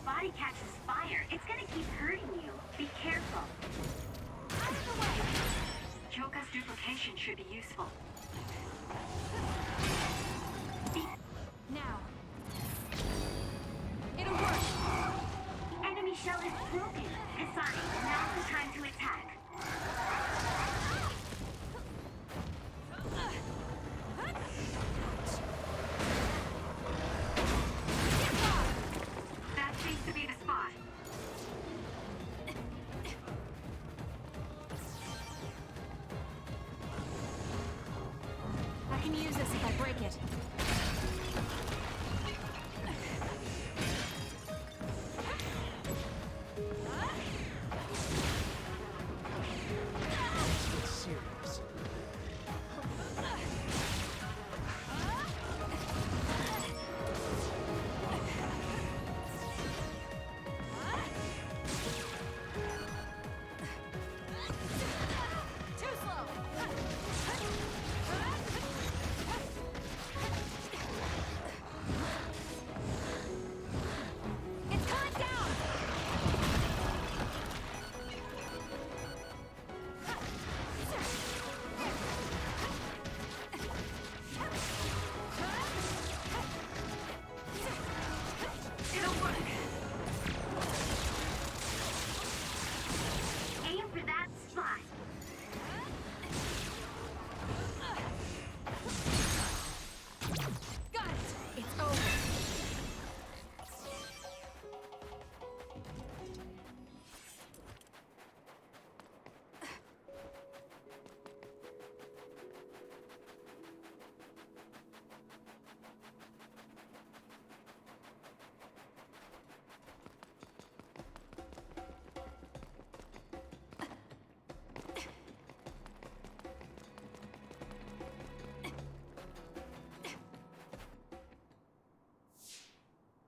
body catches fire, it's gonna keep hurting you. Be careful. Out of the way! Kyoka's duplication should be useful. Now. It'll work! The enemy shell is broken. Kasane, now's the time to attack. That seems to be the spot. I can use this if I break it. It's serious. Too slow! It's coming down! It'll work. Aim for that spot. Got it! It's over!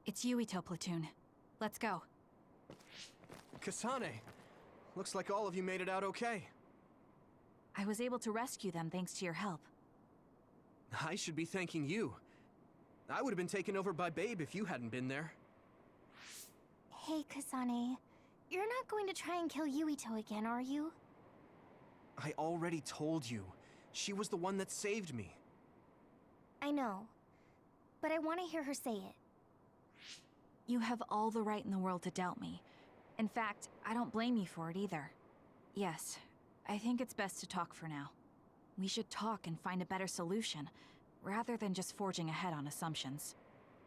It's Yuito platoon. Let's go. Kasane! Looks like all of you made it out okay. I was able to rescue them thanks to your help. I should be thanking you. I would have been taken over by Babe if you hadn't been there. Hey, Kasane. You're not going to try and kill Yuito again, are you? I already told you. She was the one that saved me. I know. But I want to hear her say it. You have all the right in the world to doubt me. In fact, I don't blame you for it either. Yes, I think it's best to talk for now. We should talk and find a better solution, rather than just forging ahead on assumptions.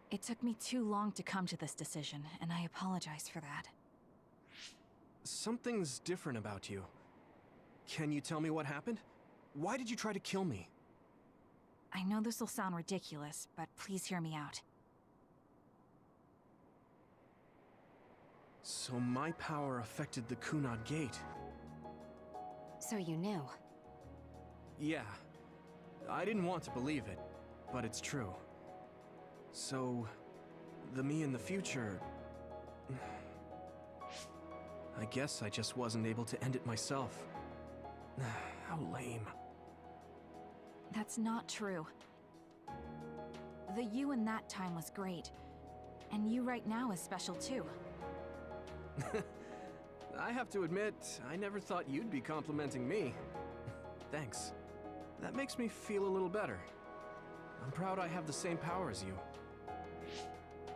It took me too long to come to this decision, and I apologize for that. Something's different about you. Can you tell me what happened? Why did you try to kill me? I know this will sound ridiculous, but please hear me out. So my power affected the Kunad Gate. So you knew. Yeah. I didn't want to believe it, but it's true. So, the me in the future... I guess I just wasn't able to end it myself. How lame. That's not true. The you in that time was great, and you right now is special too. I have to admit, I never thought you'd be complimenting me. Thanks. That makes me feel a little better. I'm proud I have the same power as you.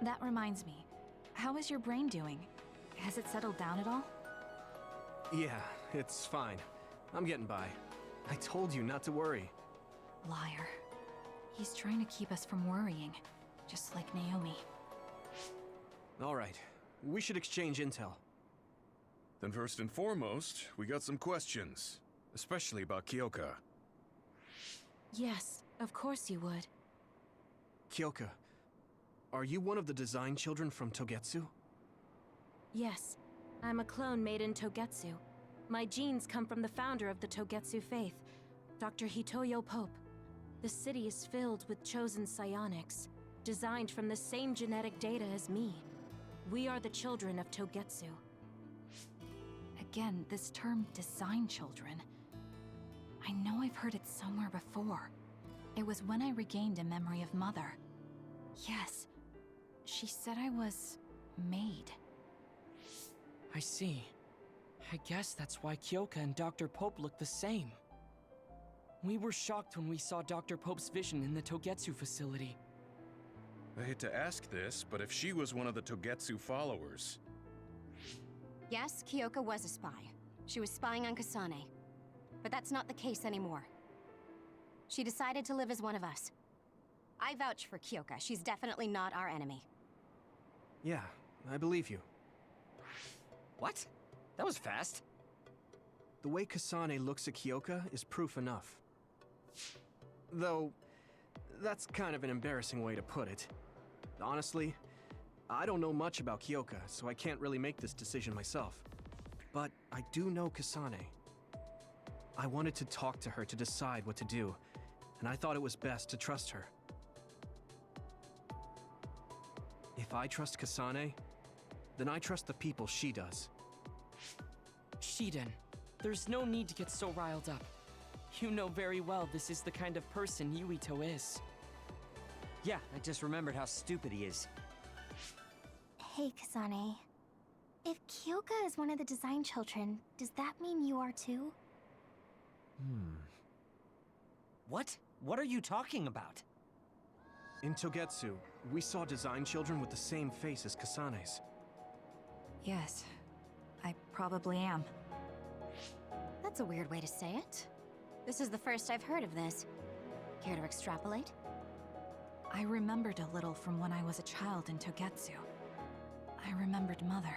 That reminds me, how is your brain doing? Has it settled down at all? Yeah, it's fine. I'm getting by. I told you not to worry. Liar. He's trying to keep us from worrying, just like Naomi. All right, we should exchange intel. Then first and foremost, we got some questions, especially about Kyoka. Yes, of course you would. Kyoka, are you one of the design children from Togetsu? Yes, I'm a clone made in Togetsu. My genes come from the founder of the Togetsu faith, Dr. Hitoyo Pope. The city is filled with chosen psionics, designed from the same genetic data as me. We are the children of Togetsu. Again, this term, design children. I know I've heard it somewhere before. It was when I regained a memory of Mother. Yes, she said I was made. I see. I guess that's why Kyoka and Dr. Pope look the same. We were shocked when we saw Dr. Pope's vision in the Togetsu facility. I hate to ask this, but if she was one of the Togetsu followers, Yes, Kyoka was a spy. She was spying on Kasane. But that's not the case anymore. She decided to live as one of us. I vouch for Kyoka. She's definitely not our enemy. Yeah, I believe you. What? That was fast. The way Kasane looks at Kyoka is proof enough. Though, that's kind of an embarrassing way to put it. Honestly, I don't know much about Kyoka, so I can't really make this decision myself. But I do know Kasane. I wanted to talk to her to decide what to do, and I thought it was best to trust her. If I trust Kasane, then I trust the people she does. Shiden, there's no need to get so riled up. You know very well this is the kind of person Yuito is. Yeah, I just remembered how stupid he is. Hey, Kasane. If Kyoka is one of the design children, does that mean you are too? What? What are you talking about? In Togetsu, we saw design children with the same face as Kasane's. Yes, I probably am. That's a weird way to say it. This is the first I've heard of this. Care to extrapolate? I remembered a little from when I was a child in Togetsu. I remembered Mother.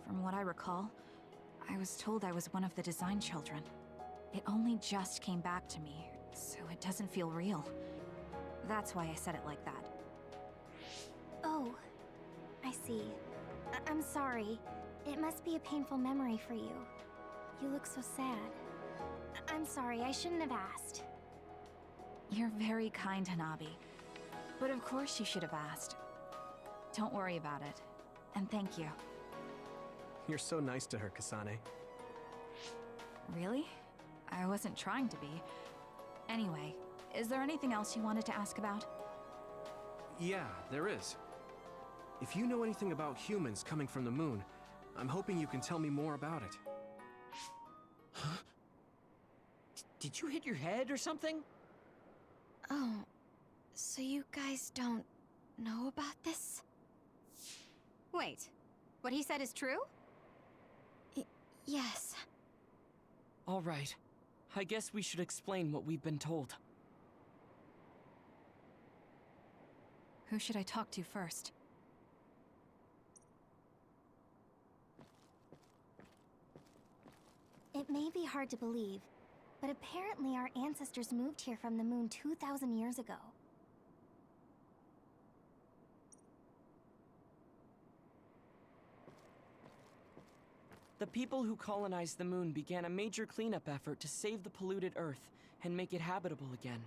From what I recall, I was told I was one of the design children. It only just came back to me, so it doesn't feel real. That's why I said it like that. Oh, I see. I'm sorry. It must be a painful memory for you. You look so sad. I'm sorry, I shouldn't have asked. You're very kind, Hanabi. But of course you should have asked. Don't worry about it. And thank you. You're so nice to her, Kasane. Really? I wasn't trying to be. Anyway, is there anything else you wanted to ask about? Yeah, there is. If you know anything about humans coming from the moon, I'm hoping you can tell me more about it. Huh? Did you hit your head or something? Oh, so you guys don't know about this? Wait, what he said is true? Yes. All right. I guess we should explain what we've been told. Who should I talk to first? It may be hard to believe, but apparently our ancestors moved here from the moon 2,000 years ago. The people who colonized the moon began a major cleanup effort to save the polluted Earth and make it habitable again.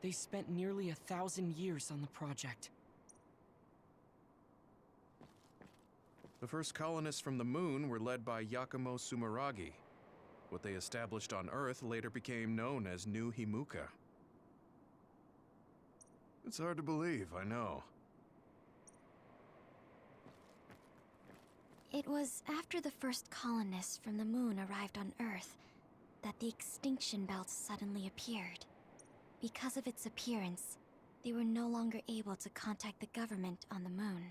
They spent nearly 1,000 years on the project. the first colonists from the moon were led by Yakumo Sumeragi. What they established on Earth later became known as New Himuka. It's hard to believe, I know. It was after the first colonists from the moon arrived on Earth that the extinction belt suddenly appeared. Because of its appearance, they were no longer able to contact the government on the moon.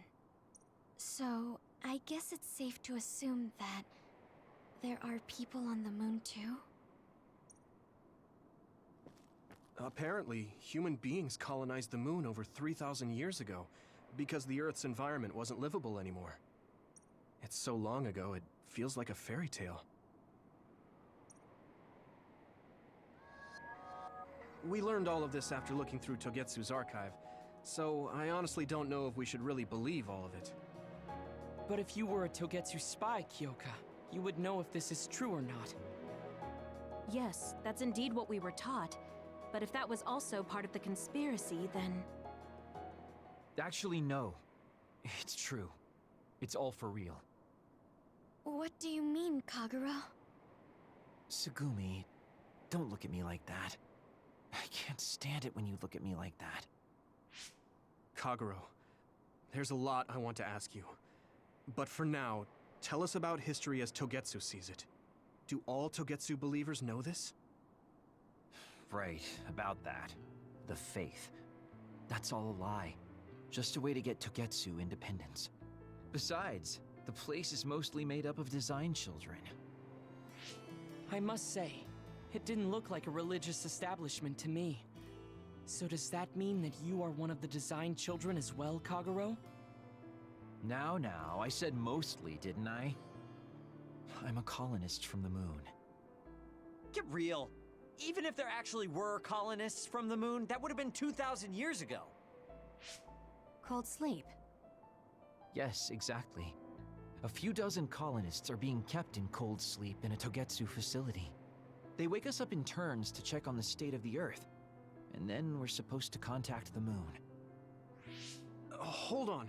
So, I guess it's safe to assume that there are people on the moon too? Apparently, human beings colonized the moon over 3,000 years ago, because the Earth's environment wasn't livable anymore. It's so long ago, it feels like a fairy tale. We learned all of this after looking through Togetsu's archive, so I honestly don't know if we should really believe all of it. But if you were a Togetsu spy, Kyoka, you would know if this is true or not. Yes, that's indeed what we were taught. But if that was also part of the conspiracy, then... Actually, no. It's true. It's all for real. What do you mean, Kagura? Tsugumi, don't look at me like that. I can't stand it when you look at me like that. Kaguro, there's a lot I want to ask you. But for now, tell us about history as Togetsu sees it. Do all Togetsu believers know this? Right, about that. The faith. That's all a lie. Just a way to get Togetsu independence. Besides, the place is mostly made up of design children. I must say, it didn't look like a religious establishment to me. So does that mean that you are one of the design children as well, Kagero? Now, I said mostly, didn't I? I'm a colonist from the moon. Get real. Even if there actually were colonists from the moon, that would have been 2,000 years ago. Cold sleep. Yes, exactly. A few dozen colonists are being kept in cold sleep in a Togetsu facility. They wake us up in turns to check on the state of the Earth, and then we're supposed to contact the moon. Hold on.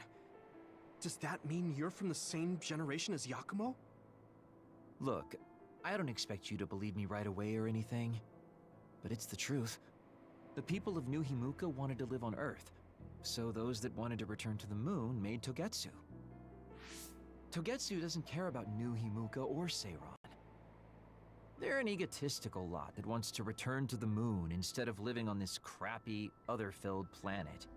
Does that mean you're from the same generation as Yakumo? Look, I don't expect you to believe me right away or anything, but it's the truth. The people of New Himuka wanted to live on Earth, so those that wanted to return to the moon made Togetsu. Togetsu doesn't care about New Himuka or Seiran. They're an egotistical lot that wants to return to the moon instead of living on this crappy, other-filled planet.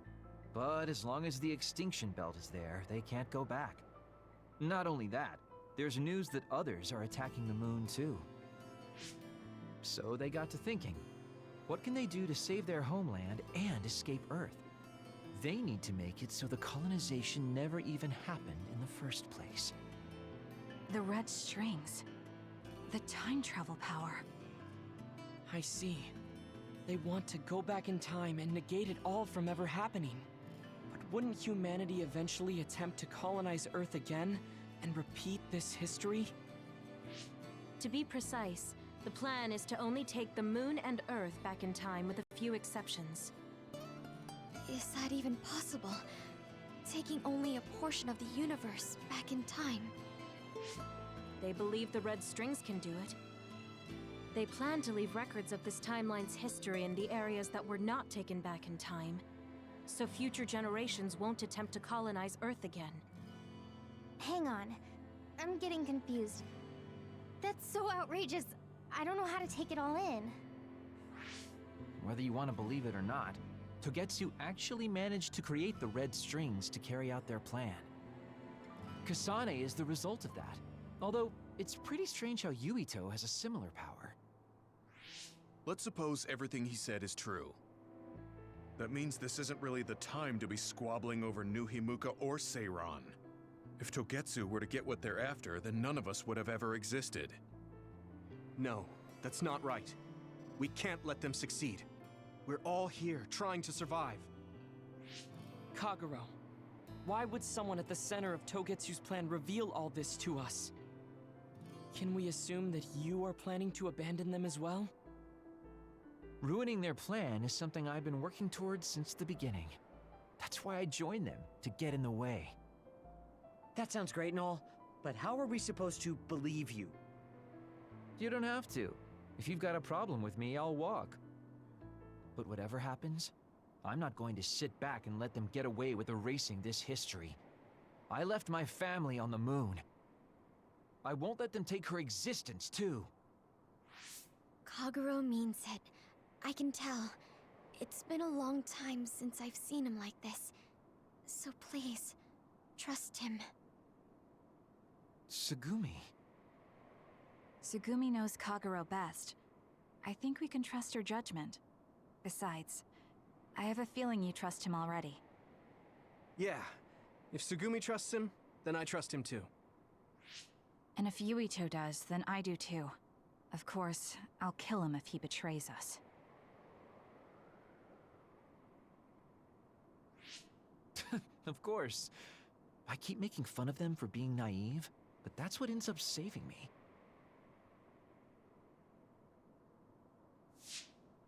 But as long as the extinction belt is there, they can't go back. Not only that, there's news that others are attacking the moon too. So they got to thinking, what can they do to save their homeland and escape Earth? They need to make it so the colonization never even happened in the first place. The red strings. The time travel power. I see. They want to go back in time and negate it all from ever happening. But wouldn't humanity eventually attempt to colonize Earth again and repeat this history? To be precise, the plan is to only take the moon and Earth back in time with a few exceptions. Is that even possible? Taking only a portion of the universe back in time. They believe the red strings can do it. They plan to leave records of this timeline's history in the areas that were not taken back in time, so future generations won't attempt to colonize Earth again. Hang on. I'm getting confused. That's so outrageous. I don't know how to take it all in. Whether you want to believe it or not, Togetsu actually managed to create the red strings to carry out their plan. Kasane is the result of that, although it's pretty strange how Yuito has a similar power. Let's suppose everything he said is true. That means this isn't really the time to be squabbling over New Himuka or Seiran. If Togetsu were to get what they're after, then none of us would have ever existed. No, that's not right. We can't let them succeed. We're all here, trying to survive. Kagero, why would someone at the center of Togetsu's plan reveal all this to us? Can we assume that you are planning to abandon them as well? Ruining their plan is something I've been working towards since the beginning. That's why I joined them, to get in the way. That sounds great and all, but how are we supposed to believe you? You don't have to. If you've got a problem with me, I'll walk. But whatever happens, I'm not going to sit back and let them get away with erasing this history. I left my family on the moon. I won't let them take her existence, too. Kagero means it. I can tell. It's been a long time since I've seen him like this. So please, trust him. Tsugumi. Tsugumi knows Kagero best. I think we can trust her judgment. Besides, I have a feeling you trust him already. Yeah. If Tsugumi trusts him, then I trust him too. And if Yuito does, then I do too. Of course, I'll kill him if he betrays us. Of course. I keep making fun of them for being naive, but that's what ends up saving me.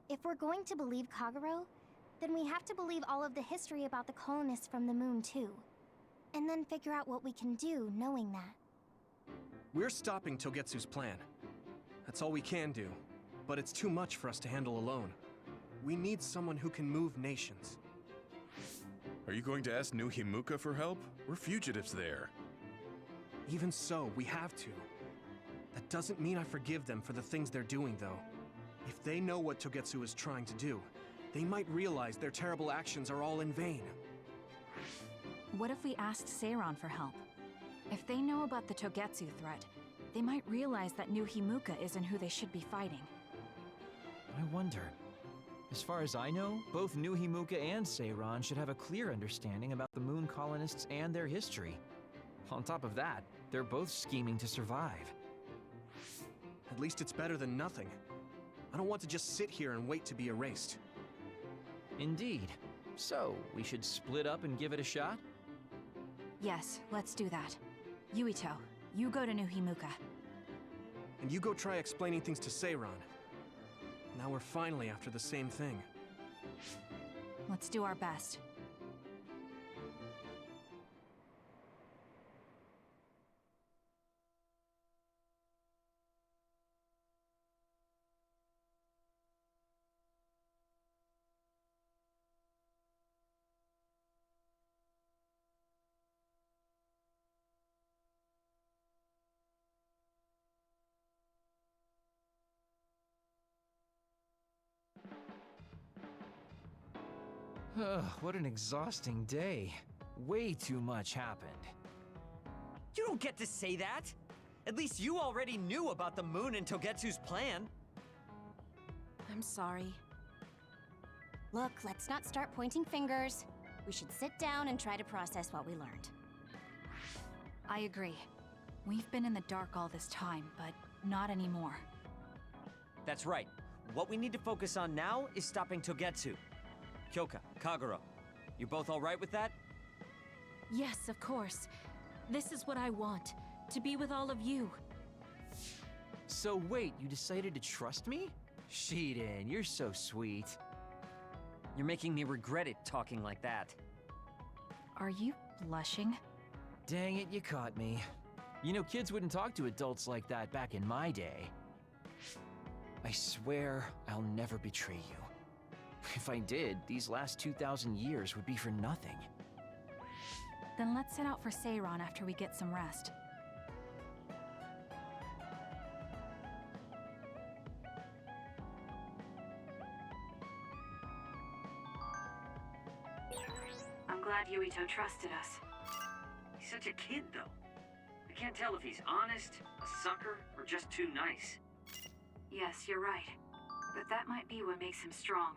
If we're going to believe Kagero, then we have to believe all of the history about the colonists from the moon too. And then figure out what we can do knowing that. We're stopping Togetsu's plan. That's all we can do. But it's too much for us to handle alone. We need someone who can move nations. Are you going to ask New Himuka for help? We're fugitives there. Even so, we have to. That doesn't mean I forgive them for the things they're doing, though. If they know what Togetsu is trying to do, they might realize their terrible actions are all in vain. What if we asked Seiron for help? If they know about the Togetsu threat, they might realize that New Himuka isn't who they should be fighting. I wonder. As far as I know, both New Himuka and Seiron should have a clear understanding about the Moon colonists and their history. On top of that, they're both scheming to survive. At least it's better than nothing. I don't want to just sit here and wait to be erased. Indeed. So, we should split up and give it a shot? Yes, let's do that. Yuito, you go to New Himuka. And you go try explaining things to Seiron. Now we're finally after the same thing. Let's do our best. What an exhausting day. Way too much happened. You don't get to say that! At least you already knew about the moon and Togetsu's plan. I'm sorry. Look, let's not start pointing fingers. We should sit down and try to process what we learned. I agree. We've been in the dark all this time, but not anymore. That's right. What we need to focus on now is stopping Togetsu. Kyoka, Kagero, you both all right with that? Yes, of course. This is what I want. To be with all of you. So wait, you decided to trust me? Shiden, you're so sweet. You're making me regret it talking like that. Are you blushing? Dang it, you caught me. You know, kids wouldn't talk to adults like that back in my day. I swear I'll never betray you. If I did, these last 2,000 years would be for nothing. Then let's set out for Seiron after we get some rest. I'm glad Yuito trusted us. He's such a kid, though. I can't tell if he's honest, a sucker, or just too nice. Yes, you're right. But that might be what makes him strong.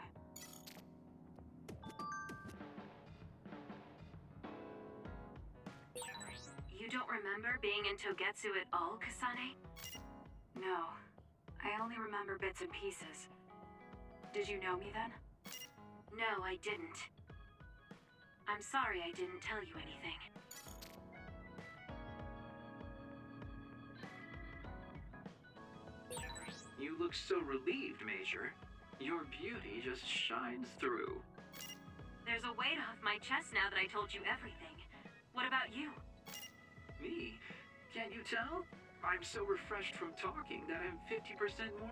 You don't remember being in Togetsu at all, Kasane? No. I only remember bits and pieces. Did you know me then? No, I didn't. I'm sorry I didn't tell you anything. You look so relieved, Major. Your beauty just shines through. There's a weight off my chest now that I told you everything. What about you? Me? Can't you tell? I'm so refreshed from talking that I'm 50% more.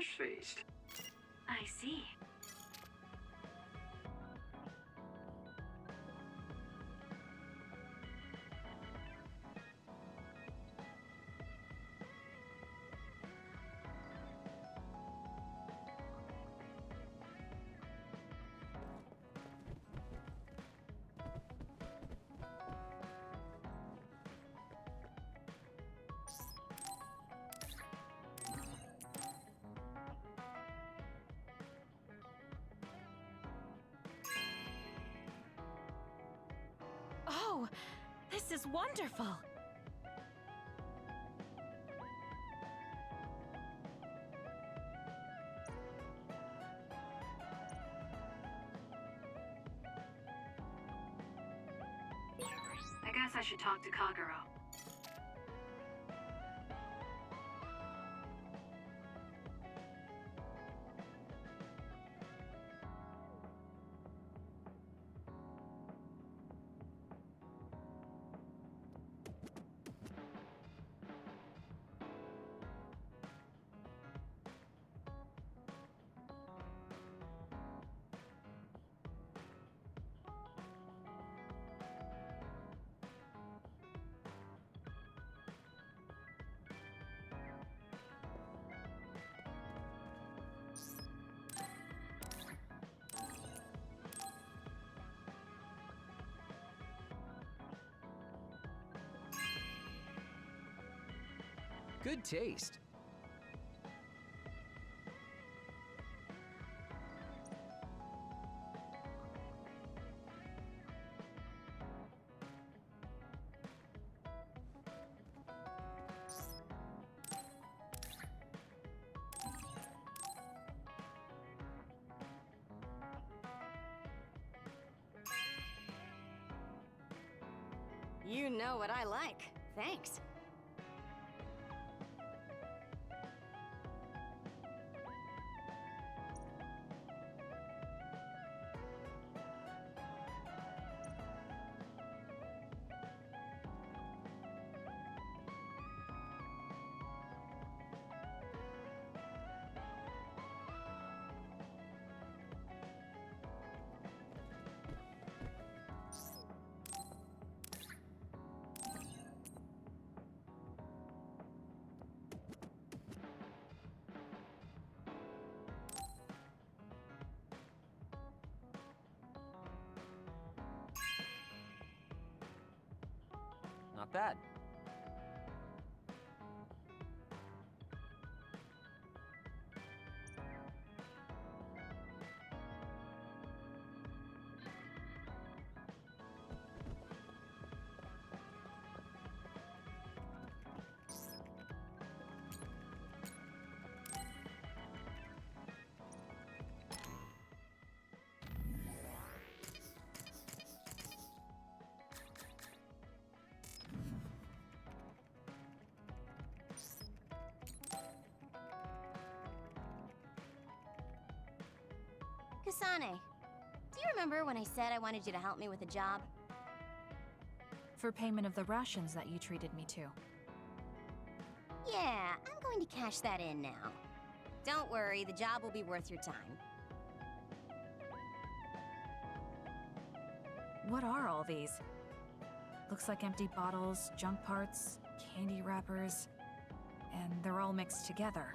fresh-faced. I see. Oh, this is wonderful! I guess I should talk to Kagero. Good taste. You know what I like. Thanks. Not bad. Kasane, do you remember when I said I wanted you to help me with a job? For payment of the rations that you treated me to. Yeah, I'm going to cash that in now. Don't worry, the job will be worth your time. What are all these? Looks like empty bottles, junk parts, candy wrappers, and they're all mixed together.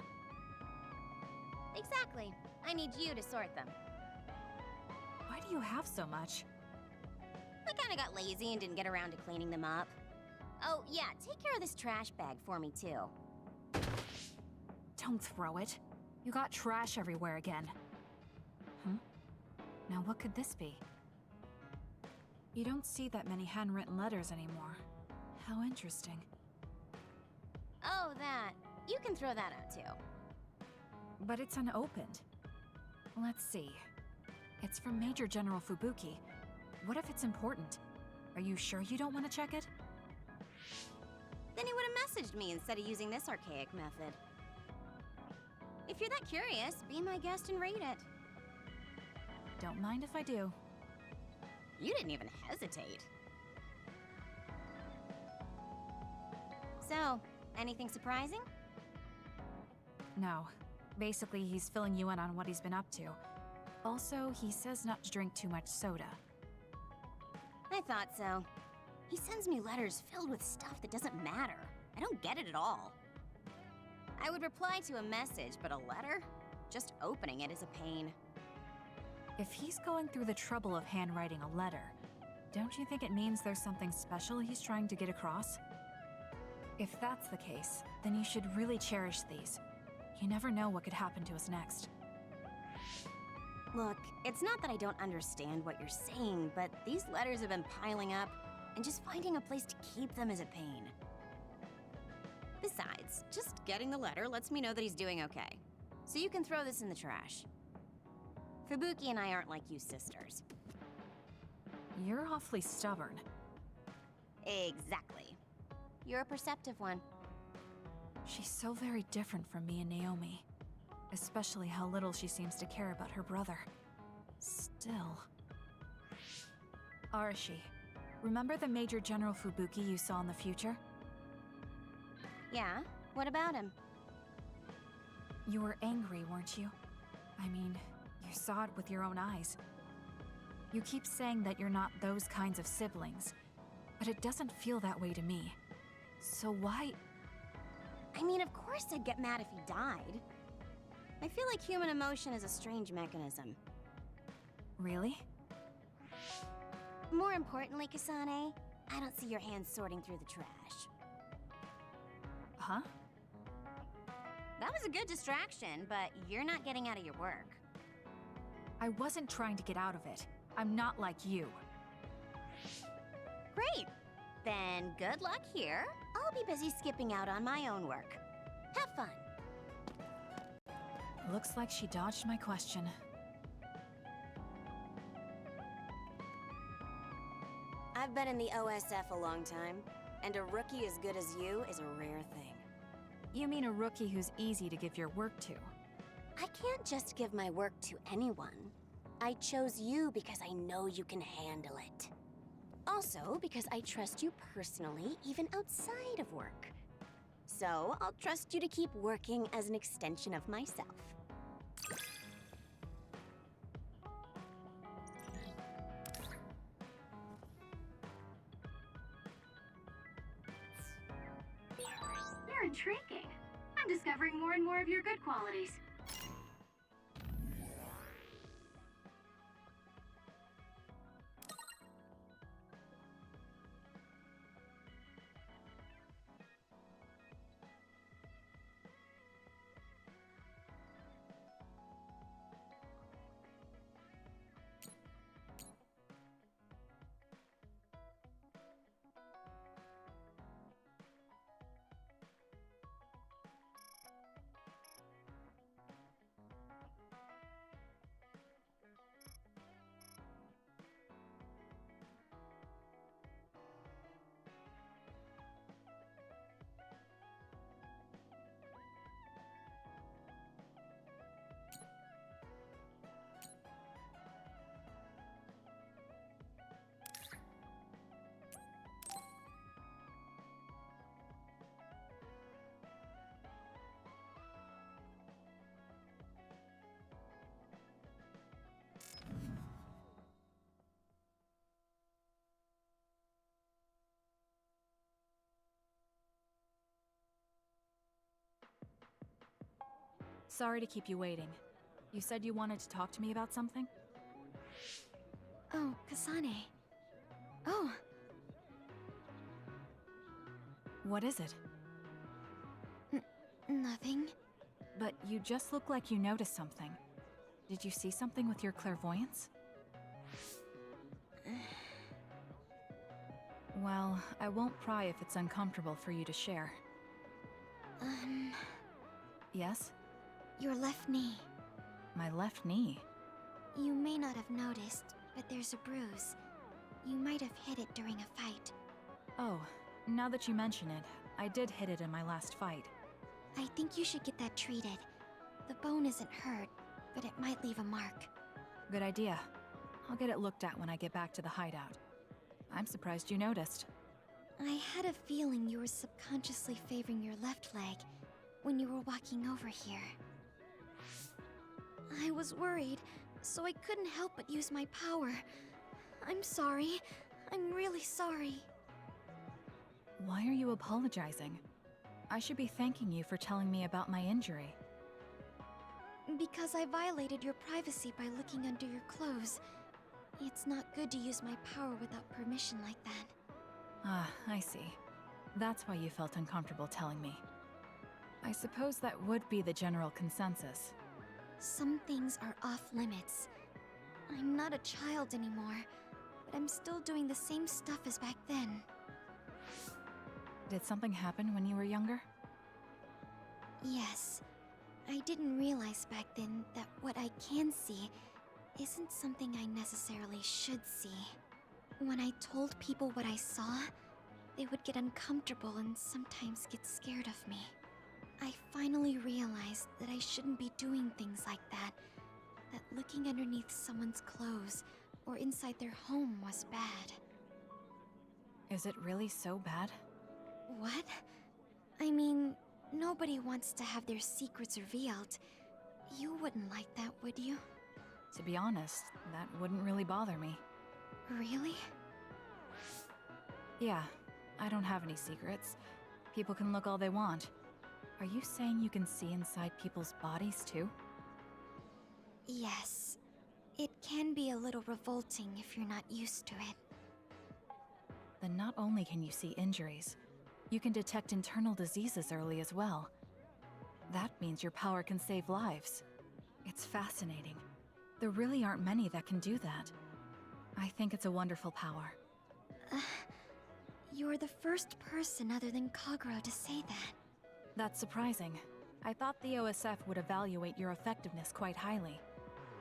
Exactly. I need you to sort them. Why do you have so much? I kinda got lazy and didn't get around to cleaning them up. Oh, yeah, take care of this trash bag for me, too. Don't throw it. You got trash everywhere again. Now what could this be? You don't see that many handwritten letters anymore. How interesting. Oh, that. You can throw that out, too. But it's unopened. Let's see. It's from Major General Fubuki. What if it's important? Are you sure you don't want to check it? Then he would have messaged me instead of using this archaic method. If you're that curious, be my guest and read it. Don't mind if I do. You didn't even hesitate. So, anything surprising? No. Basically, he's filling you in on what he's been up to. Also, he says not to drink too much soda. I thought so. He sends me letters filled with stuff that doesn't matter. I don't get it at all. I would reply to a message, but a letter? Just opening it is a pain. If he's going through the trouble of handwriting a letter, don't you think it means there's something special he's trying to get across? If that's the case, then you should really cherish these. You never know what could happen to us next. Look, it's not that I don't understand what you're saying, but these letters have been piling up, and just finding a place to keep them is a pain. Besides, just getting the letter lets me know that he's doing okay. So you can throw this in the trash. Fubuki and I aren't like you sisters. You're awfully stubborn. Exactly. You're a perceptive one. She's so very different from me and Naomi. Especially how little she seems to care about her brother. Still... Arashi, remember the Major General Fubuki you saw in the future? Yeah? What about him? You were angry, weren't you? I mean, you saw it with your own eyes. You keep saying that you're not those kinds of siblings, but it doesn't feel that way to me. So why... I mean, of course I'd get mad if he died. I feel like human emotion is a strange mechanism. Really? More importantly, Kasane, I don't see your hands sorting through the trash. Huh? That was a good distraction, but you're not getting out of your work. I wasn't trying to get out of it. I'm not like you. Great! Then good luck here. I'll be busy skipping out on my own work. Have fun. Looks like she dodged my question. I've been in the OSF a long time, and a rookie as good as you is a rare thing. You mean a rookie who's easy to give your work to? I can't just give my work to anyone. I chose you because I know you can handle it. Also, because I trust you personally, even outside of work. So, I'll trust you to keep working as an extension of myself. You're intriguing. I'm discovering more and more of your good qualities. Sorry to keep you waiting. You said you wanted to talk to me about something? Oh, Kasane. Oh, What is it? nothing. But you just look like you noticed something. Did you see something with your clairvoyance? Well, I won't pry if it's uncomfortable for you to share. Yes? Your left knee. My left knee? You may not have noticed, but there's a bruise. You might have hit it during a fight. Oh, now that you mention it, I did hit it in my last fight. I think you should get that treated. The bone isn't hurt, but it might leave a mark. Good idea. I'll get it looked at when I get back to the hideout. I'm surprised you noticed. I had a feeling you were subconsciously favoring your left leg when you were walking over here. I was worried, so I couldn't help but use my power. I'm sorry. I'm really sorry. Why are you apologizing? I should be thanking you for telling me about my injury. Because I violated your privacy by looking under your clothes. It's not good to use my power without permission like that. Ah, I see. That's why you felt uncomfortable telling me. I suppose that would be the general consensus. Some things are off limits. I'm not a child anymore, but I'm still doing the same stuff as back then. Did something happen when you were younger? Yes. I didn't realize back then that what I can see isn't something I necessarily should see. When I told people what I saw, they would get uncomfortable and sometimes get scared of me. I finally realized that I shouldn't be doing things like that. That looking underneath someone's clothes or inside their home was bad. Is it really so bad? What? I mean, nobody wants to have their secrets revealed. You wouldn't like that, would you? To be honest, that wouldn't really bother me. Really? Yeah, I don't have any secrets. People can look all they want. Are you saying you can see inside people's bodies too? Yes. It can be a little revolting if you're not used to it. Then not only can you see injuries, you can detect internal diseases early as well. That means your power can save lives. It's fascinating. There really aren't many that can do that. I think it's a wonderful power. You're the first person other than Kagero to say that. That's surprising. I thought the OSF would evaluate your effectiveness quite highly.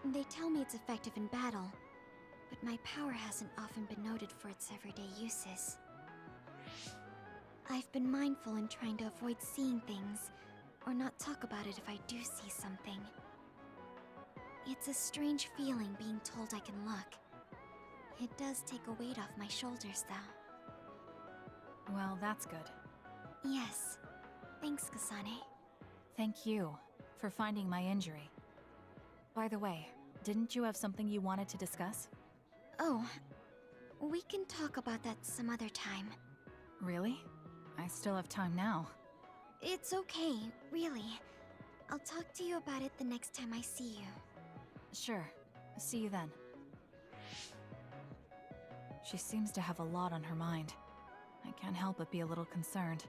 They tell me it's effective in battle, but my power hasn't often been noted for its everyday uses. I've been mindful in trying to avoid seeing things, or not talk about it if I do see something. It's a strange feeling being told I can look. It does take a weight off my shoulders, though. Well, that's good. Yes. Thanks, Kasane. Thank you for finding my injury. By the way, didn't you have something you wanted to discuss? Oh, we can talk about that some other time. Really? I still have time now. It's okay, really. I'll talk to you about it the next time I see you. Sure. See you then. She seems to have a lot on her mind. I can't help but be a little concerned.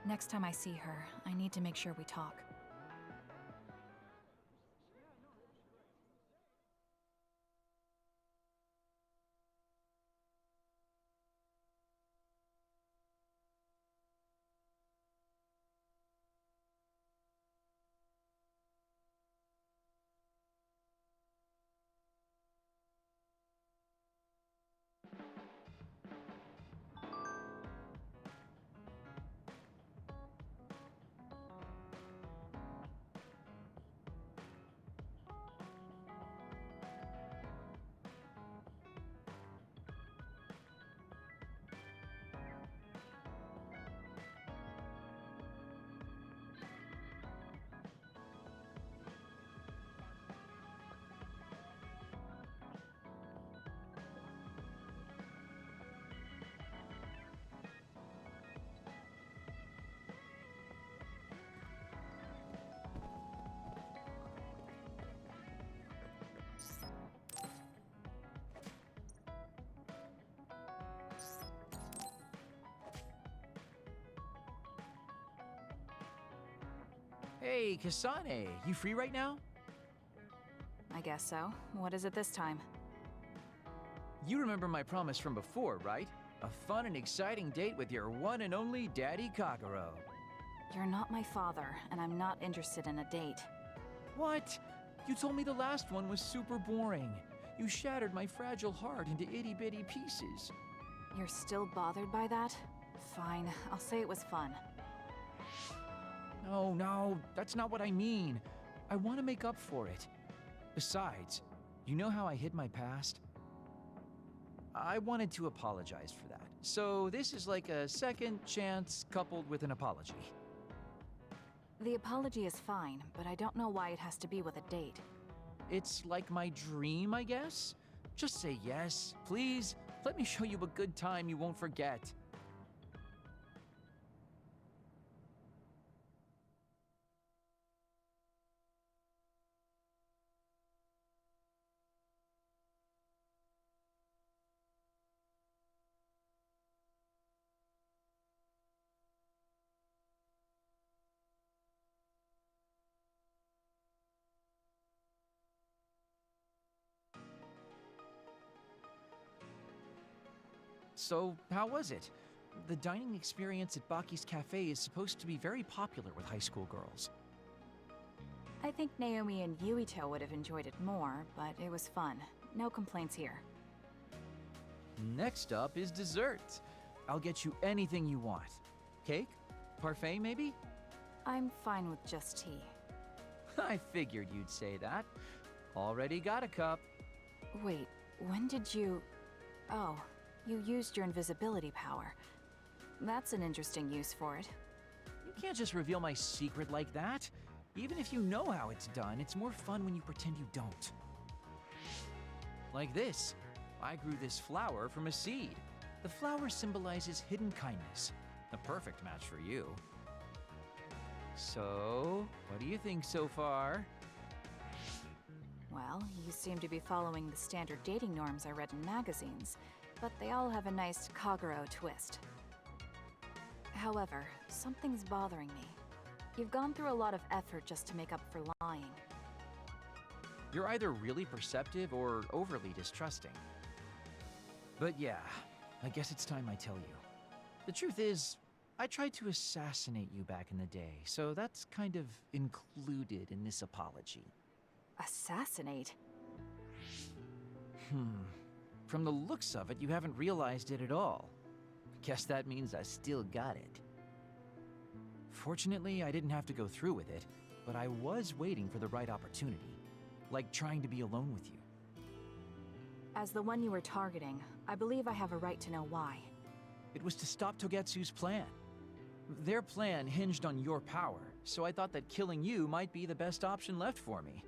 Next time I see her, I need to make sure we talk. Hey, Kasane, you free right now? I guess so. What is it this time? You remember my promise from before, right? A fun and exciting date with your one and only Daddy Kagero. You're not my father, and I'm not interested in a date. What? You told me the last one was super boring. You shattered my fragile heart into itty-bitty pieces. You're still bothered by that? Fine, I'll say it was fun. No, that's not what I mean. I want to make up for it. Besides, you know how I hid my past? I wanted to apologize for that. So this is like a second chance coupled with an apology. The apology is fine, but I don't know why it has to be with a date. It's like my dream, I guess? Just say yes, please. Let me show you a good time you won't forget. So, how was it? The dining experience at Baki's Cafe is supposed to be very popular with high school girls. I think Naomi and Yuito would have enjoyed it more, but it was fun. No complaints here. Next up is dessert. I'll get you anything you want. Cake? Parfait, maybe? I'm fine with just tea. I figured you'd say that. Already got a cup. Wait, when did you... Oh, you used your invisibility power. That's an interesting use for it. You can't just reveal my secret like that. Even if you know how it's done, it's more fun when you pretend you don't. Like this. I grew this flower from a seed. The flower symbolizes hidden kindness. A perfect match for you. So, what do you think so far? Well, you seem to be following the standard dating norms I read in magazines, but they all have a nice Kagero twist. However, something's bothering me. You've gone through a lot of effort just to make up for lying. You're either really perceptive or overly distrusting. But yeah, I guess it's time I tell you. The truth is, I tried to assassinate you back in the day, so that's kind of included in this apology. Assassinate? From the looks of it, you haven't realized it at all. Guess that means I still got it. Fortunately, I didn't have to go through with it, but I was waiting for the right opportunity. Like trying to be alone with you. As the one you were targeting, I believe I have a right to know why. It was to stop Togetsu's plan. Their plan hinged on your power, so I thought that killing you might be the best option left for me.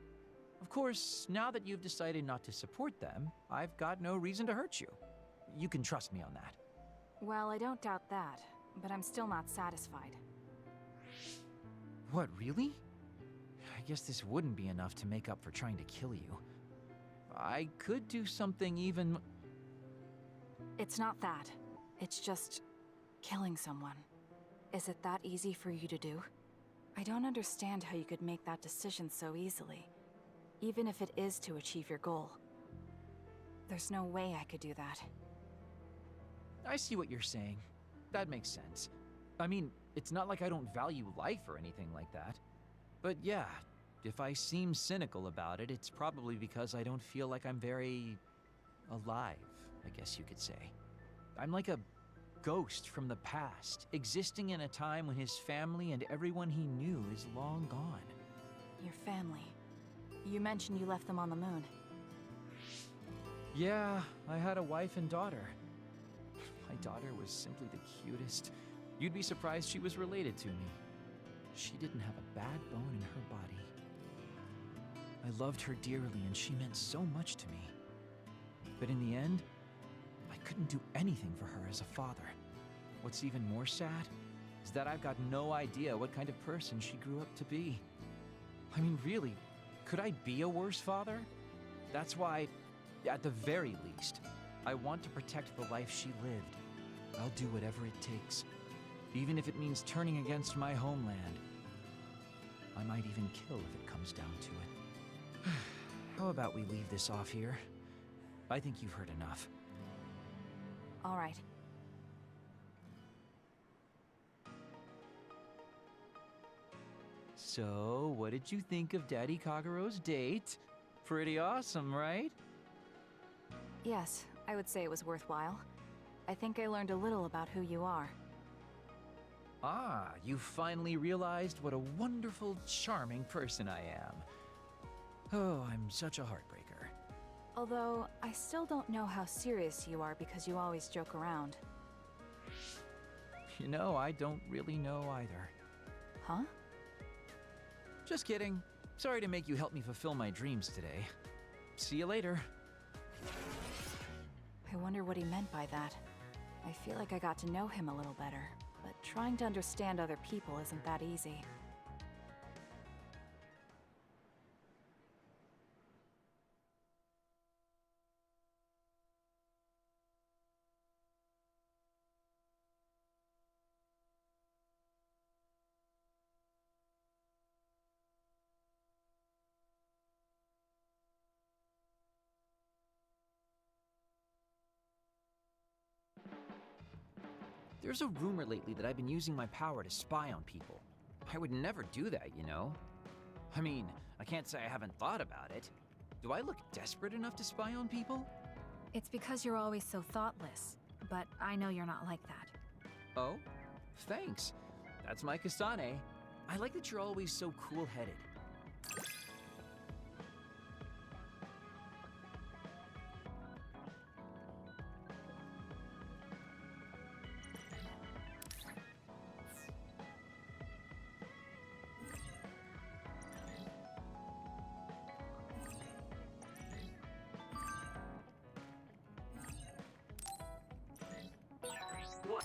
Of course, now that you've decided not to support them, I've got no reason to hurt you. You can trust me on that. Well, I don't doubt that, but I'm still not satisfied. What, really? I guess this wouldn't be enough to make up for trying to kill you. I could do something even... It's not that. It's just... killing someone. Is it that easy for you to do? I don't understand how you could make that decision so easily. Even if it is to achieve your goal. There's no way I could do that. I see what you're saying. That makes sense. I mean, it's not like I don't value life or anything like that. But yeah, if I seem cynical about it, it's probably because I don't feel like I'm very... alive, I guess you could say. I'm like a ghost from the past, existing in a time when his family and everyone he knew is long gone. Your family. You mentioned you left them on the moon. Yeah, I had a wife and daughter. My daughter was simply the cutest. You'd be surprised she was related to me. She didn't have a bad bone in her body. I loved her dearly and she meant so much to me. But in the end, I couldn't do anything for her as a father. What's even more sad is that I've got no idea what kind of person she grew up to be. I mean, really, could I be a worse father? That's why, at the very least, I want to protect the life she lived. I'll do whatever it takes, even if it means turning against my homeland. I might even kill if it comes down to it. How about we leave this off here? I think you've heard enough. All right. So, what did you think of Daddy Kagero's date? Pretty awesome, right? Yes, I would say it was worthwhile. I think I learned a little about who you are. Ah, you finally realized what a wonderful, charming person I am. Oh, I'm such a heartbreaker. Although, I still don't know how serious you are because you always joke around. You know, I don't really know either. Huh? Just kidding. Sorry to make you help me fulfill my dreams today. See you later. I wonder what he meant by that. I feel like I got to know him a little better, but trying to understand other people isn't that easy. There's a rumor lately that I've been using my power to spy on people. I would never do that, you know? I mean, I can't say I haven't thought about it. Do I look desperate enough to spy on people? It's because you're always so thoughtless, but I know you're not like that. Oh? Thanks. That's my Kasane. I like that you're always so cool-headed. What?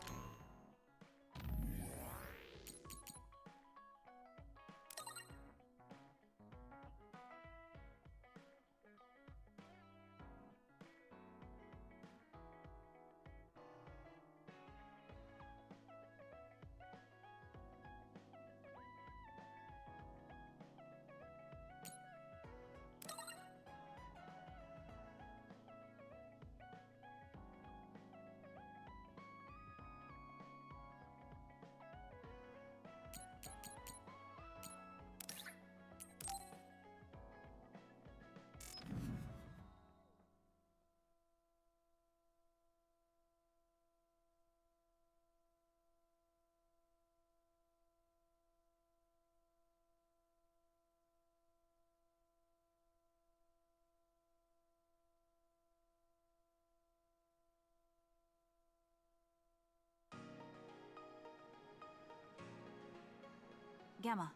Gemma,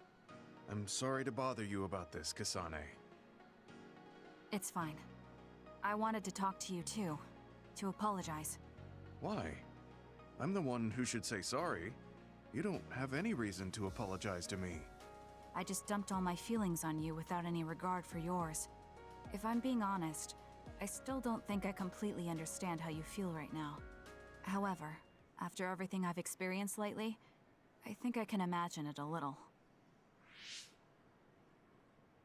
I'm sorry to bother you about this, Kasane. it's fine. I wanted to talk to you too, to apologize. Why? I'm the one who should say sorry. You don't have any reason to apologize to me. I just dumped all my feelings on you without any regard for yours. If I'm being honest, I still don't think I completely understand how you feel right now. However, after everything I've experienced lately, I think I can imagine it a little.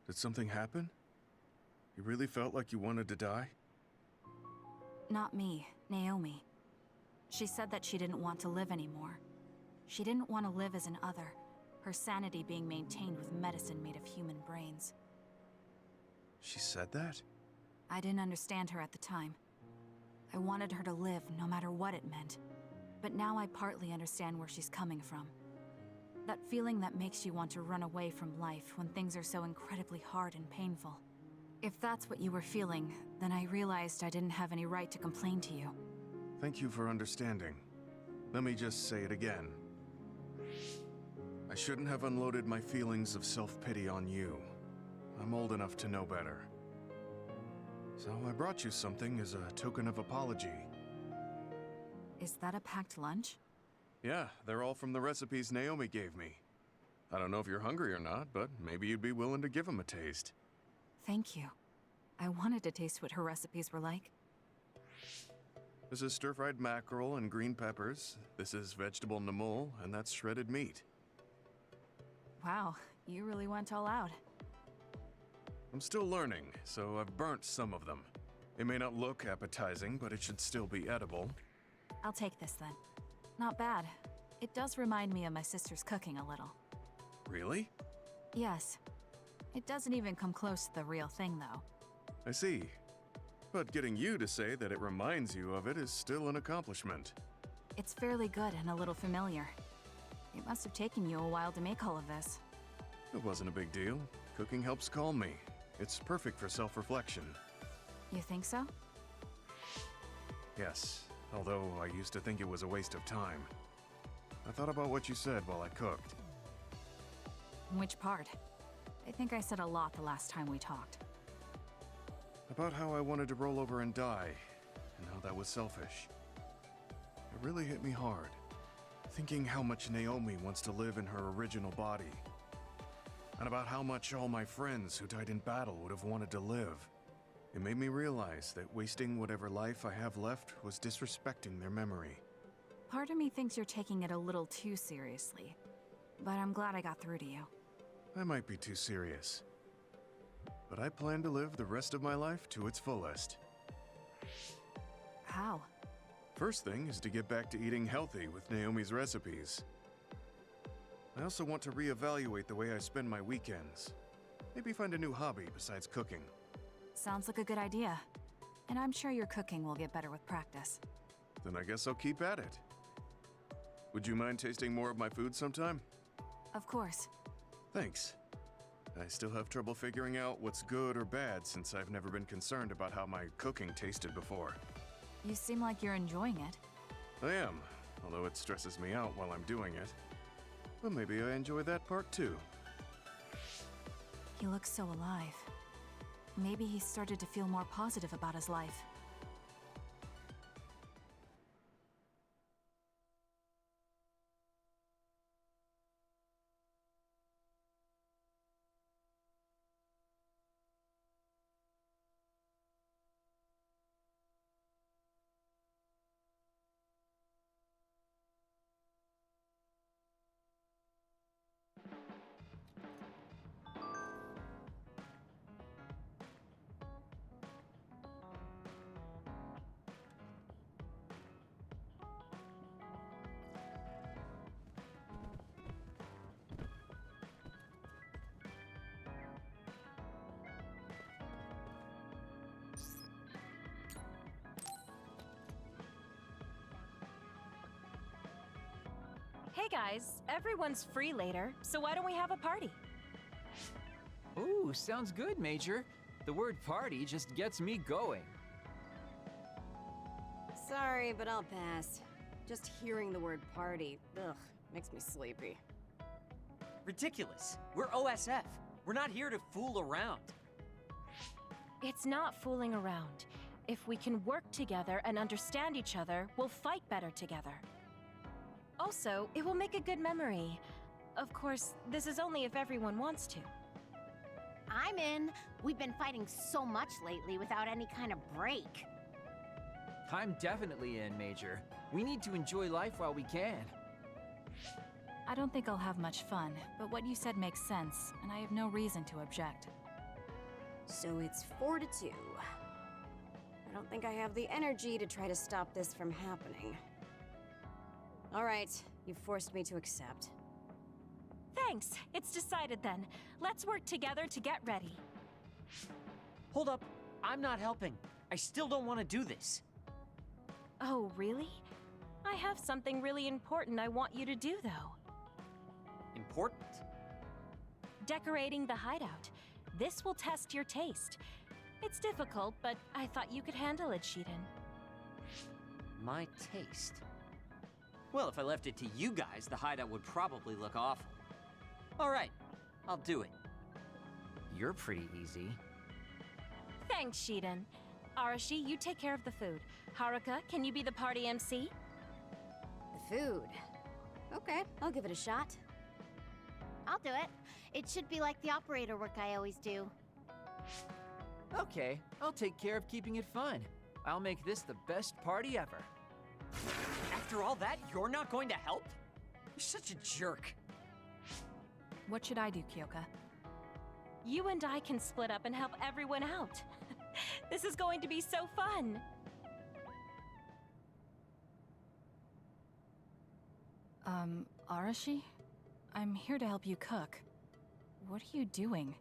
Did something happen? You really felt like you wanted to die? Not me, Naomi. She said that she didn't want to live anymore. She didn't want to live as an other, her sanity being maintained with medicine made of human brains. She said that? I didn't understand her at the time. I wanted her to live no matter what it meant. But now I partly understand where she's coming from. That feeling that makes you want to run away from life when things are so incredibly hard and painful. If that's what you were feeling, then I realized I didn't have any right to complain to you. Thank you for understanding. Let me just say it again. I shouldn't have unloaded my feelings of self-pity on you. I'm old enough to know better. So I brought you something as a token of apology. Is that a packed lunch? Yeah, they're all from the recipes Naomi gave me. I don't know if you're hungry or not, but maybe you'd be willing to give them a taste. Thank you. I wanted to taste what her recipes were like. This is stir-fried mackerel and green peppers. This is vegetable namul, and that's shredded meat. Wow, you really went all out. I'm still learning, so I've burnt some of them. It may not look appetizing, but it should still be edible. I'll take this then. Not bad. It does remind me of my sister's cooking a little. Really? Yes. It doesn't even come close to the real thing, though. I see. But getting you to say that it reminds you of it is still an accomplishment. It's fairly good and a little familiar. It must have taken you a while to make all of this. It wasn't a big deal. Cooking helps calm me. It's perfect for self-reflection. You think so? Yes, although I used to think it was a waste of time. I thought about what you said while I cooked. Which part? I think I said a lot the last time we talked. About how I wanted to roll over and die, and how that was selfish. It really hit me hard, thinking how much Naomi wants to live in her original body. And about how much all my friends who died in battle would have wanted to live. It made me realize that wasting whatever life I have left was disrespecting their memory. Part of me thinks you're taking it a little too seriously, but I'm glad I got through to you. I might be too serious, but I plan to live the rest of my life to its fullest. How? First thing is to get back to eating healthy with Naomi's recipes. I also want to reevaluate the way I spend my weekends. Maybe find a new hobby besides cooking. Sounds like a good idea. And I'm sure your cooking will get better with practice. Then I guess I'll keep at it. Would you mind tasting more of my food sometime? Of course. Thanks. I still have trouble figuring out what's good or bad since I've never been concerned about how my cooking tasted before. You seem like you're enjoying it. I am, although it stresses me out while I'm doing it. But maybe I enjoy that part too. He looks so alive. Maybe he started to feel more positive about his life. Hey guys, everyone's free later, so why don't we have a party? Ooh, sounds good, Major. The word party just gets me going. Sorry, but I'll pass. Just hearing the word party, ugh, makes me sleepy. Ridiculous. We're OSF. We're not here to fool around. It's not fooling around. If we can work together and understand each other, we'll fight better together. Also, it will make a good memory. Of course, this is only if everyone wants to. I'm in. We've been fighting so much lately without any kind of break. I'm definitely in, Major. We need to enjoy life while we can. I don't think I'll have much fun, but what you said makes sense, and I have no reason to object. So it's 4-2. I don't think I have the energy to try to stop this from happening. All right, you've forced me to accept. Thanks, it's decided then. Let's work together to get ready. Hold up. I'm not helping. I still don't want to do this. Oh, really? I have something really important I want you to do, though. Important? Decorating the hideout. This will test your taste. It's difficult, but I thought you could handle it, Shiden. My taste? Well, if I left it to you guys, the hideout would probably look awful. All right, I'll do it. You're pretty easy. Thanks, Shiden. Arashi, you take care of the food. Haruka, can you be the party MC? The food. Okay, I'll give it a shot. I'll do it. It should be like the operator work I always do. Okay, I'll take care of keeping it fun. I'll make this the best party ever. After all that, you're not going to help? You're such a jerk. What should I do, Kyoka? You and I can split up and help everyone out. This is going to be so fun. Arashi? I'm here to help you cook. What are you doing?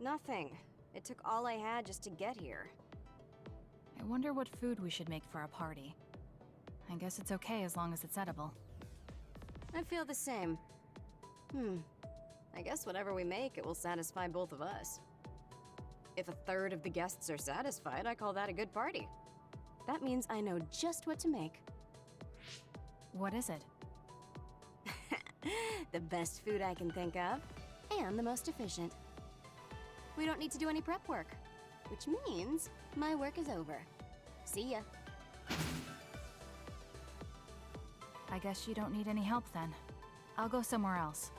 Nothing. It took all I had just to get here. I wonder what food we should make for our party. I guess it's okay as long as it's edible. I feel the same. I guess whatever we make, it will satisfy both of us. If a third of the guests are satisfied, I call that a good party. That means I know just what to make. What is it? The best food I can think of. and the most efficient. We don't need to do any prep work, which means my work is over. See ya. I guess you don't need any help then. I'll go somewhere else.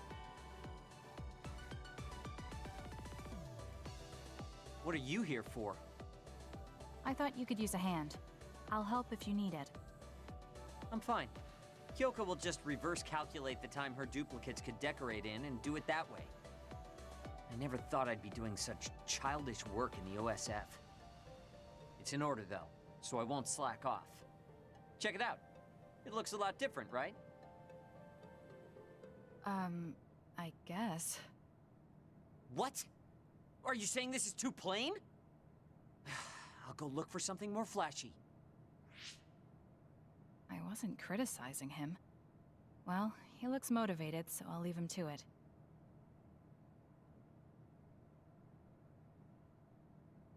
What are you here for? I thought you could use a hand. I'll help if you need it. I'm fine. Kyoka will just reverse calculate the time her duplicates could decorate in and do it that way. I never thought I'd be doing such childish work in the OSF. It's in order though, so I won't slack off. Check it out. It looks a lot different, right? I guess. What? Are you saying this is too plain? I'll go look for something more flashy. I wasn't criticizing him. Well, he looks motivated, so I'll leave him to it.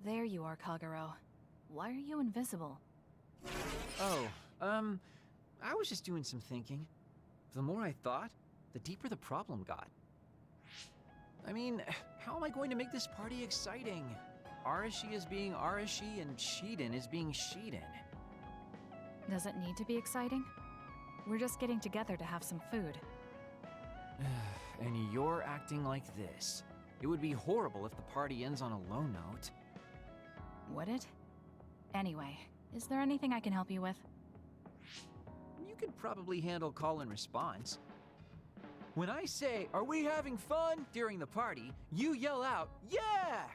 There you are, Kagero. Why are you invisible? Oh, I was just doing some thinking. The more I thought, the deeper the problem got. I mean, how am I going to make this party exciting? Arashi is being Arashi and Shiden is being Shiden. Does it need to be exciting? We're just getting together to have some food. And you're acting like this. It would be horrible if the party ends on a low note. Would it? Anyway, is there anything I can help you with? You could probably handle call and response. When I say, "Are we having fun?" during the party, you yell out, "Yeah!"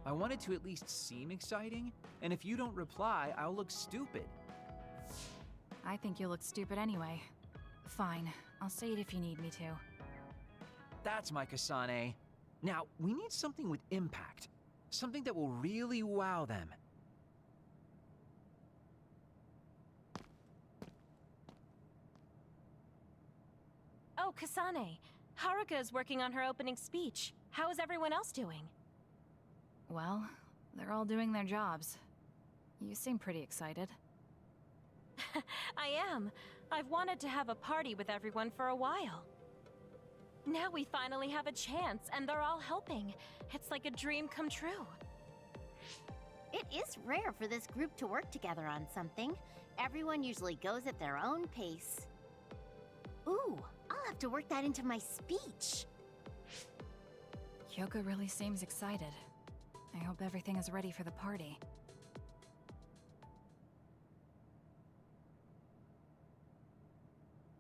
I want it to at least seem exciting, and if you don't reply, I'll look stupid. I think you look stupid anyway. Fine, I'll say it if you need me to. That's my Kasane. Now, we need something with impact. Something that will really wow them. Oh, Kasane. Haruka is working on her opening speech. How is everyone else doing? Well, they're all doing their jobs. You seem pretty excited. I am. I've wanted to have a party with everyone for a while. Now we finally have a chance, and they're all helping. It's like a dream come true. It is rare for this group to work together on something. Everyone usually goes at their own pace. Ooh, I'll have to work that into my speech. Kyoka really seems excited. I hope everything is ready for the party.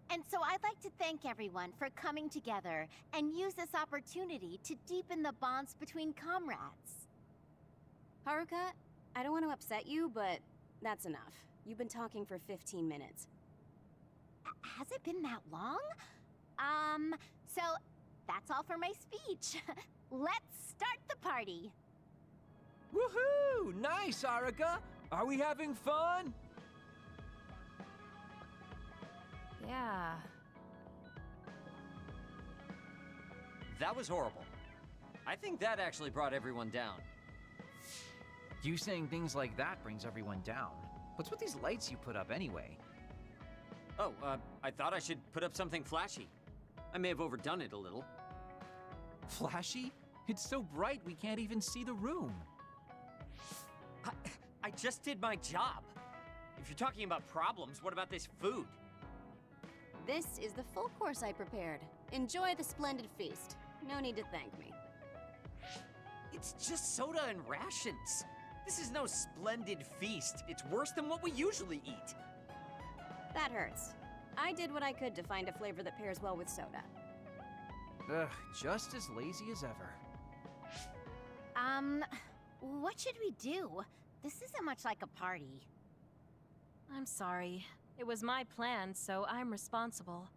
And so I'd like to thank everyone for coming together and use this opportunity to deepen the bonds between comrades. Haruka, I don't want to upset you, but that's enough. You've been talking for 15 minutes. Has it been that long? So that's all for my speech. Let's start the party. Woohoo! Nice, Aruka! Are we having fun? Yeah. That was horrible. I think that actually brought everyone down. You saying things like that brings everyone down. What's with these lights you put up anyway? Oh, I thought I should put up something flashy. I may have overdone it a little. Flashy? It's so bright we can't even see the room. I just did my job. If you're talking about problems, what about this food? This is the full course I prepared. Enjoy the splendid feast. No need to thank me. It's just soda and rations. This is no splendid feast. It's worse than what we usually eat. That hurts. I did what I could to find a flavor that pairs well with soda. Ugh, just as lazy as ever. What should we do? This isn't much like a party. I'm sorry. It was my plan, so I'm responsible.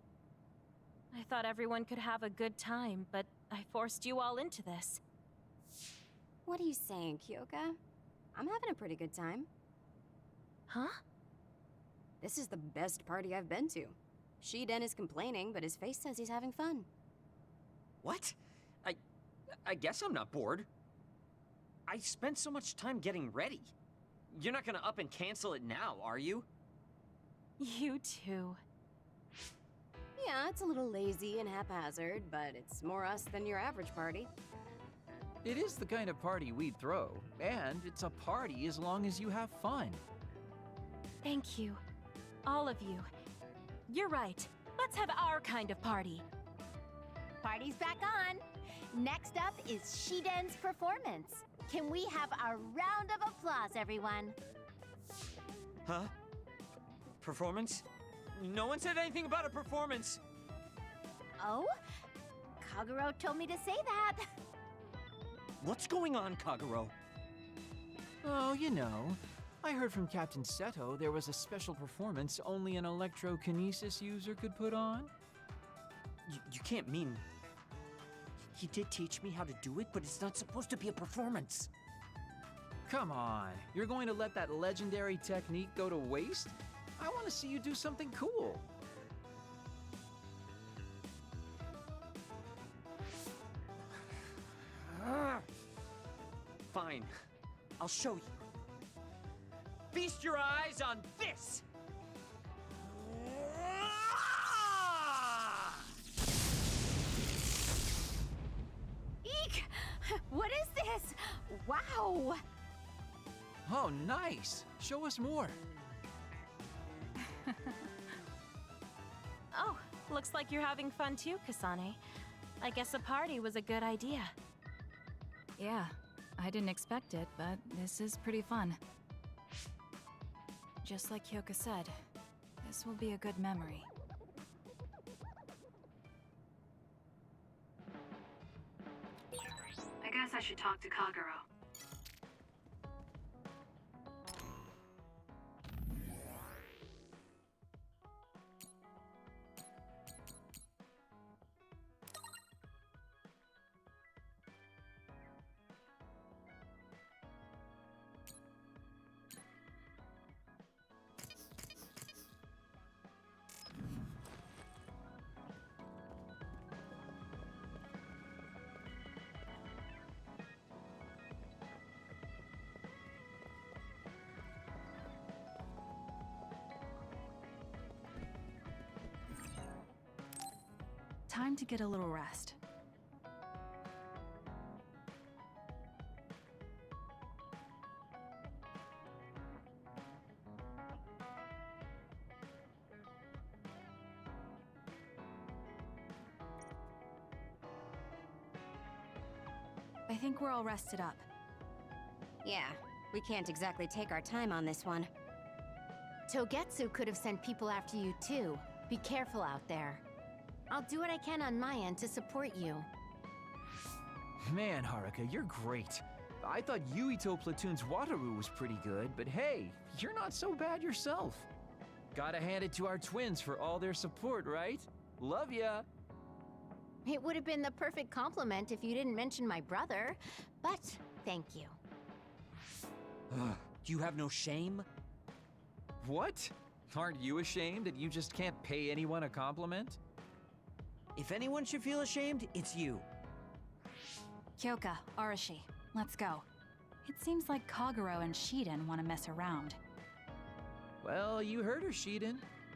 I thought everyone could have a good time, but I forced you all into this. What are you saying, Kyoka? I'm having a pretty good time. Huh? This is the best party I've been to. Shiden is complaining, but his face says he's having fun. What? I guess I'm not bored. I spent so much time getting ready. You're not gonna up and cancel it now, are you? You too. Yeah, it's a little lazy and haphazard, but it's more us than your average party. It is the kind of party we'd throw, and it's a party as long as you have fun. Thank you. All of you. You're right. Let's have our kind of party. Party's back on. Next up is Shiden's performance. Can we have a round of applause, everyone? Huh? Performance? No one said anything about a performance. Oh? Kagero told me to say that. What's going on, Kagero? Oh, you know, I heard from Captain Seto there was a special performance only an electrokinesis user could put on. You can't mean... He did teach me how to do it, but it's not supposed to be a performance. Come on, you're going to let that legendary technique go to waste? I want to see you do something cool. Fine, I'll show you. Feast your eyes on this! Eek! What is this? Wow! Oh, nice. Show us more. Oh, looks like you're having fun too, Kasane. I guess a party was a good idea. Yeah, I didn't expect it, but this is pretty fun. Just like Hyoka said, this will be a good memory. I guess I should talk to Kagero. Time to get a little rest. I think we're all rested up. Yeah, we can't exactly take our time on this one. Togetsu could have sent people after you too. Be careful out there. I'll do what I can on my end to support you. Man, Haruka, you're great. I thought Yuito Platoon's Wataru was pretty good, but hey, you're not so bad yourself. Gotta hand it to our twins for all their support, right? Love ya! It would have been the perfect compliment if you didn't mention my brother, but thank you. You have no shame? What? Aren't you ashamed that you just can't pay anyone a compliment? If anyone should feel ashamed, it's you. Kyoka, Arashi, let's go. It seems like Kagero and Shiden want to mess around. Well, you heard her, Shiden.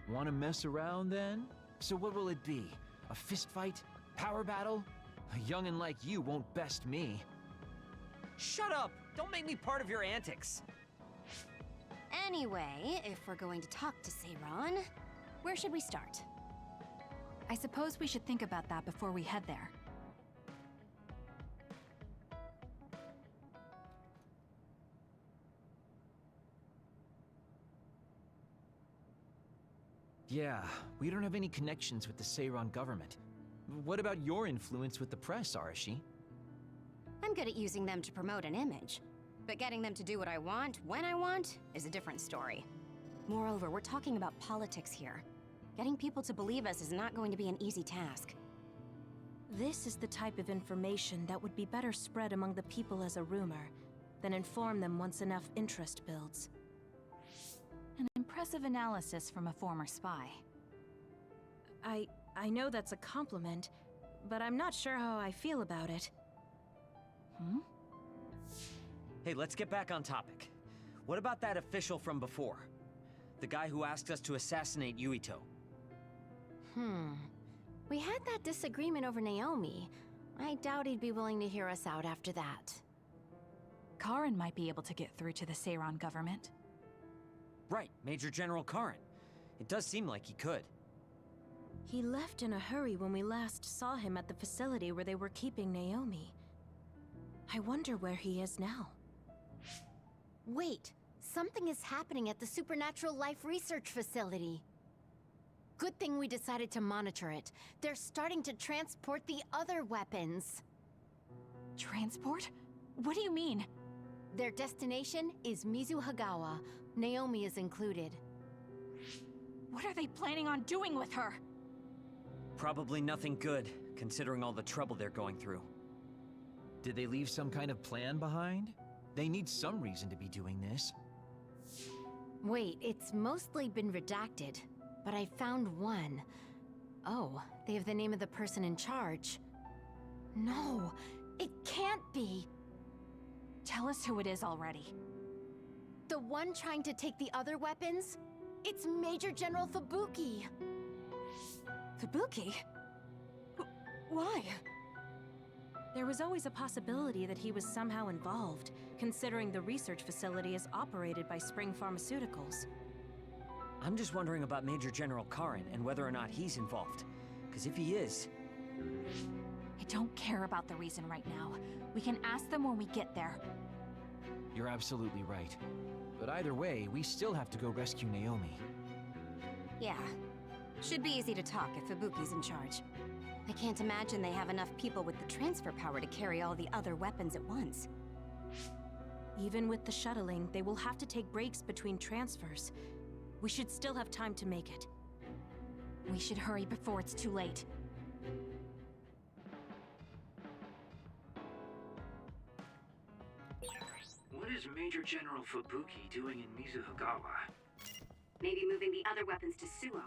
Want to mess around then? So what will it be? A fist fight? Power battle? A youngin' like you won't best me. Shut up! Don't make me part of your antics. Anyway, if we're going to talk to Seiran, where should we start? I suppose we should think about that before we head there. Yeah, we don't have any connections with the Seiran government. What about your influence with the press, Arashi? I'm good at using them to promote an image. But getting them to do what I want, when I want, is a different story. Moreover, we're talking about politics here. Getting people to believe us is not going to be an easy task. This is the type of information that would be better spread among the people as a rumor, than inform them once enough interest builds. An impressive analysis from a former spy. I know that's a compliment, but I'm not sure how I feel about it. Hey, let's get back on topic. What about that official from before? The guy who asked us to assassinate Yuito? We had that disagreement over Naomi. I doubt he'd be willing to hear us out after that. Karin might be able to get through to the Seiran government. Right, Major General Karin. It does seem like he could. He left in a hurry when we last saw him at the facility where they were keeping Naomi. I wonder where he is now. Wait, something is happening at the Supernatural Life Research Facility. Good thing we decided to monitor it. They're starting to transport the other weapons. Transport? What do you mean? Their destination is Mizuhagawa. Naomi is included. What are they planning on doing with her? Probably nothing good, considering all the trouble they're going through. Did they leave some kind of plan behind? They need some reason to be doing this. Wait, it's mostly been redacted, but I found one. Oh, they have the name of the person in charge. No, it can't be. Tell us who it is already. The one trying to take the other weapons? It's Major General Fubuki. Fubuki? Why? There was always a possibility that he was somehow involved, considering the research facility is operated by Spring Pharmaceuticals. I'm just wondering about Major General Karin and whether or not he's involved. Because if he is... I don't care about the reason right now. We can ask them when we get there. You're absolutely right. But either way, we still have to go rescue Naomi. Yeah. Should be easy to talk if Fubuki's in charge. I can't imagine they have enough people with the transfer power to carry all the other weapons at once. Even with the shuttling, they will have to take breaks between transfers. We should still have time to make it. We should hurry before it's too late. What is Major General Fubuki doing in Mizuhagawa? Maybe moving the other weapons to Suo.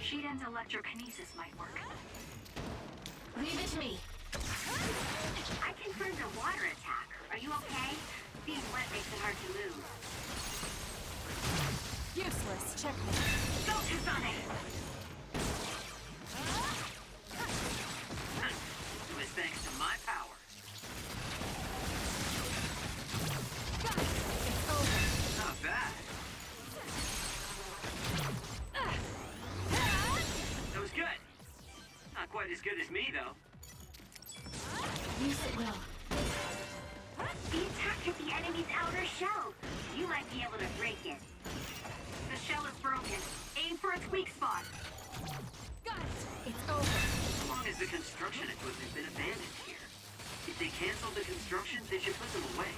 Shiden's electrokinesis might work. Leave it to me. I confirmed a water attack. Are you okay? Being wet makes it hard to move. Useless. Check me. Go, Kasane! It was thanks to my power. It's over. Not bad. That was good. Not quite as good as me, though. Use it well. The attack hit the enemy's outer shell. You might be able to break it. The shell is broken. Aim for its weak spot. Got it. It's over. As long as the construction equipment's been abandoned here. If they cancel the construction, they should put them away.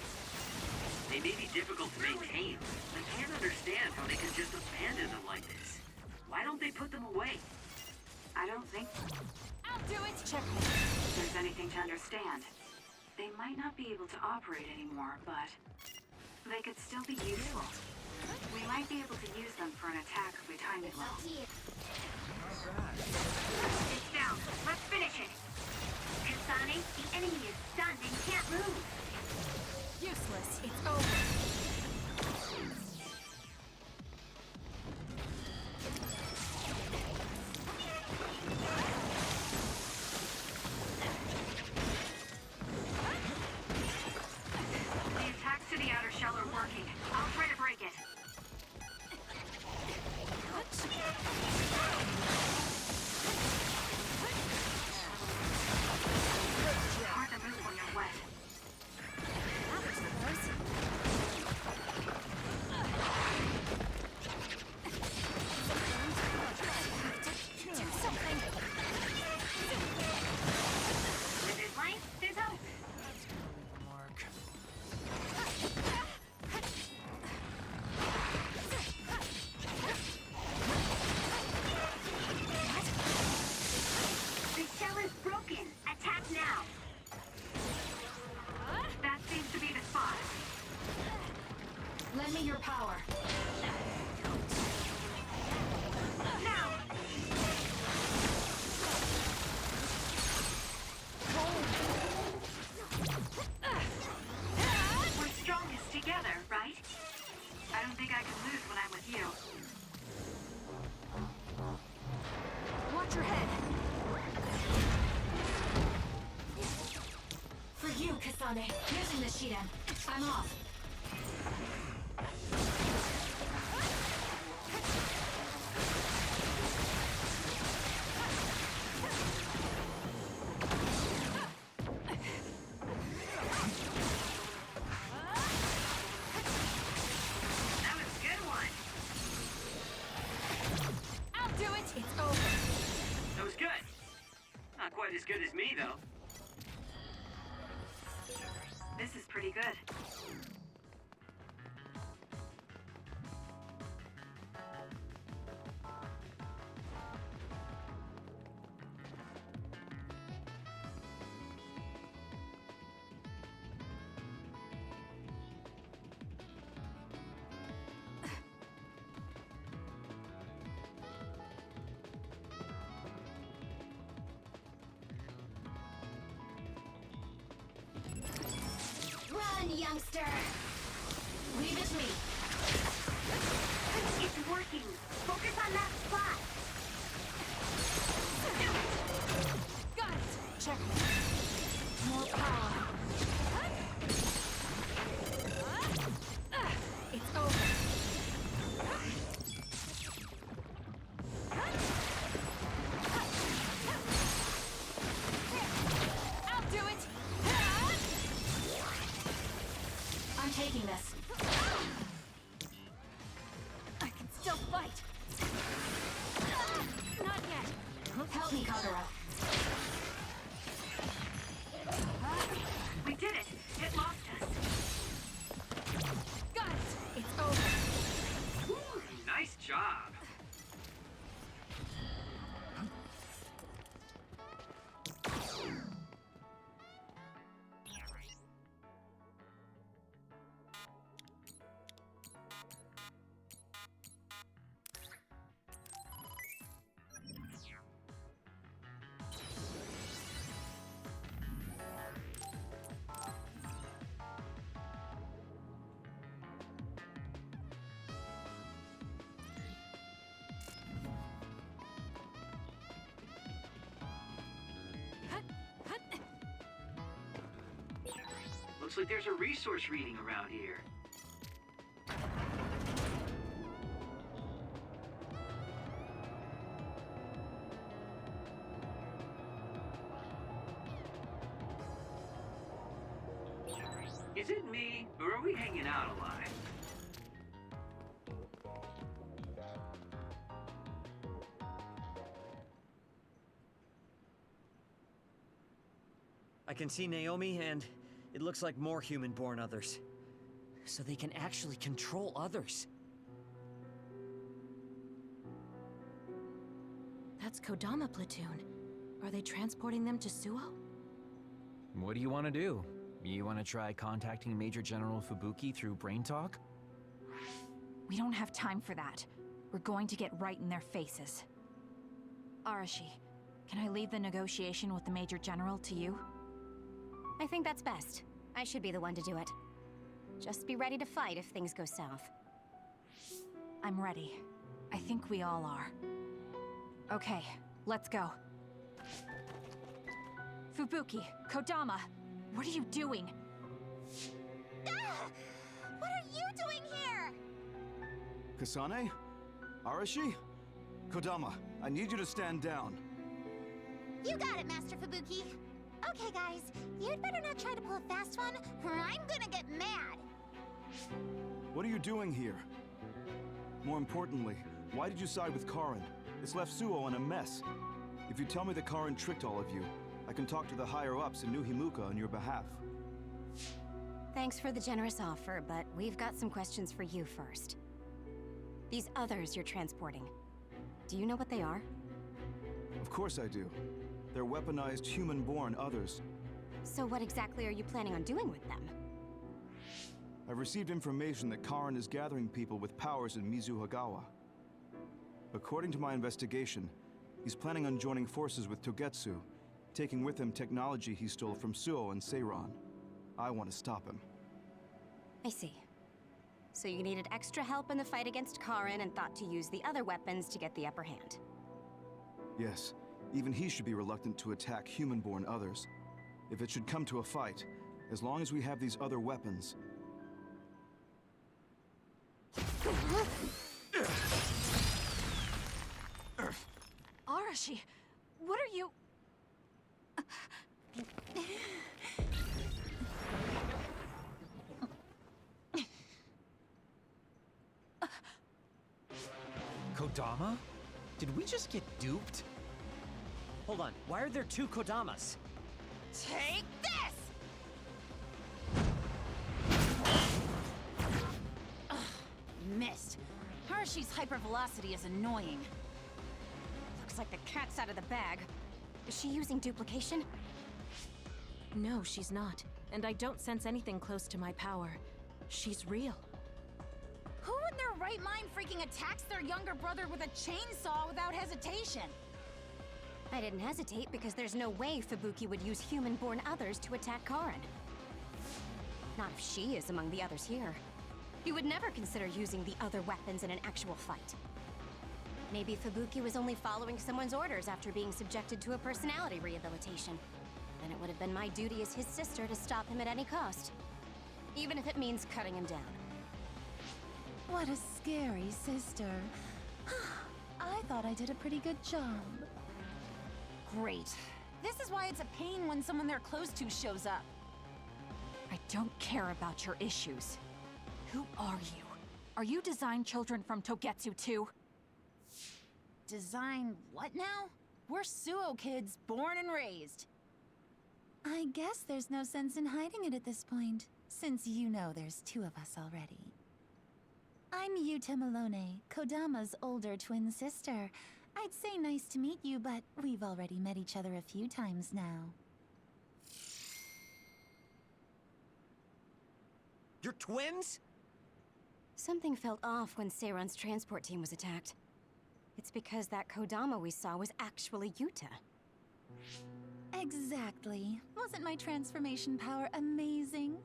They may be difficult to maintain. I can't understand how they can just abandon them like this. Why don't they put them away? I don't think I'll do it. Check me. there's anything to understand. They might not be able to operate anymore, but they could still be useful. We might be able to use them for an attack if we time it well. It's down. Let's finish it. Kasane, the enemy is stunned and can't move. Useless. It's over. The attacks to the outer shell are working. I'll try to break it. What? Lend me your power. Now! We're strongest together, right? I don't think I can lose when I'm with you. Watch your head. For you, Kasane. Using the Shiden. I'm off. That was a good one. I'll do it. It's over. That was good. Not quite as good as me, though. This is pretty good. Run, youngster! Leave it to me. It's working. Focus on that spot. Got it. Check. More power. It's over. I'll do it. I'm taking this. I can still fight. Not yet. Help me, Kagura. We did it. It lost us. Got it. It's over. Ooh, nice job. Looks like there's a resource reading around here. Is it me, or are we hanging out a lot? I can see Naomi, and it looks like more human-born others. So they can actually control others. That's Kodama platoon. Are they transporting them to Suo? What do you want to do? You want to try contacting Major General Fubuki through Brain Talk? We don't have time for that. We're going to get right in their faces. Arashi, can I leave the negotiation with the Major General to you? I think that's best. I should be the one to do it. Just be ready to fight if things go south. I'm ready. I think we all are. Okay, let's go. Fubuki, Kodama, what are you doing? Ah! What are you doing here? Kasane? Arashi? Kodama, I need you to stand down. You got it, Master Fubuki. Okay, guys, you'd better not try to pull a fast one, or I'm gonna get mad. What are you doing here? More importantly, why did you side with Karin? It's left Suo in a mess. If you tell me that Karin tricked all of you, I can talk to the higher-ups in New Himuka on your behalf. Thanks for the generous offer, but we've got some questions for you first. These others you're transporting, do you know what they are? Of course I do. They're weaponized human-born others. So what exactly are you planning on doing with them? I've received information that Karin is gathering people with powers in Mizuhagawa. According to my investigation, he's planning on joining forces with Togetsu, taking with him technology he stole from Suo and Seiran. I want to stop him. I see. So you needed extra help in the fight against Karin and thought to use the other weapons to get the upper hand. Yes, even he should be reluctant to attack human-born others. If it should come to a fight, as long as we have these other weapons... Arashi, what are you... Kodama? Did we just get duped? Hold on, why are there two Kodamas? Take this! Ugh, missed. Hershey's hypervelocity is annoying. Looks like the cat's out of the bag. Is she using duplication? No, she's not. And I don't sense anything close to my power. She's real. Who in their right mind freaking attacks their younger brother with a chainsaw without hesitation? I didn't hesitate because there's no way Fubuki would use human-born others to attack Karin. Not if she is among the others here. He would never consider using the other weapons in an actual fight. Maybe Fubuki was only following someone's orders after being subjected to a personality rehabilitation. Then it would have been my duty as his sister to stop him at any cost. Even if it means cutting him down. What a scary sister. I thought I did a pretty good job. Great. This is why it's a pain when someone they're close to shows up. I don't care about your issues. Who are you? Are you design children from Togetsu too? Design what now? We're Suo kids, born and raised. I guess there's no sense in hiding it at this point, since you know there's two of us already. I'm Yuta Malone, Kodama's older twin sister. I'd say nice to meet you, but we've already met each other a few times now. You're twins? Something felt off when Seiran's transport team was attacked. It's because that Kodama we saw was actually Yuta. Exactly. Wasn't my transformation power amazing?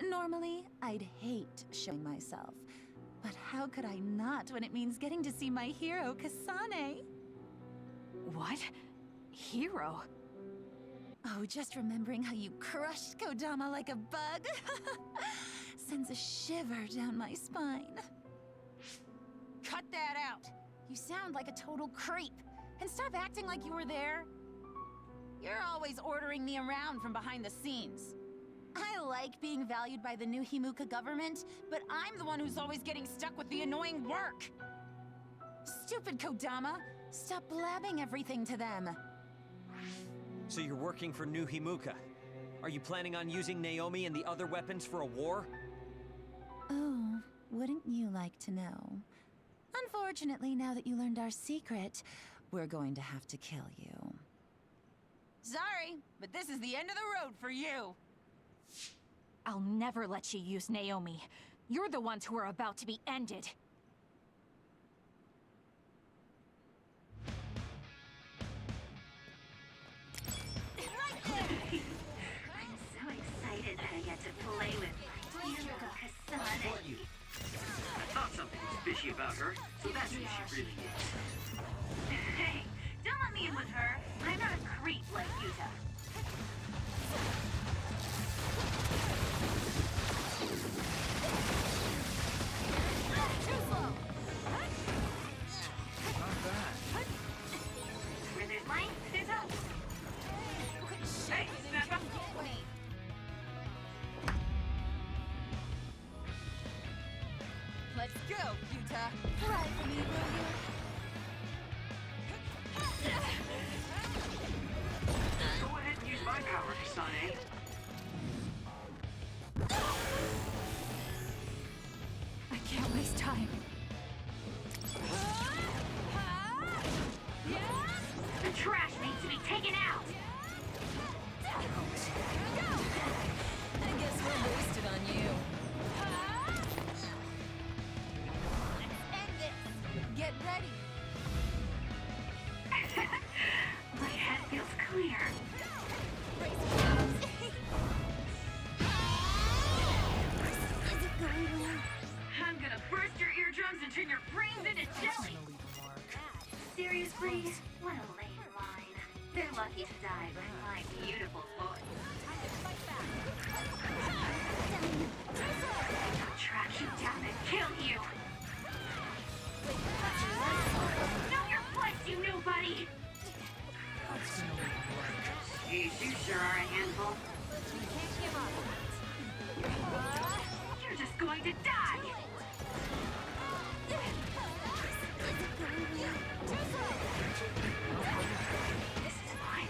Normally, I'd hate showing myself. But how could I not when it means getting to see my hero, Kasane? What? Hero? Oh, just remembering how you crushed Kodama like a bug sends a shiver down my spine. Cut that out! You sound like a total creep. And stop acting like you were there. You're always ordering me around from behind the scenes. I like being valued by the new Himuka government, but I'm the one who's always getting stuck with the annoying work. Stupid Kodama! Stop blabbing everything to them. So you're working for New Himuka. Are you planning on using Naomi and the other weapons for a war? Oh, wouldn't you like to know? Unfortunately, now that you learned our secret, we're going to have to kill you. Sorry, but this is the end of the road for you. I'll never let you use Naomi. You're the ones who are about to be ended. I'm so excited that I get to play with Himuka Kasane. I thought something was fishy about her, so that's who she really is. Hey, don't let me in with her. I'm not a creep like Yuta. Where there's light, there's hope. Hey, snap up. Let's go, Yuta. Fly for me, will you? Go ahead and use my power, Kasane. I can't waste time. The trash needs to be taken out. I guess we're wasted on you. already. My head feels clear. Isn't going well. I'm gonna burst your eardrums and turn your brains into jelly! Seriously? What a lame line. They're lucky to die by my beautiful voice. I'll track you down and kill you! Know your place, you nobody! Jeez, you sure are a handful. You're just going to die! This is fine.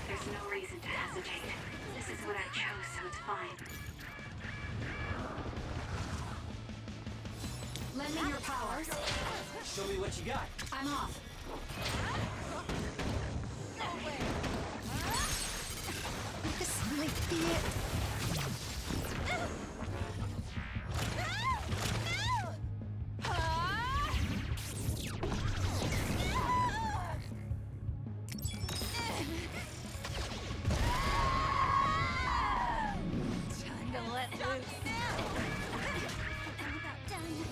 There's no reason to hesitate. This is what I chose, so it's fine. Lend me your power. Show me what you got. I'm off. This might be it. Time to let loose.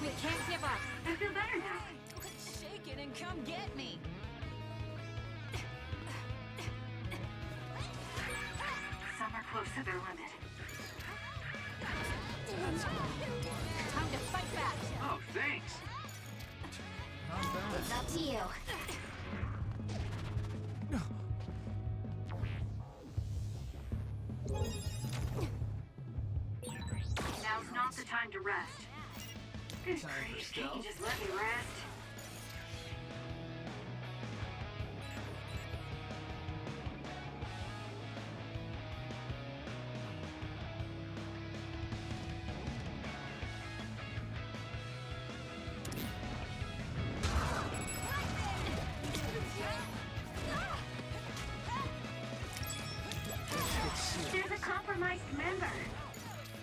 We can't give up. I feel better now. Quit shaking and come get me. Some are close to their limit. Time to fight back. Oh, thanks. It's up to you. Now's not the time to rest. Good grief, can't you just let me rest? There's a compromised member.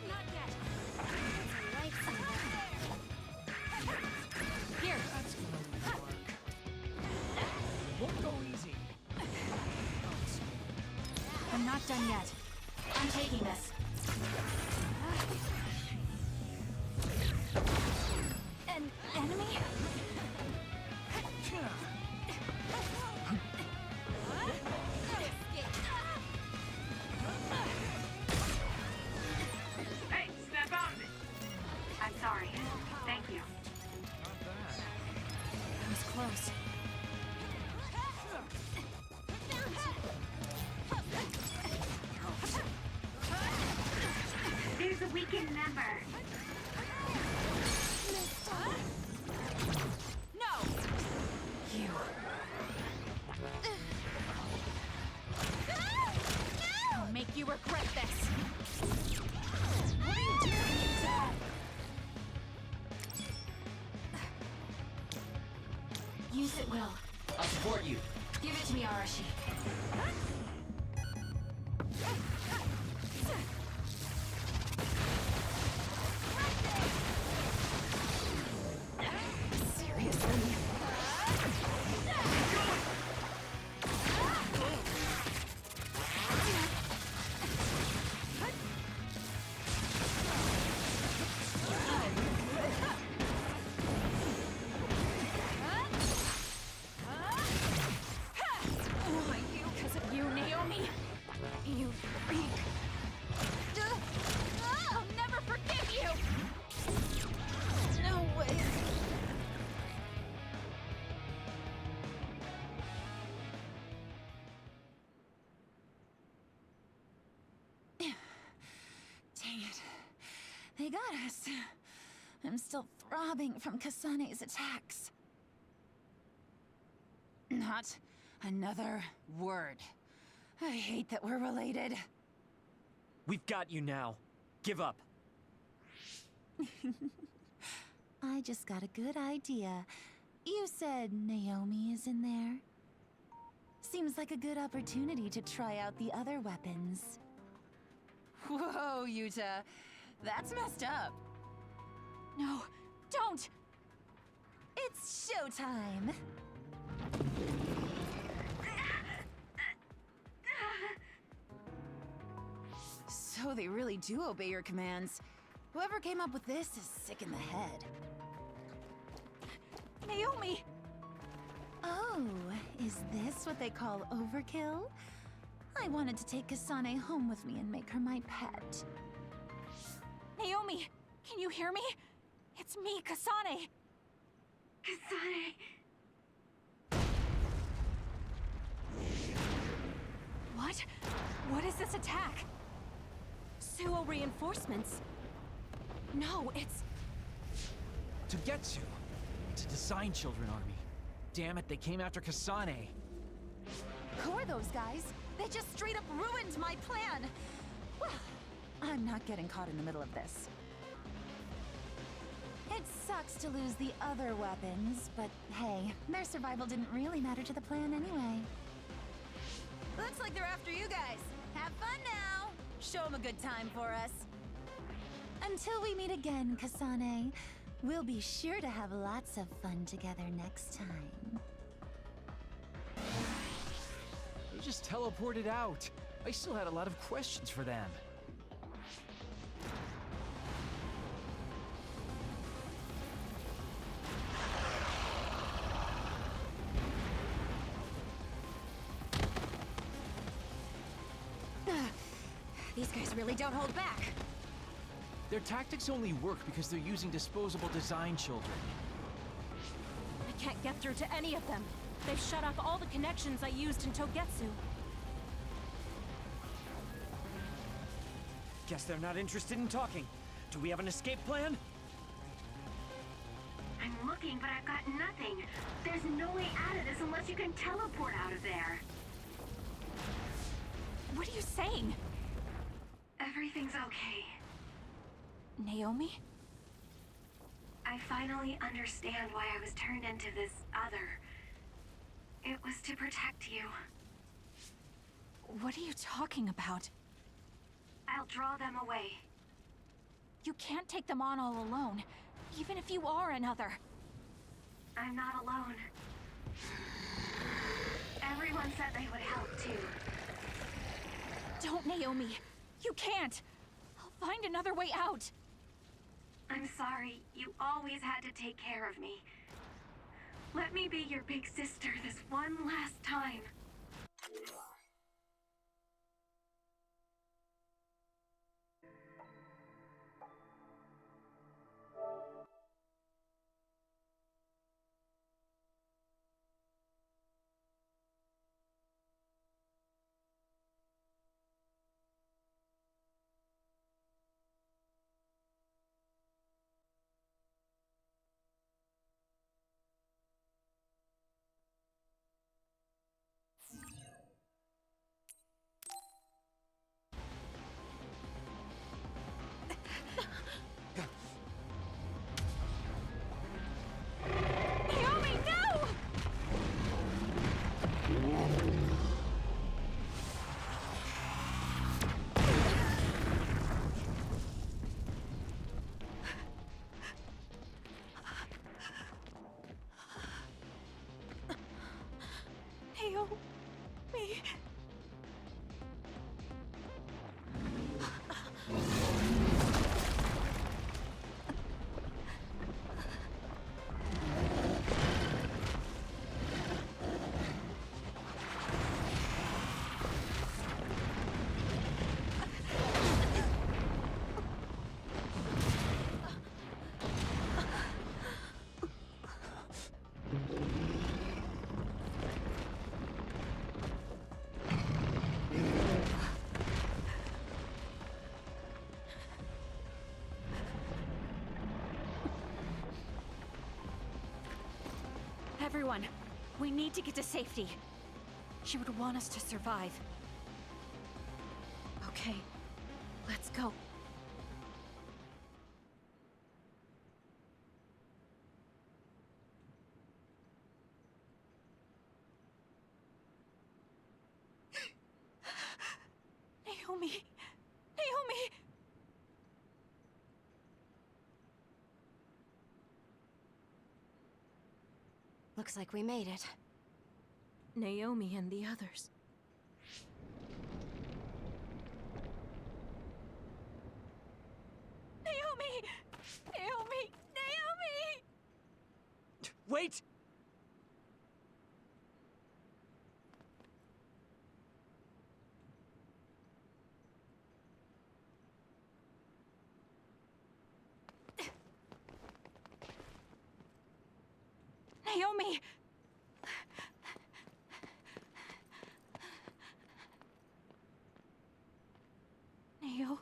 Not yet. Here. Won't go easy. I'm not done yet. I'm taking this. An enemy? Hey, snap out of it! I'm sorry. Thank you. That was close. There's a weakened member. No! You. I'll make you regret this. What are you doing, Dad? Use it well. I'll support you. Give it to me, Arashi. Seriously? Because of you, Naomi. You freak. I'll never forgive you. No way. Dang it. They got us. I'm still throbbing from Kasane's attacks. Not another word. I hate that we're related. We've got you now. Give up. I just got a good idea. You said Naomi is in there? Seems like a good opportunity to try out the other weapons. Whoa, Yuta. That's messed up. No, don't! It's It's showtime! So they really do obey your commands. Whoever came up with this is sick in the head. Naomi! Oh, is this what they call overkill? I wanted to take Kasane home with me and make her my pet. Naomi! Can you hear me? It's me, Kasane! Kasane! What? What is this attack? Suo reinforcements? No, it's... Togetsu! It's a Design Children army. Damn it, they came after Kasane. Who are those guys? They just straight up ruined my plan! Well, I'm not getting caught in the middle of this. It sucks to lose the other weapons, but hey, their survival didn't really matter to the plan anyway. Looks like they're after you guys. Have fun now! Show them a good time for us. Until we meet again, Kasane, we'll be sure to have lots of fun together next time. They just teleported out. I still had a lot of questions for them. These guys really don't hold back. Their tactics only work because they're using disposable Design Children. I can't get through to any of them. They've shut off all the connections I used in Togetsu. Guess they're not interested in talking. Do we have an escape plan? I'm looking, but I've got nothing. There's no way out of this unless you can teleport out of there. What are you saying? Everything's okay. Naomi? I finally understand why I was turned into this other. It was to protect you. What are you talking about? I'll draw them away. You can't take them on all alone, even if you are another. I'm not alone. Everyone said they would help too. Don't, Naomi. You can't. I'll find another way out. I'm sorry. You always had to take care of me. Let me be your big sister this one last time. Naomi, no! Naomi. Everyone, we need to get to safety. She would want us to survive. Okay, let's go. Naomi! Naomi! Looks like we made it. Naomi and the others. Naomi! Naomi! Naomi! Wait! Naomi! Naomi?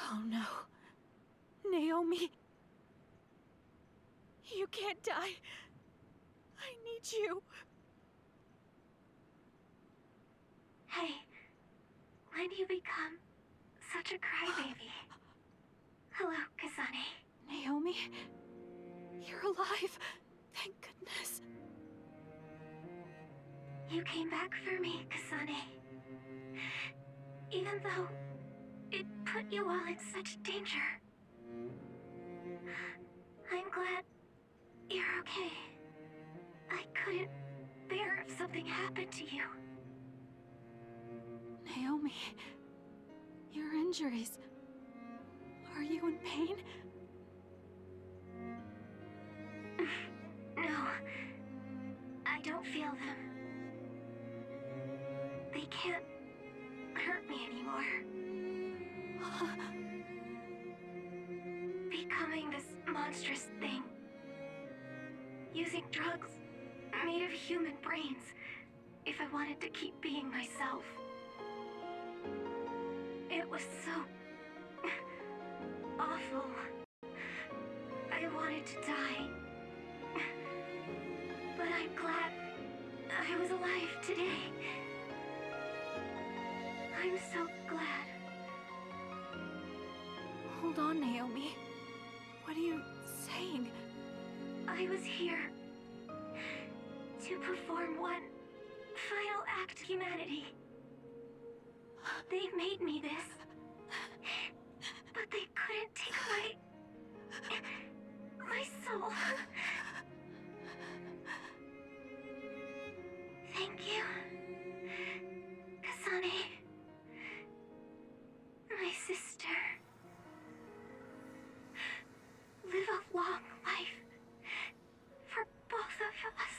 Oh no. Naomi. You can't die. I need you. Hey, when do you become such a crybaby? Hello, Kasane. Naomi? You're alive. Thank goodness. You came back for me, Kasane. Even though it put you all in such danger. I'm glad you're okay. I couldn't bear if something happened to you. Naomi, your injuries. Are you in pain? No, I don't feel them. They can't hurt me anymore. Becoming this monstrous thing. Using drugs made of human brains if I wanted to keep being myself. It was so awful. I wanted to die. But I'm glad I was alive today. I'm so glad. Hold on, Naomi. What are you saying? I was here to perform one final act of humanity. They made me this, but they couldn't take my soul. Thank you, Kasane, my sister. Live a long life for both of us.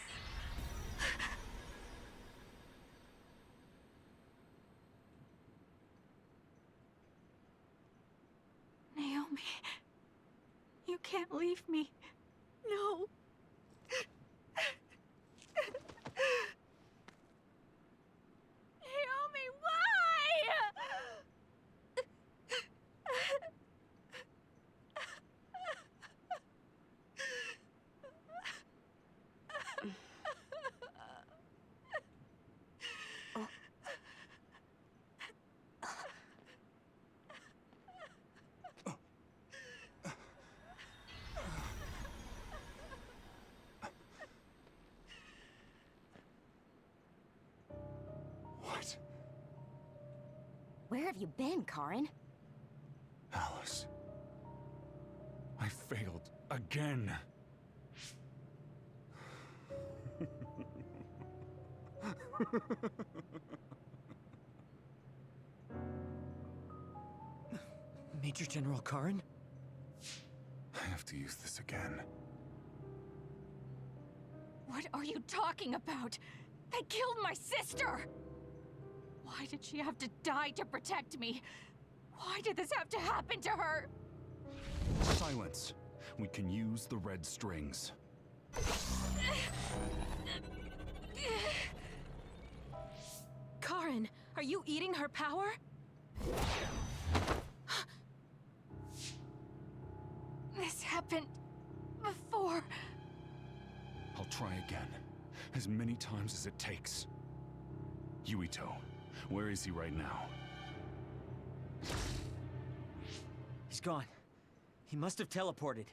Naomi, you can't leave me. No. Naomi, why? What? Where have you been, Karin? Alice. I failed again. Major General Karin? I have to use this again. What are you talking about? They killed my sister! Why did she have to die to protect me? Why did this have to happen to her? Silence. We can use the red strings. Karin, are you eating her power? This happened before. I'll try again. As many times as it takes. Yuito, where is he right now? He's gone. He must have teleported.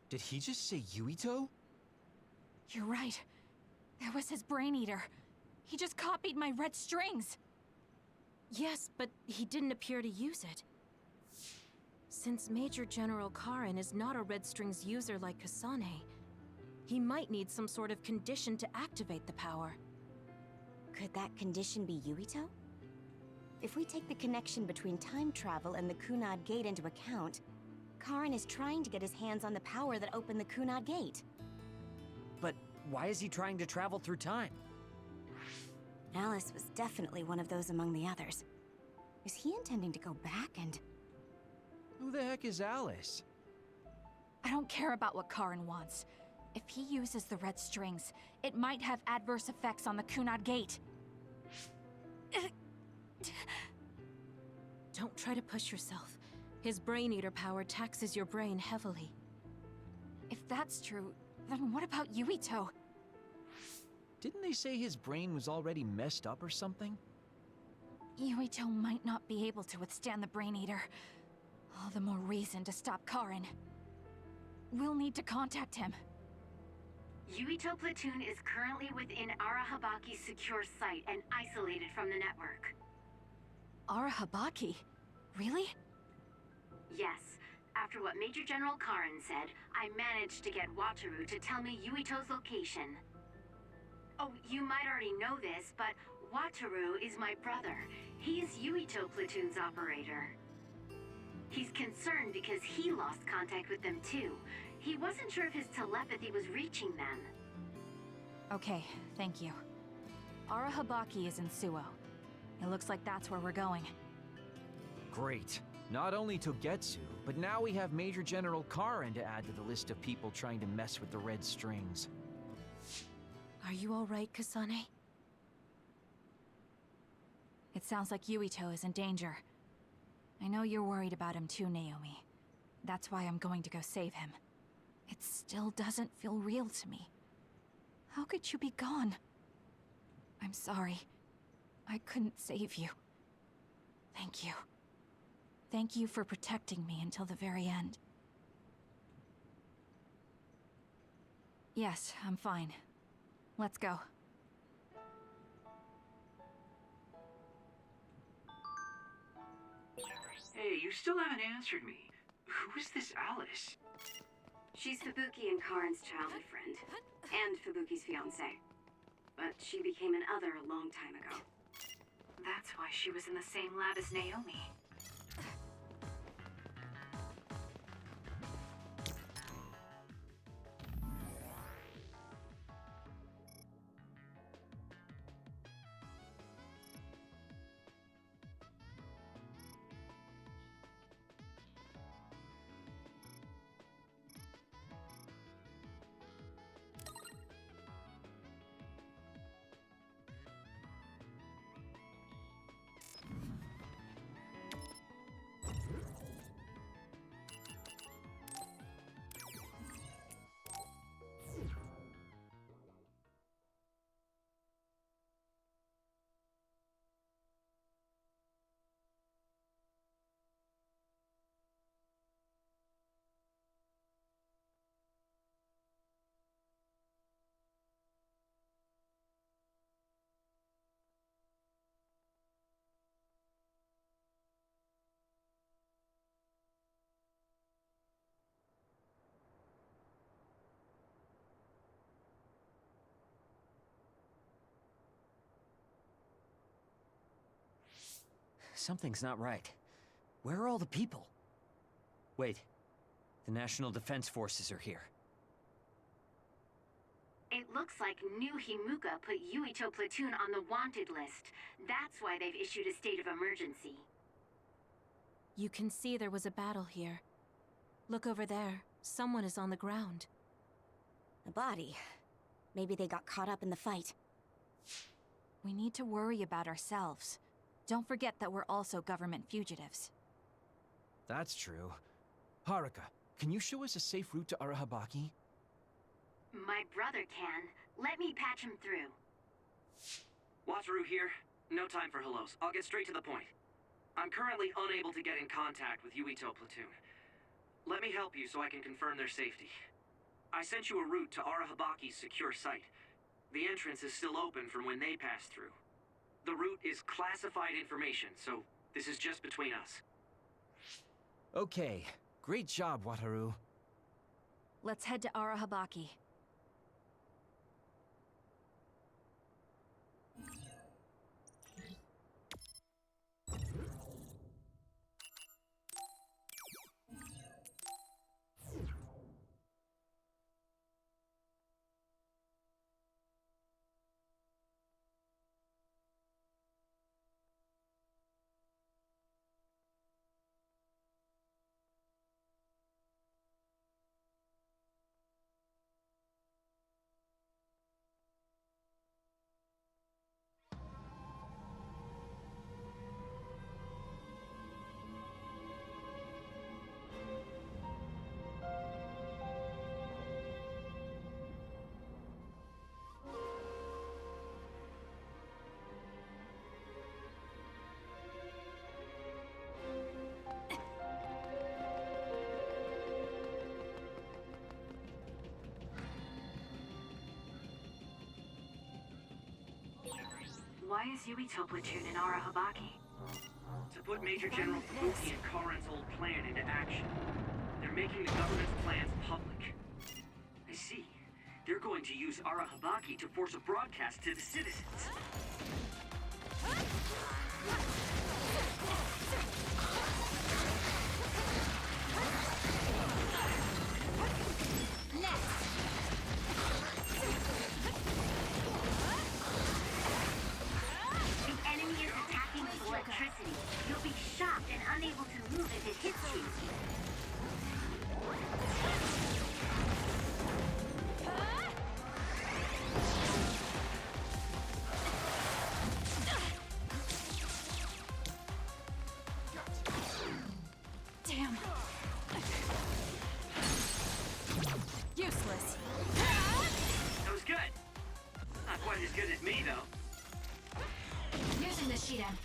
Did he just say Yuito? You're right. There was his brain eater. He just copied my red strings. Yes, but he didn't appear to use it. Since Major General Karin is not a Red Strings user like Kasane, he might need some sort of condition to activate the power. Could that condition be Yuito? If we take the connection between time travel and the Kunad Gate into account, Karin is trying to get his hands on the power that opened the Kunad Gate. But why is he trying to travel through time? Alice was definitely one of those among the others. Is he intending to go back and... Who the heck is Alice? I don't care about what Karin wants. If he uses the red strings, it might have adverse effects on the Kunad Gate. Don't try to push yourself. His Brain Eater power taxes your brain heavily. If that's true, then what about Yuito? Didn't they say his brain was already messed up or something? Yuito might not be able to withstand the Brain Eater. All the more reason to stop Karin. We'll need to contact him. Yuito Platoon is currently within Arahabaki's secure site and isolated from the network. Arahabaki? Really? Yes. After what Major General Karin said, I managed to get Wataru to tell me Yuito's location. Oh, you might already know this, but Wataru is my brother. He is Yuito Platoon's operator. He's concerned because he lost contact with them too. He wasn't sure if his telepathy was reaching them. Okay, thank you. Arahabaki is in Suo. It looks like that's where we're going. Great. Not only Togetsu, but now we have Major General Karin to add to the list of people trying to mess with the red strings. Are you all right, Kasane? It sounds like Yuito is in danger. I know you're worried about him too, Naomi. That's why I'm going to go save him. It still doesn't feel real to me. How could you be gone? I'm sorry. I couldn't save you. Thank you. Thank you for protecting me until the very end. Yes, I'm fine. Let's go. Hey, you still haven't answered me. Who is this Alice? She's Fubuki and Karin's childhood friend, and Fubuki's fiancée. But she became an other a long time ago. That's why she was in the same lab as Naomi. Something's not right. Where are all the people? Wait. The National Defense Forces are here. It looks like New Himuka put Yuito Platoon on the wanted list. That's why they've issued a state of emergency. You can see there was a battle here. Look over there. Someone is on the ground. A body. Maybe they got caught up in the fight. We need to worry about ourselves. Don't forget that we're also government fugitives. That's true. Haruka, can you show us a safe route to Arahabaki? My brother can. Let me patch him through. Wataru here. No time for hellos. I'll get straight to the point. I'm currently unable to get in contact with Yuito Platoon. Let me help you so I can confirm their safety. I sent you a route to Arahabaki's secure site. The entrance is still open from when they passed through. The route is classified information, so this is just between us. Okay, great job, Wataru. Let's head to Arahabaki. Why is Yuito platoon in Arahabaki? To put Major General Fubuki and Karen's old plan into action. They're making the government's plans public. I see. They're going to use Arahabaki to force a broadcast to the citizens. The enemy is attacking with electricity. You'll be shocked and unable to move if it hits you. Damn. Useless. That was good. Not quite as good as me, though. Using the Shiden.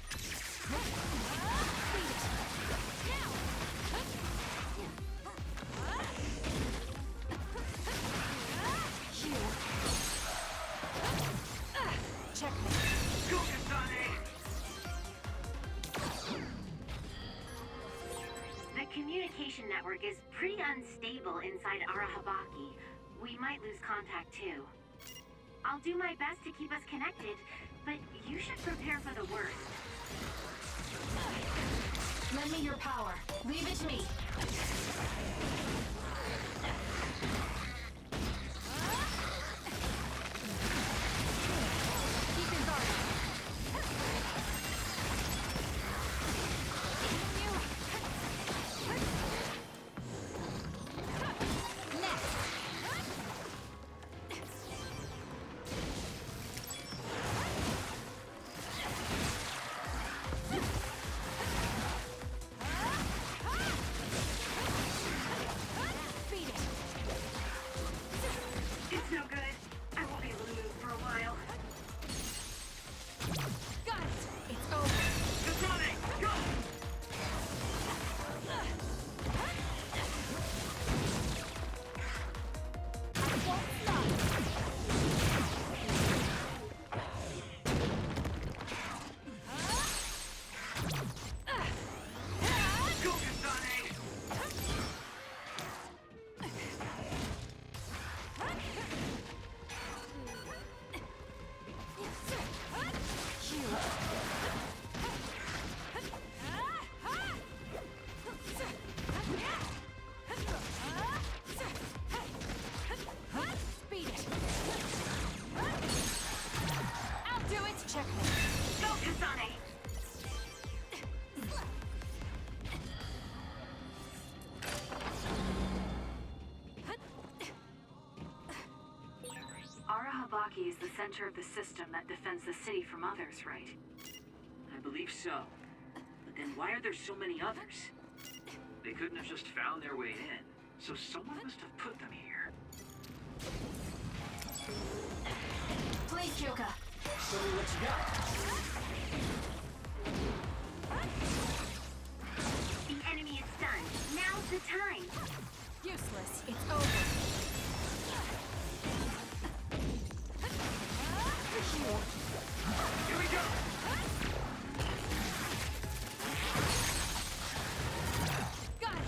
Checkmate. Go, Kasane! The communication network is pretty unstable inside Arahabaki. We might lose contact too. I'll do my best to keep us connected, but you should prepare for the worst. Lend me your power. Leave it to me. Keep your guard. It's no good. I won't be able to move for a while. Got it. It's over. Kasane, go! Go, Kasane! Beat it. I'll do it. Checkmate. Go, Kasane! Arahabaki is the center of the system that defends the city from others, right? I believe so. But then why are there so many others? They couldn't have just found their way in, so someone must have put them here. Please, Kyoka. Show me what you got. The enemy is stunned. Now's the time. Useless. It's over. Here we go! Got it.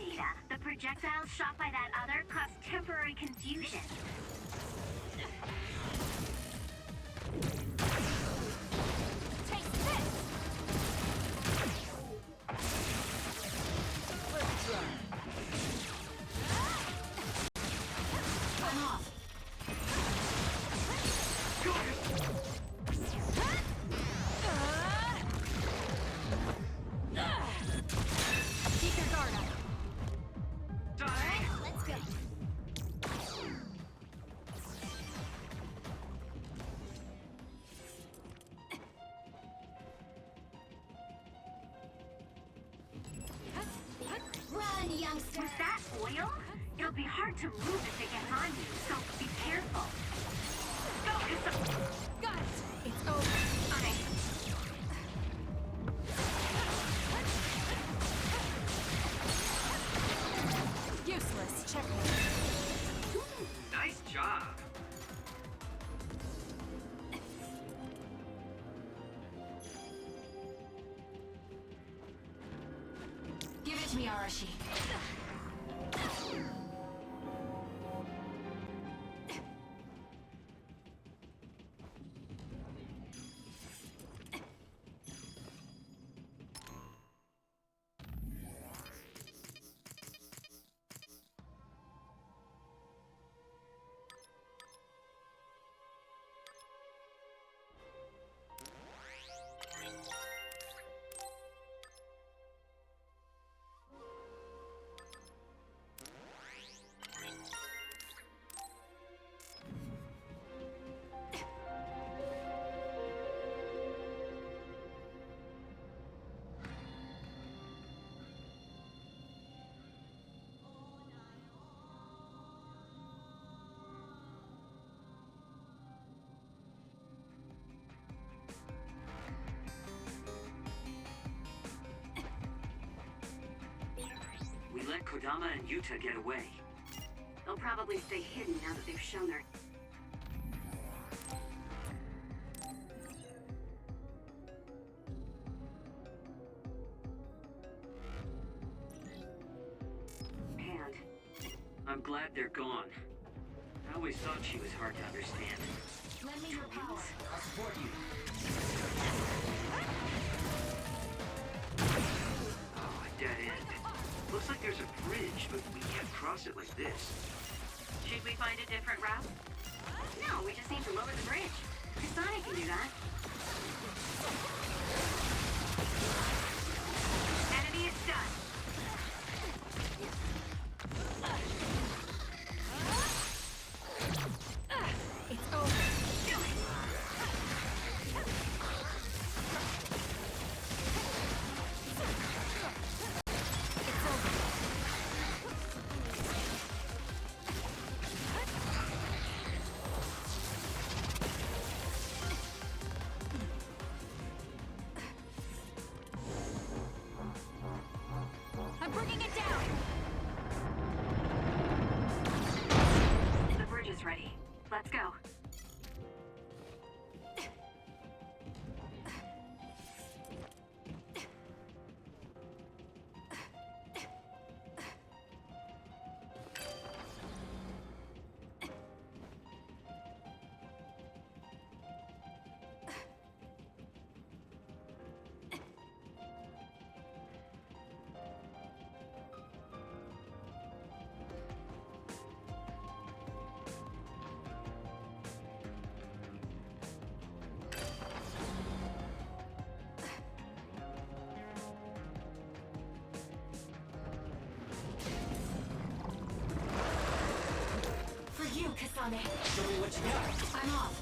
data. The projectiles shot by that other caused temporary confusion. Take this! Let's try. I'm off. Keep your guard up. Die! Let's go. Run, youngster. Was that oil? It'll be hard to move if it gets on you, so be careful. Focus! Got it. It's over. Okay. Useless. Check. Nice job. Give it to me, Arashi. We let Kodama and Yuta get away. They'll probably stay hidden now that they've shown their... hand. I'm glad they're gone. I always thought she was hard to understand. Lend me your power. I'll support you. Oh, a dead end. Looks like there's a bridge, but we can't cross it like this. Should we find a different route? No, we just need to lower the bridge. Kasane can do that. Enemy is stunned. It's over. Do it! It's over. I'm bringing it down. The bridge is ready. Let's go. For you, Kasane. Show me what you got. I'm off.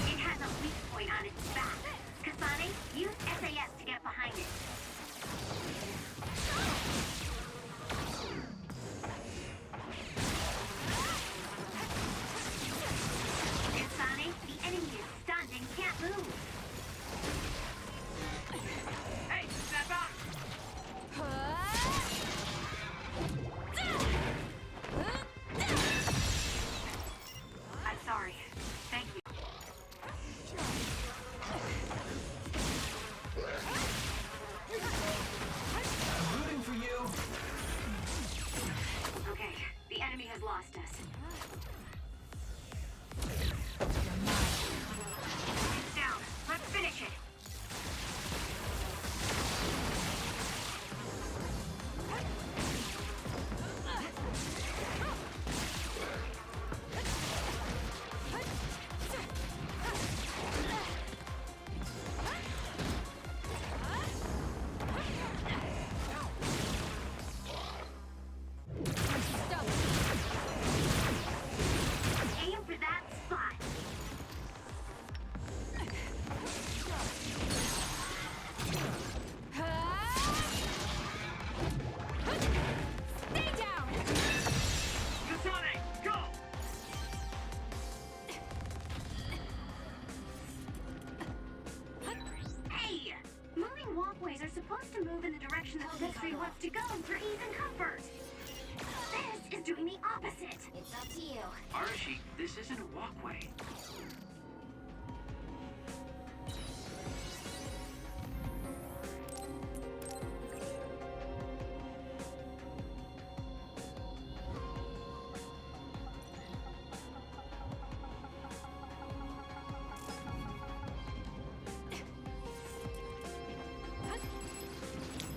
It has a weak point on its back. Kasane, use SAS to get behind it. Kasane, the enemy is stunned and can't move. Hey, step back! I'm sorry. Thank you. walkways are supposed to move in the direction that the mystery wants to go for ease and comfort. This is doing the opposite. It's up to you. Arashi, this isn't a walkway.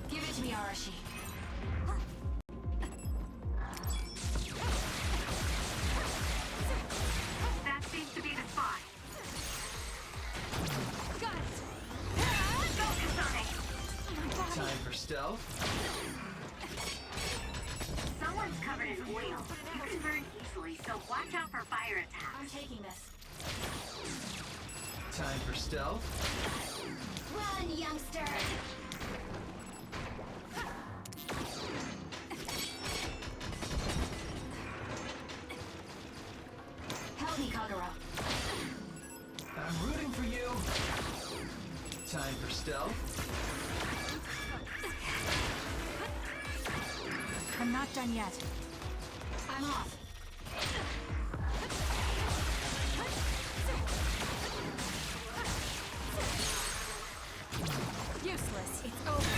Give it to me, Arashi. That seems to be the spot. Got it! Go, Kasane! Time for stealth. Someone's covered in oil. You can burn easily, so watch out for fire attacks. I'm taking this. Time for stealth. Run, youngster! Help me, Kagura. I'm rooting for you. Time for stealth. I'm not done yet. I'm off. Useless. It's over.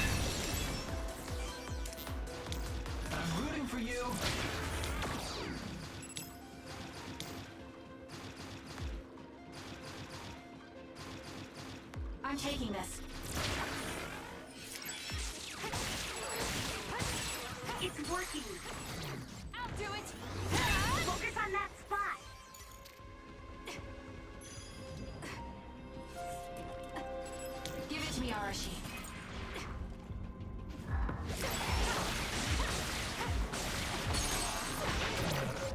I'm rooting for you. I'm taking this. It's working. I'll do it. Focus on that spot. Give it to me, Arashi.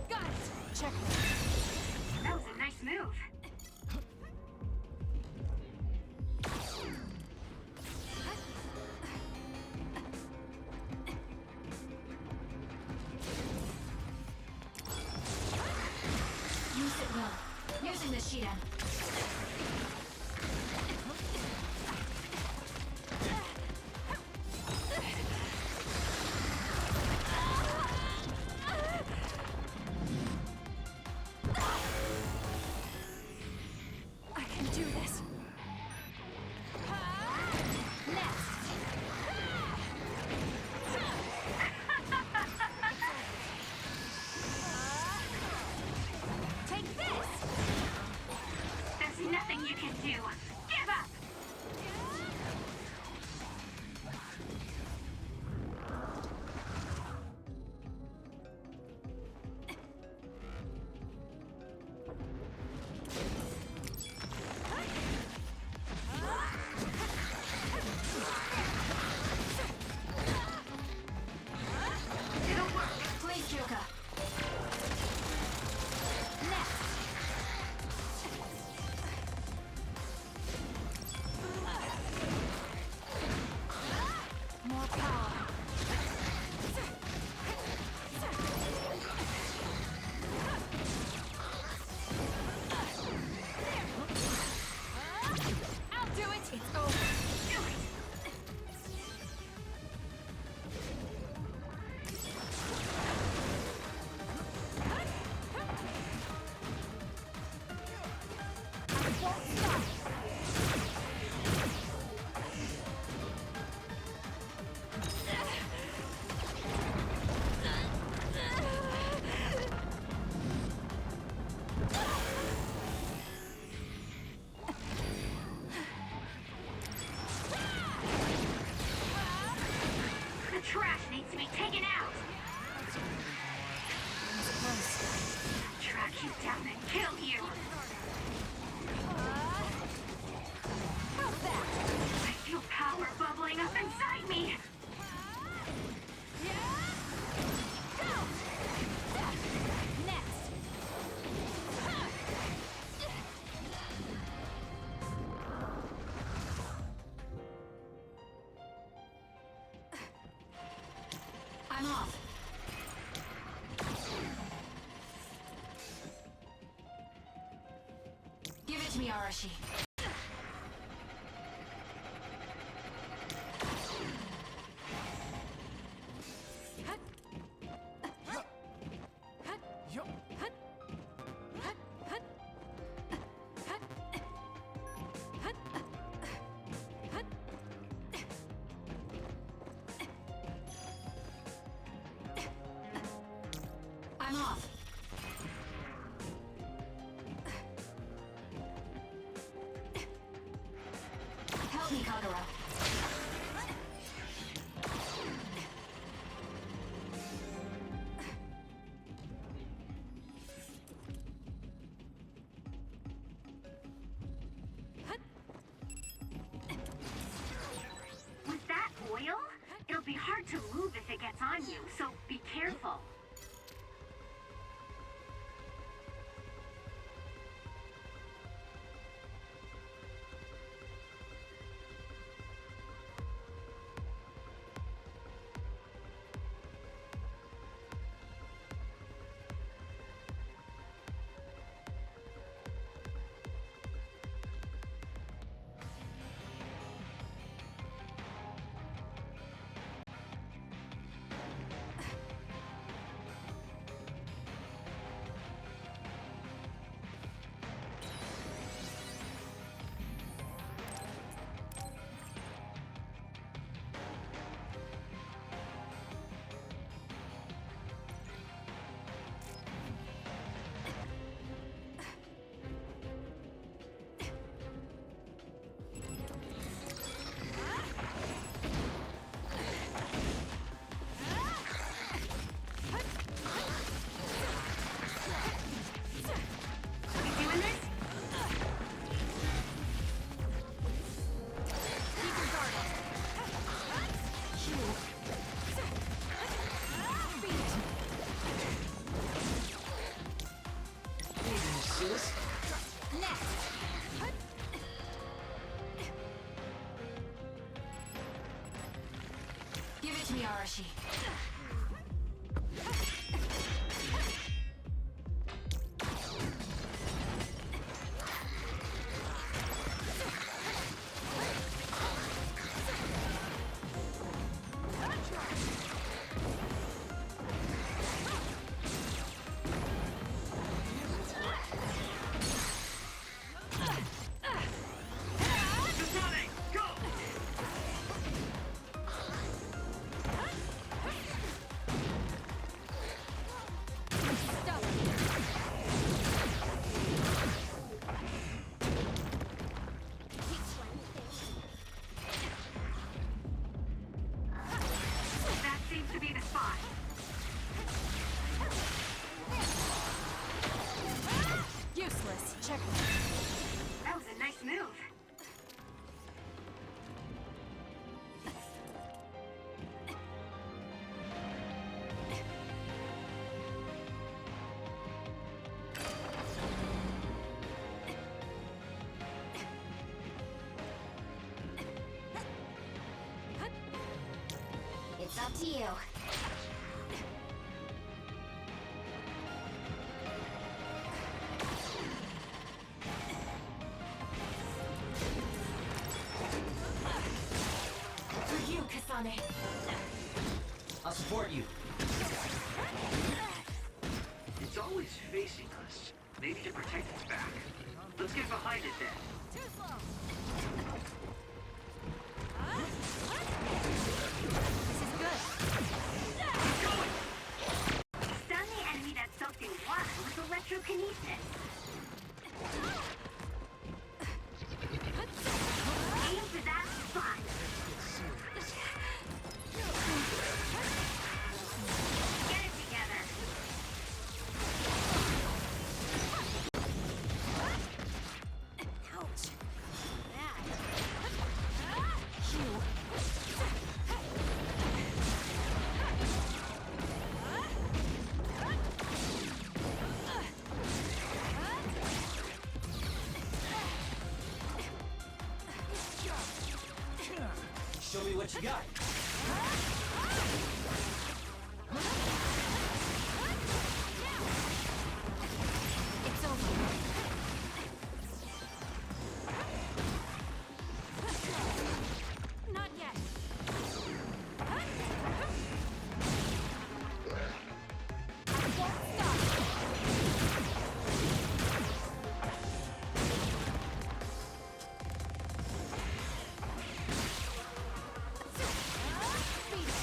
Got it. Check. That was a nice move. Use it well. Using the Shidan. I can do this. Take this! There's nothing you can do. Give up! It'll work. Please, Kyoka. Next. More power. I'll do it. It's over. Do it! The trash needs to be taken out! Track you down and kill you! How's that? I feel power bubbling up inside me! Next. I'm off. Give it to me, Arashi. I'm off. Help me, Kagura. Was that oil? It'll be hard to move if it gets on you, so be careful. Give it to me, Arashi. Useless. Check. That was a nice move. It's up to you. For you, Kasane. I'll support you. It's always facing us. Maybe to protect its back. Let's get behind it then. Too slow. This is good. Stun the enemy that's soaked in water with electrokinesis. Aim for that spot. Get it together. Ouch. Show me what you got. It's over. Not yet.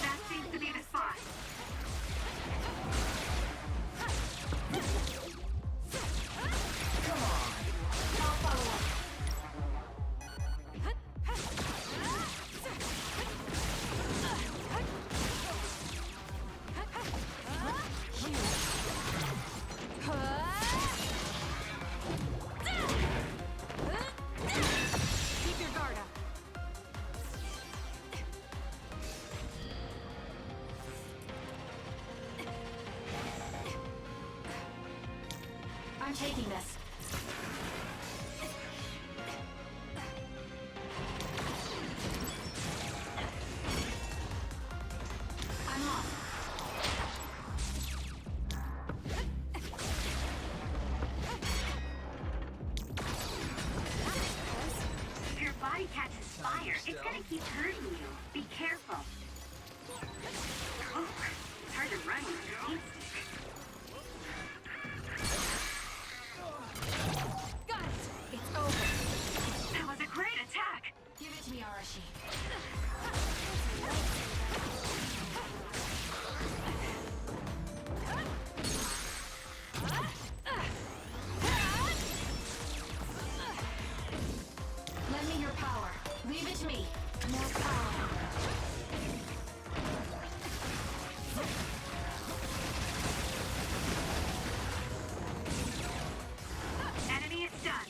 That seems to be taking this. I'm off. If your body catches fire, it's gonna keep hurting you. Be careful. Oh, it's hard to run with a paint stick. Got it! It's over. That was a great attack. Give it to me, Arashi. Lend me your power. Leave it to me. No power. Enemy is done.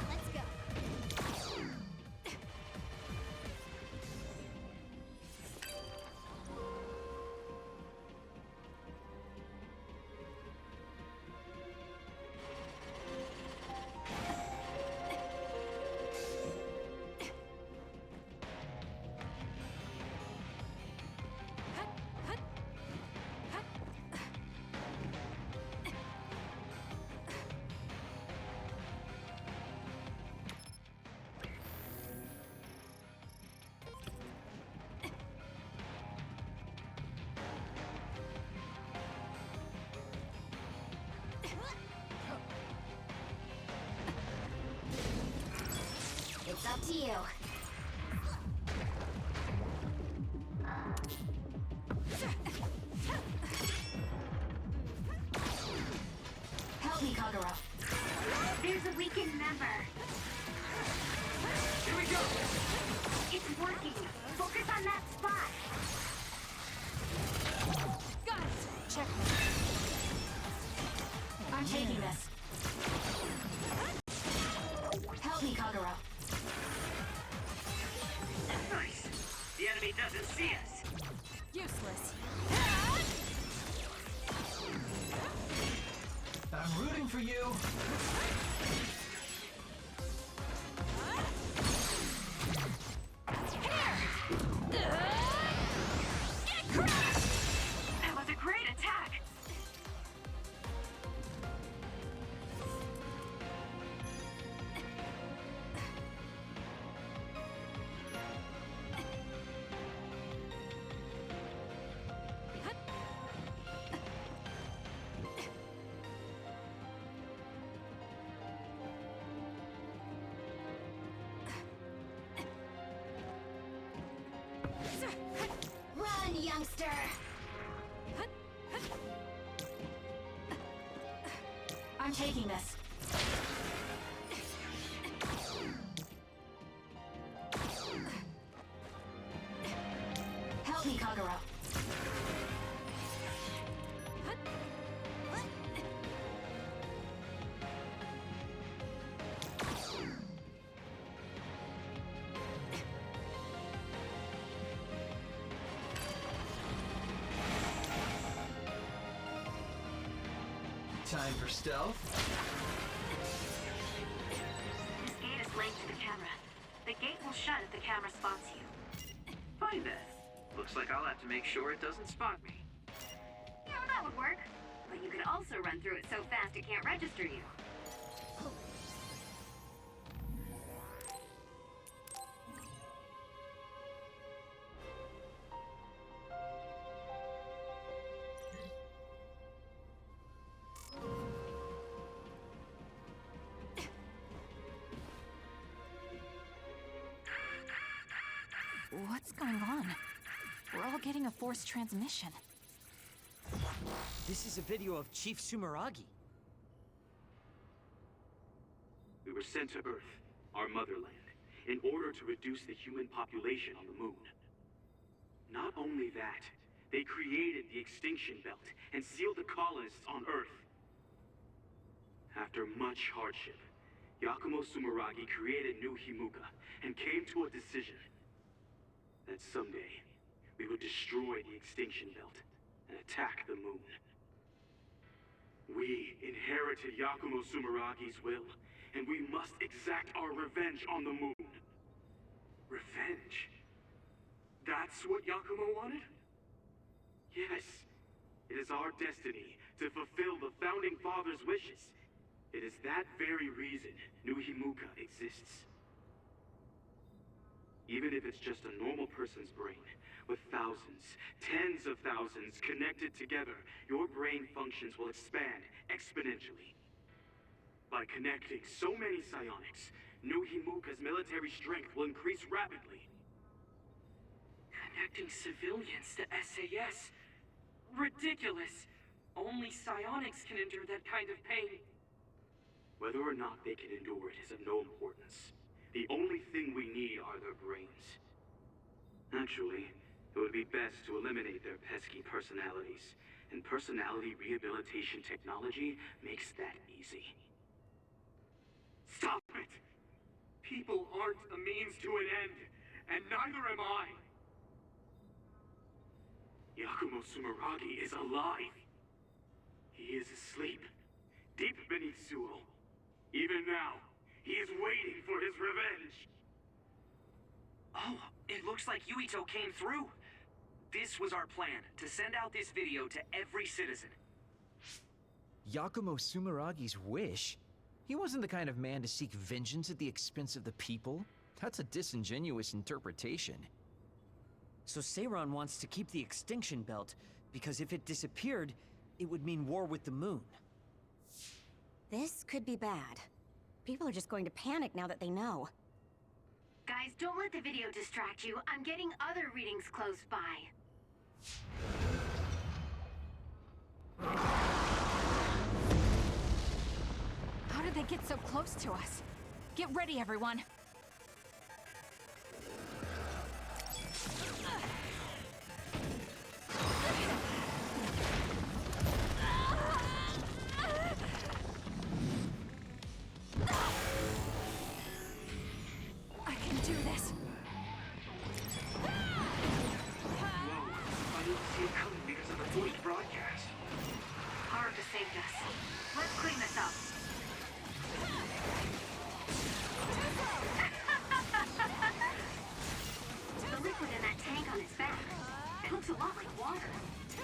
Let's go. It's up to you. Help me, Kagura. There's a weakened member. Here we go! It's working. Focus on that spot. Got it! Checkmate. I'm taking this. Help me, Kagura. Nice. The enemy doesn't see us. Useless. I'm rooting for you. That was a great attack. Run, youngster! I'm taking this. Help me, Kagura. Time for stealth. This gate is linked to the camera. The gate will shut if the camera spots you. Fine then. Looks like I'll have to make sure it doesn't spot me. Yeah, that would work. But you could also run through it so fast it can't register you. What's going on? We're all getting a forced transmission. This is a video of Chief Sumeragi. We were sent to Earth, our motherland, in order to reduce the human population on the moon. Not only that, they created the extinction belt and sealed the colonists on Earth. After much hardship, Yakumo Sumeragi created New Himuka and came to a decision that someday we would destroy the extinction belt and attack the moon. We inherited Yakumo Sumeragi's will, and we must exact our revenge on the moon. Revenge? That's what Yakumo wanted? Yes. It is our destiny to fulfill the Founding Father's wishes. It is that very reason New Himuka exists. Even if it's just a normal person's brain, with thousands, tens of thousands connected together, your brain functions will expand exponentially. By connecting so many psionics, New Himuka's military strength will increase rapidly. Connecting civilians to SAS? Ridiculous! Only psionics can endure that kind of pain. Whether or not they can endure it is of no importance. The only thing we need are their brains. Actually, it would be best to eliminate their pesky personalities, and personality rehabilitation technology makes that easy. Stop it! People aren't a means to an end, and neither am I! Yakumo Sumeragi is alive. He is asleep, deep beneath Suo. Even now, he is waiting for his revenge. Oh, it looks like Yuito came through. This was our plan, to send out this video to every citizen. Yakumo Sumeragi's wish? He wasn't the kind of man to seek vengeance at the expense of the people. That's a disingenuous interpretation. So Seiron wants to keep the extinction belt, because if it disappeared, it would mean war with the moon. This could be bad. People are just going to panic now that they know. Guys, don't let the video distract you. I'm getting other readings close by. How did they get so close to us? Get ready, everyone. I can do this. Whoa, I didn't see it coming because of the voice broadcast. Haruka saved us. Let's clean this up. The liquid in that tank on his back. It looks a lot like water. Go!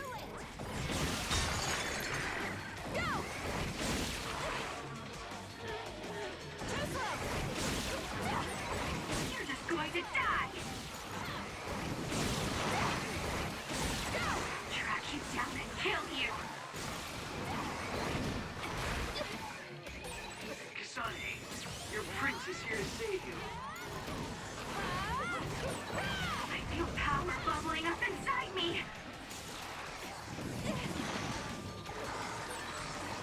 You're just going to die! Track you down and kill you! Kasane, your prince is here to save you. I feel power bubbling up inside me!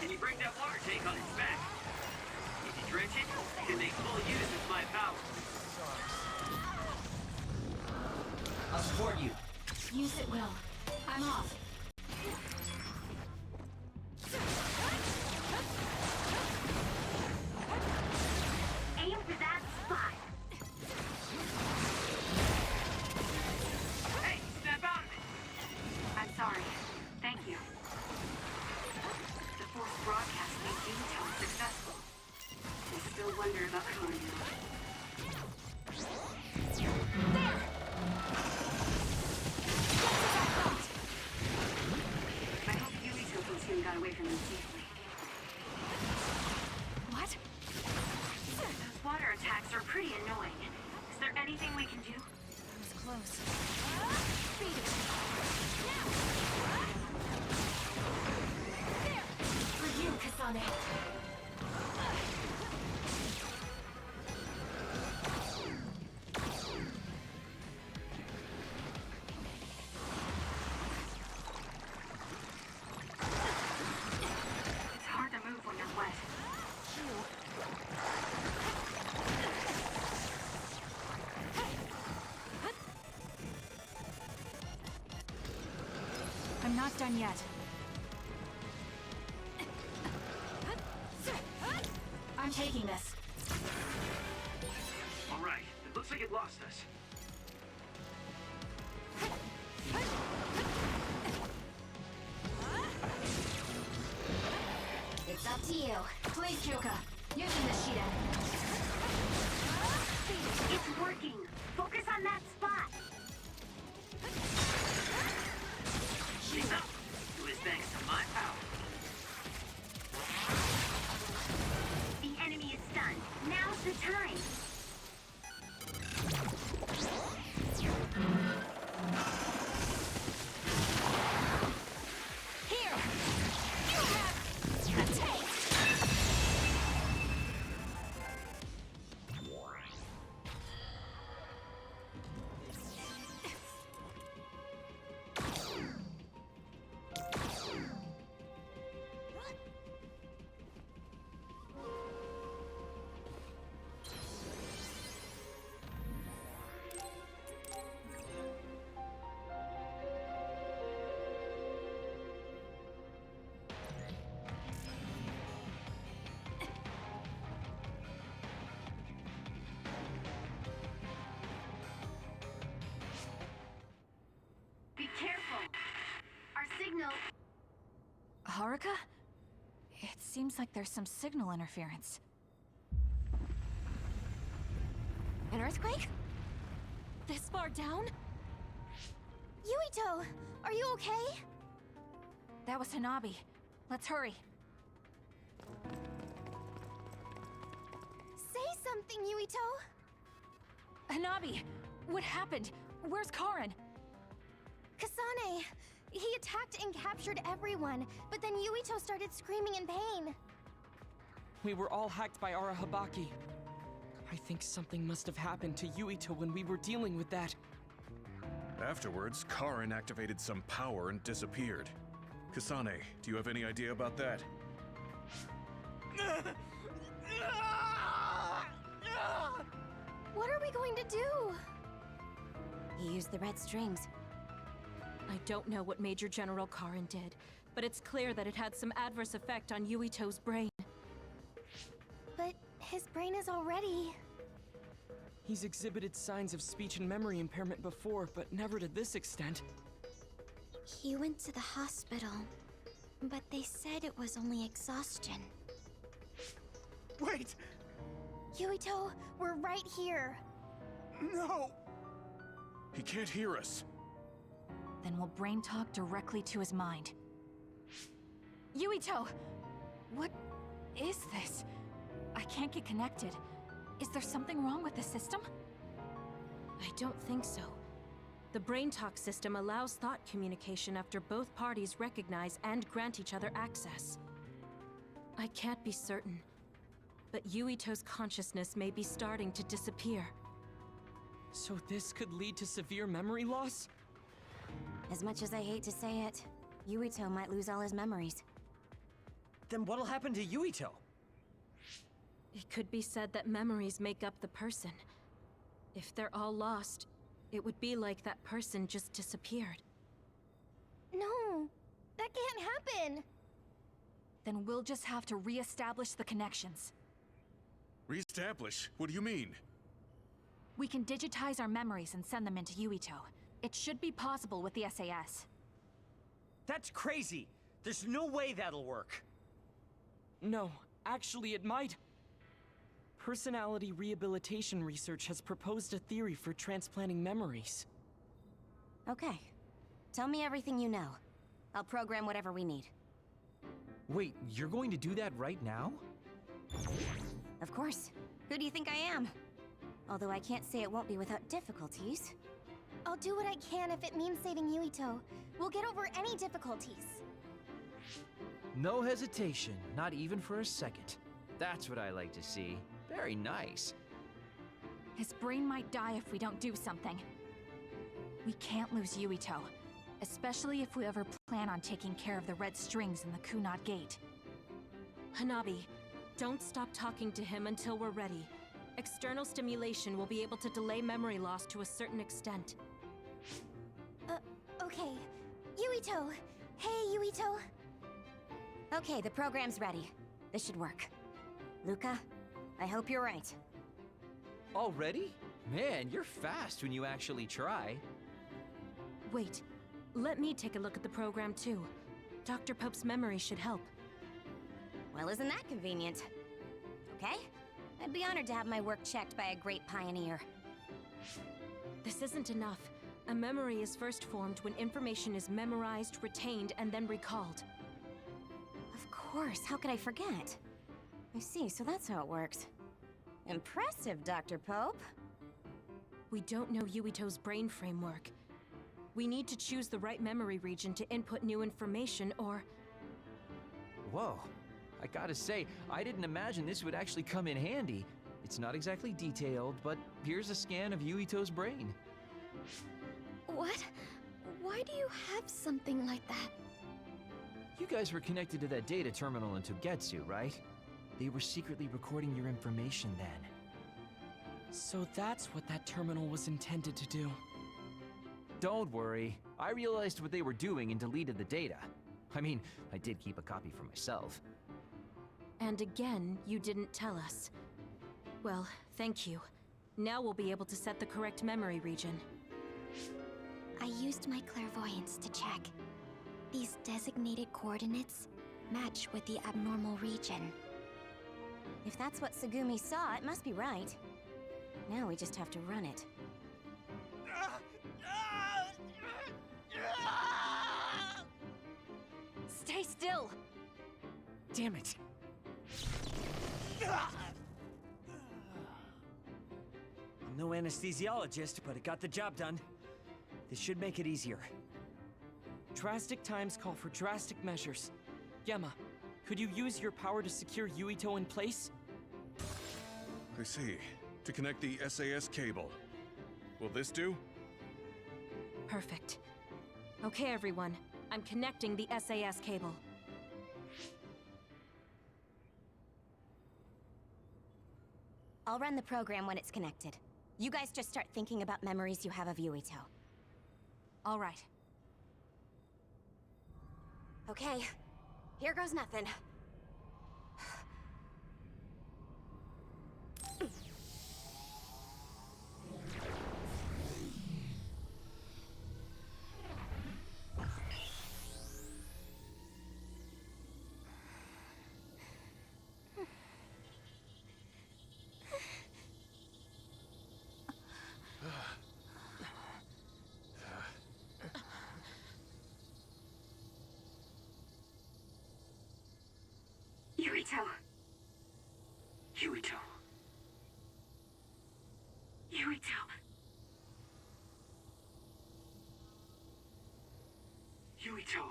Can you bring that water tank on its back? If you drench it, you can make full use of my power. I'll support you. Use it, Will. I'm off. Aim for that spot! Hey, snap out of it! I'm sorry. Thank you. The forced broadcast made Yuito successful. I still wonder about Conan. There! I hope Yuito and Toon got away from them safely. What? Those water attacks are pretty annoying. Is there anything we can do? That was close. There! For you, Kasane. It's hard to move when you're wet. I'm not done yet. taking this. Alright, it looks like it lost us. It's up to you. Please, Kyoka. Using the Shida. It's working. Focus on that spot. She's up. It was thanks to my power. The enemy is stunned. Now's the time. Here! You have a taste! Be careful. Our signal. Haruka? It seems like there's some signal interference. An earthquake? This far down? Yuito, are you okay? That was Hanabi. Let's hurry. Say something, Yuito. Hanabi! What happened? Where's Karin? Kasane, he attacked and captured everyone, but then Yuito started screaming in pain. We were all hacked by Arahabaki. I think something must have happened to Yuito when we were dealing with that. Afterwards, Karin activated some power and disappeared. Kasane, do you have any idea about that? What are we going to do? He used the red strings. I don't know what Major General Karin did, but it's clear that it had some adverse effect on Yuito's brain. But his brain is already... He's exhibited signs of speech and memory impairment before, but never to this extent. He went to the hospital, but they said it was only exhaustion. Wait! Yuito, we're right here. No! He can't hear us. Then we'll brain talk directly to his mind. Yuito! What is this? I can't get connected. Is there something wrong with the system? I don't think so. The Brain Talk system allows thought communication after both parties recognize and grant each other access. I can't be certain, but Yuito's consciousness may be starting to disappear. So this could lead to severe memory loss? As much as I hate to say it, Yuito might lose all his memories. Then what'll happen to Yuito? It could be said that memories make up the person. If they're all lost, it would be like that person just disappeared. No, that can't happen. Then we'll just have to re-establish the connections. Reestablish? What do you mean? We can digitize our memories and send them into Yuito. It should be possible with the SAS. That's crazy! There's no way that'll work! No, actually it might. Personality rehabilitation research has proposed a theory for transplanting memories. Okay. Tell me everything you know. I'll program whatever we need. Wait, you're going to do that right now? Of course. Who do you think I am? Although I can't say it won't be without difficulties. I'll do what I can if it means saving Yuito. We'll get over any difficulties. No hesitation, not even for a second. That's what I like to see. Very nice. His brain might die if we don't do something. We can't lose Yuito, especially if we ever plan on taking care of the red strings in the Kunad Gate. Hanabi, don't stop talking to him until we're ready. External stimulation will be able to delay memory loss to a certain extent. Okay. Yuito! Hey, Yuito! Okay, the program's ready. This should work. Luca, I hope you're right. Already? Man, you're fast when you actually try. Wait, let me take a look at the program too. Dr. Pope's memory should help. Well, isn't that convenient? Okay? I'd be honored to have my work checked by a great pioneer. This isn't enough. A memory is first formed when information is memorized, retained, and then recalled. Of course, how could I forget? I see, so that's how it works. Impressive, Dr. Pope. We don't know Yuito's brain framework. We need to choose the right memory region to input new information, or... Whoa. I gotta say, I didn't imagine this would actually come in handy. It's not exactly detailed, but here's a scan of Yuito's brain. What? Why do you have something like that? You guys were connected to that data terminal in Togetsu, right? They were secretly recording your information then. So that's what that terminal was intended to do. Don't worry. I realized what they were doing and deleted the data. I mean, I did keep a copy for myself. And again, you didn't tell us. Well, thank you. Now we'll be able to set the correct memory region. I used my clairvoyance to check. These designated coordinates match with the abnormal region. If that's what Tsugumi saw, it must be right. Now we just have to run it. Stay still! Damn it. I'm no anesthesiologist, but it got the job done. This should make it easier. Drastic times call for drastic measures. Gemma, could you use your power to secure Yuito in place? I see. To connect the SAS cable. Will this do? Perfect. Okay, everyone. I'm connecting the SAS cable. I'll run the program when it's connected. You guys just start thinking about memories you have of Yuito. All right. Okay, here goes nothing. Yuito. Yuito. Yuito. Yuito.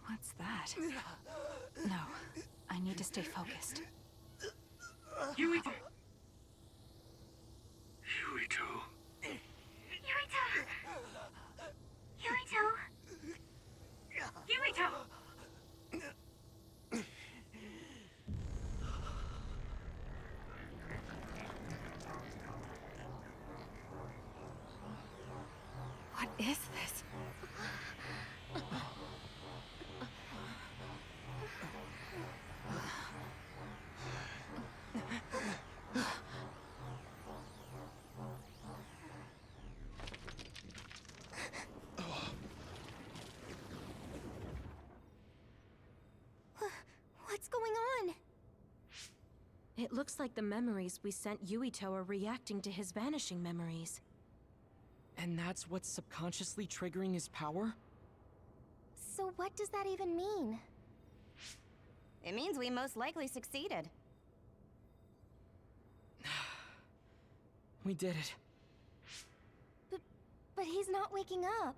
What's that? No, I need to stay focused. Yuito. Yuito. Yuito. Yuito. Yuito. What is this? What's going on? It looks like the memories we sent Yuito are reacting to his vanishing memories. And that's what's subconsciously triggering his power? So what does that even mean? It means we most likely succeeded. We did it. But he's not waking up.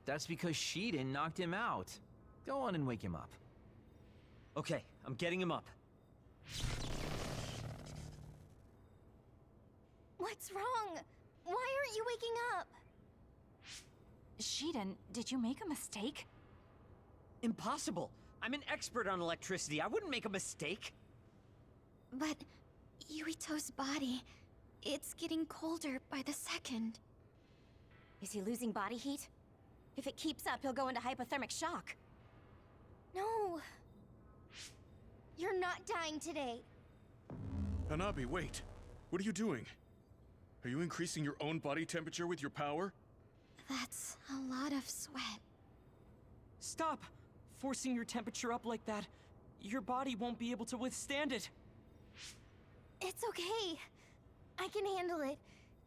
That's because Shiden knocked him out. Go on and wake him up. Okay, I'm getting him up. What's wrong? Why aren't you waking up? Shiden, did you make a mistake? Impossible! I'm an expert on electricity. I wouldn't make a mistake. But Yuito's body, it's getting colder by the second. Is he losing body heat? If it keeps up, he'll go into hypothermic shock. No. You're not dying today. Hanabi, wait. What are you doing? Are you increasing your own body temperature with your power? That's a lot of sweat. Stop forcing your temperature up like that. Your body won't be able to withstand it. It's okay. I can handle it.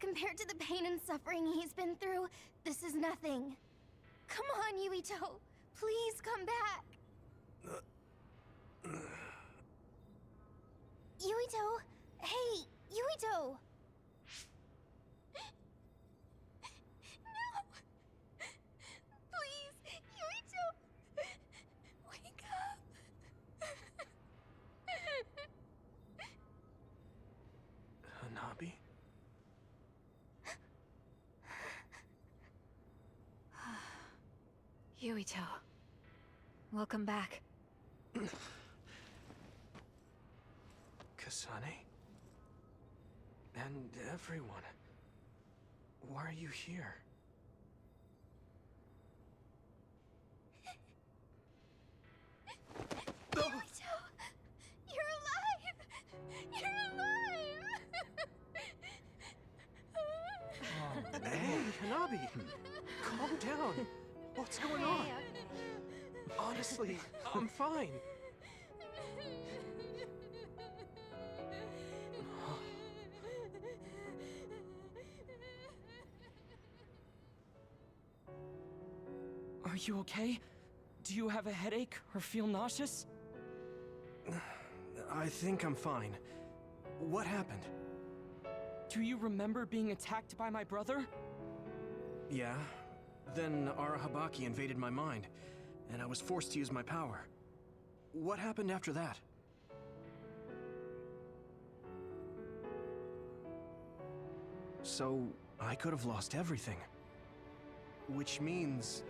Compared to the pain and suffering he's been through, this is nothing. Come on, Yuito. Please come back. Yuito! Hey, Yuito! No! Please, Yuito! Wake up! Hanabi? Yuito. Welcome back. Kasane? And everyone. Why are you here? Yuito! You're alive! You're alive! Hey, Hanabi! Calm down. What's going on? Honestly, I'm fine. Are you okay? Do you have a headache or feel nauseous? I think I'm fine. What happened? Do you remember being attacked by my brother? Yeah. Then Arahabaki invaded my mind, and I was forced to use my power. What happened after that? So, I could have lost everything. Which means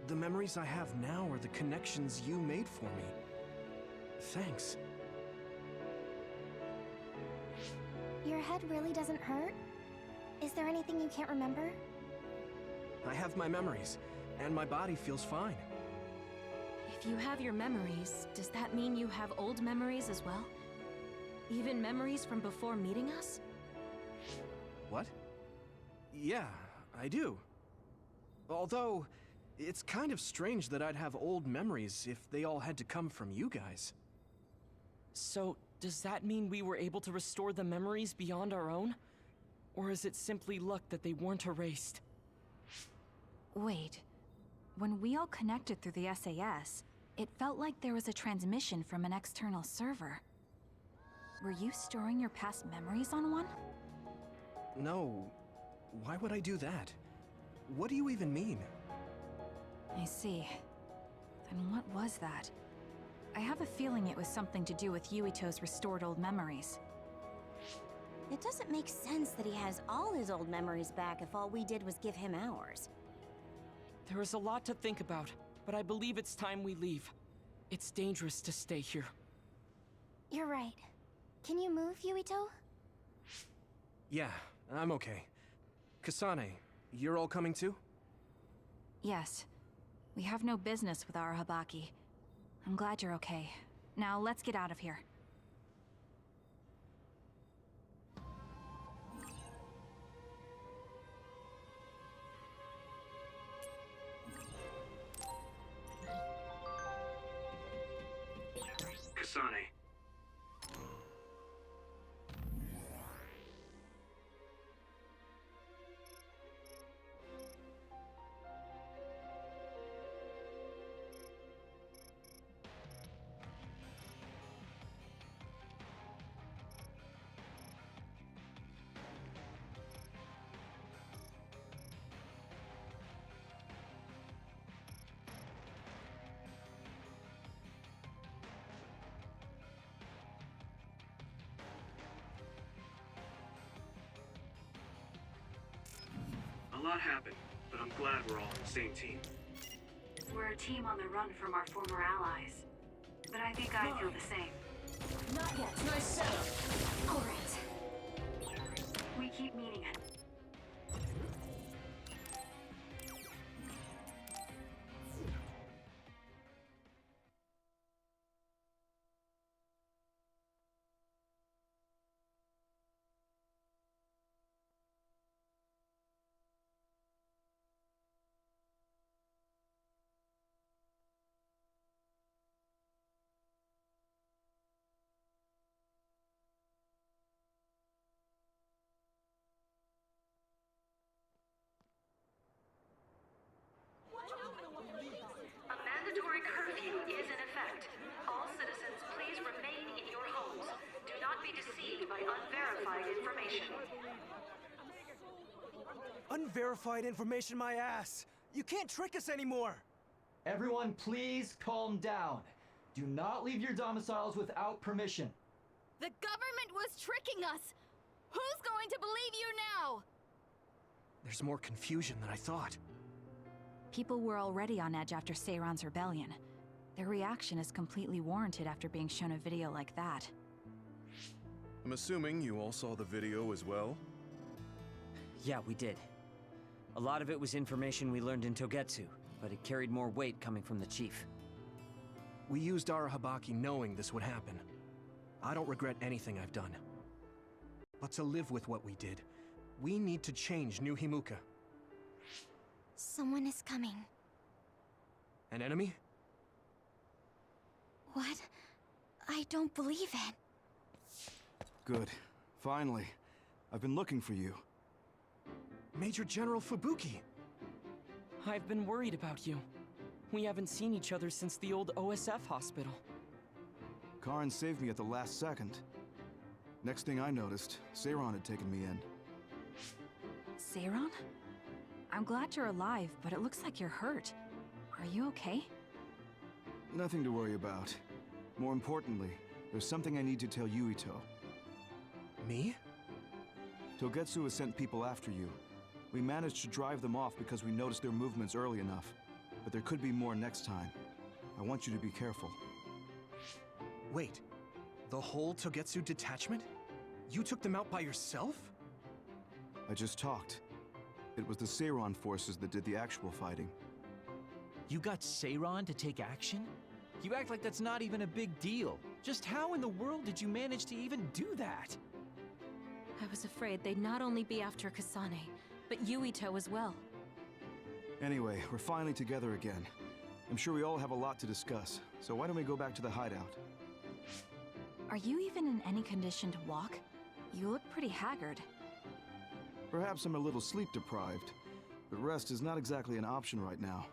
the memories I have now are the connections you made for me. Thanks. Your head really doesn't hurt? Is there anything you can't remember? I have my memories, and my body feels fine. If you have your memories, does that mean you have old memories as well? Even memories from before meeting us? What? Yeah, I do. Although, it's kind of strange that I'd have old memories if they all had to come from you guys. So, does that mean we were able to restore the memories beyond our own? Or is it simply luck that they weren't erased? Wait. When we all connected through the SAS, it felt like there was a transmission from an external server. Were you storing your past memories on one? No. Why would I do that? What do you even mean? I see. Then what was that? I have a feeling it was something to do with Yuito's restored old memories. It doesn't make sense that he has all his old memories back if all we did was give him ours. There is a lot to think about, but I believe it's time we leave. It's dangerous to stay here. You're right. Can you move, Yuito? Yeah, I'm okay. Kasane, you're all coming too? Yes. We have no business with Arahabaki. I'm glad you're okay. Now, let's get out of here. Kasane. A lot happened, but I'm glad we're all on the same team. We're a team on the run from our former allies. but I think I feel the same. Not yet. Nice setup. All right. We keep meeting it. A mandatory curfew is in effect. All citizens, please remain in your homes. Do not be deceived by unverified information. Unverified information, my ass! You can't trick us anymore! Everyone, please calm down. Do not leave your domiciles without permission. The government was tricking us! Who's going to believe you now? There's more confusion than I thought. People were already on edge after Seiron's rebellion. Their reaction is completely warranted after being shown a video like that. I'm assuming you all saw the video as well? Yeah, we did. A lot of it was information we learned in Togetsu, but it carried more weight coming from the chief. We used Arahabaki knowing this would happen. I don't regret anything I've done. But to live with what we did, we need to change New Himuka. Someone is coming. An enemy? What? I don't believe it. Good. Finally. I've been looking for you. Major General Fubuki! I've been worried about you. We haven't seen each other since the old OSF hospital. Karin saved me at the last second. Next thing I noticed, Seiron had taken me in. Seiron? I'm glad you're alive, but it looks like you're hurt. Are you okay? Nothing to worry about. More importantly, there's something I need to tell Yuito. Me? Togetsu has sent people after you. We managed to drive them off because we noticed their movements early enough. But there could be more next time. I want you to be careful. Wait, the whole Togetsu detachment? You took them out by yourself? I just talked. It was the Seiron forces that did the actual fighting. You got Seiron to take action? You act like that's not even a big deal. Just how in the world did you manage to even do that? I was afraid they'd not only be after Kasane, but Yuito as well. Anyway, we're finally together again. I'm sure we all have a lot to discuss, so why don't we go back to the hideout? Are you even in any condition to walk? You look pretty haggard. Perhaps I'm a little sleep-deprived, but rest is not exactly an option right now.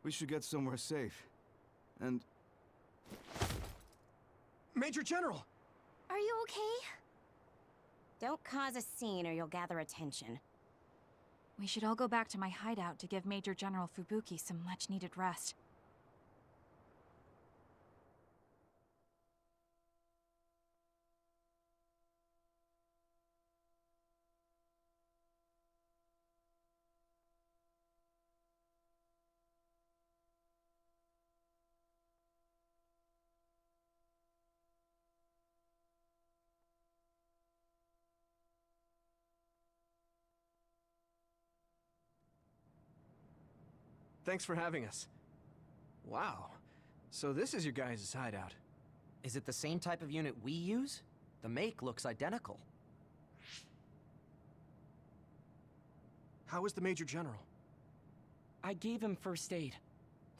We should get somewhere safe. And... Major General! Are you okay? Don't cause a scene or you'll gather attention. We should all go back to my hideout to give Major General Fubuki some much-needed rest. Thanks for having us. Wow. So this is your guys' hideout. Is it the same type of unit we use? The make looks identical. How is the Major General? I gave him first aid.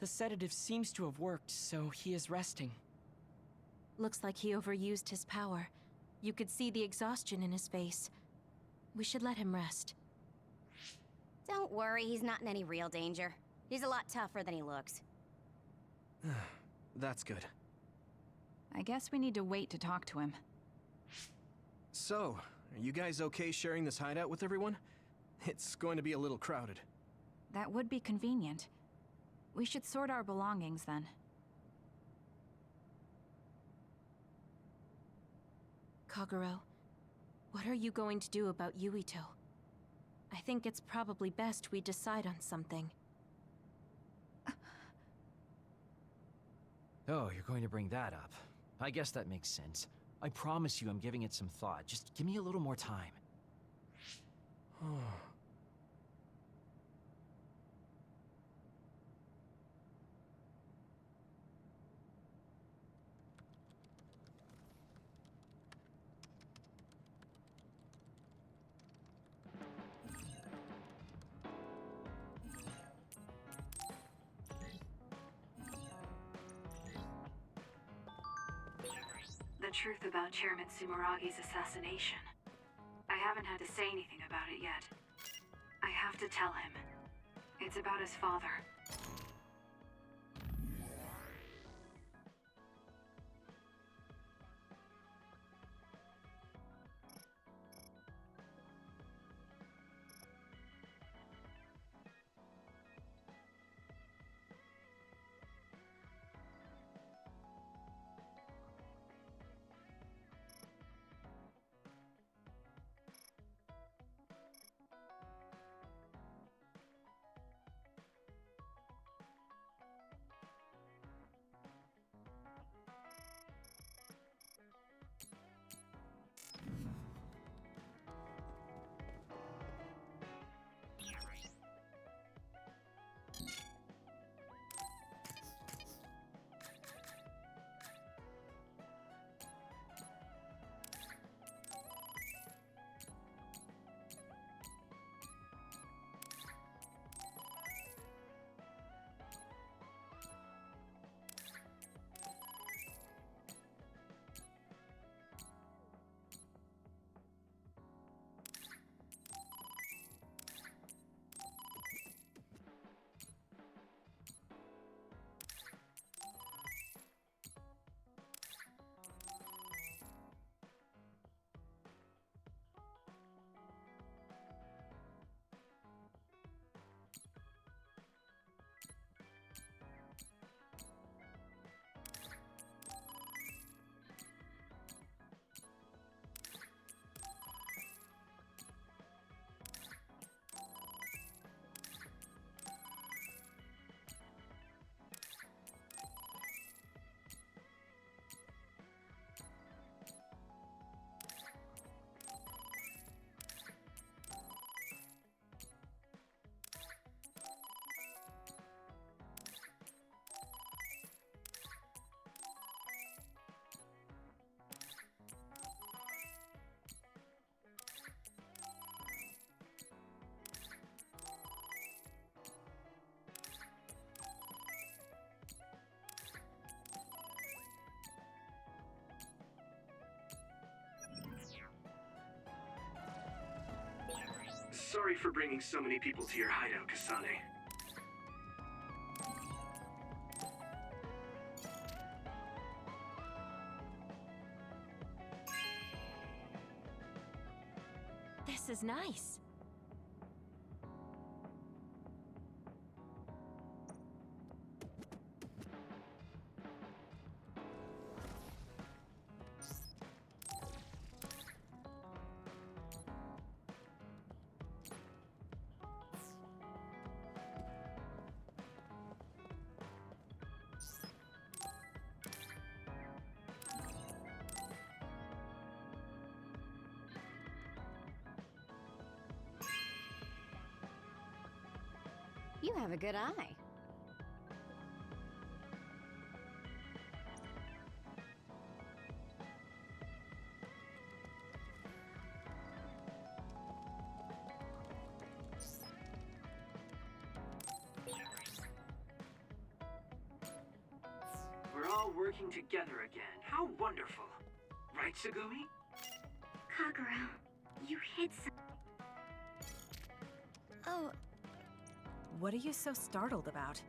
The sedative seems to have worked, so he is resting. Looks like he overused his power. You could see the exhaustion in his face. We should let him rest. Don't worry, he's not in any real danger. He's a lot tougher than he looks. That's good. I guess we need to wait to talk to him. So, are you guys okay sharing this hideout with everyone? It's going to be a little crowded. That would be convenient. We should sort our belongings then. Kagero, what are you going to do about Yuito? I think it's probably best we decide on something. Oh, you're going to bring that up. I guess that makes sense. I promise you I'm giving it some thought. Just give me a little more time. The truth about Chairman Sumeragi's assassination. I haven't had to say anything about it yet. I have to tell him. It's about his father. Sorry for bringing so many people to your hideout, Kasane. This is nice. You have a good eye. We're all working together again. How wonderful. Right, Sugumi? Kagura, you hid some. Oh, What are you so startled about?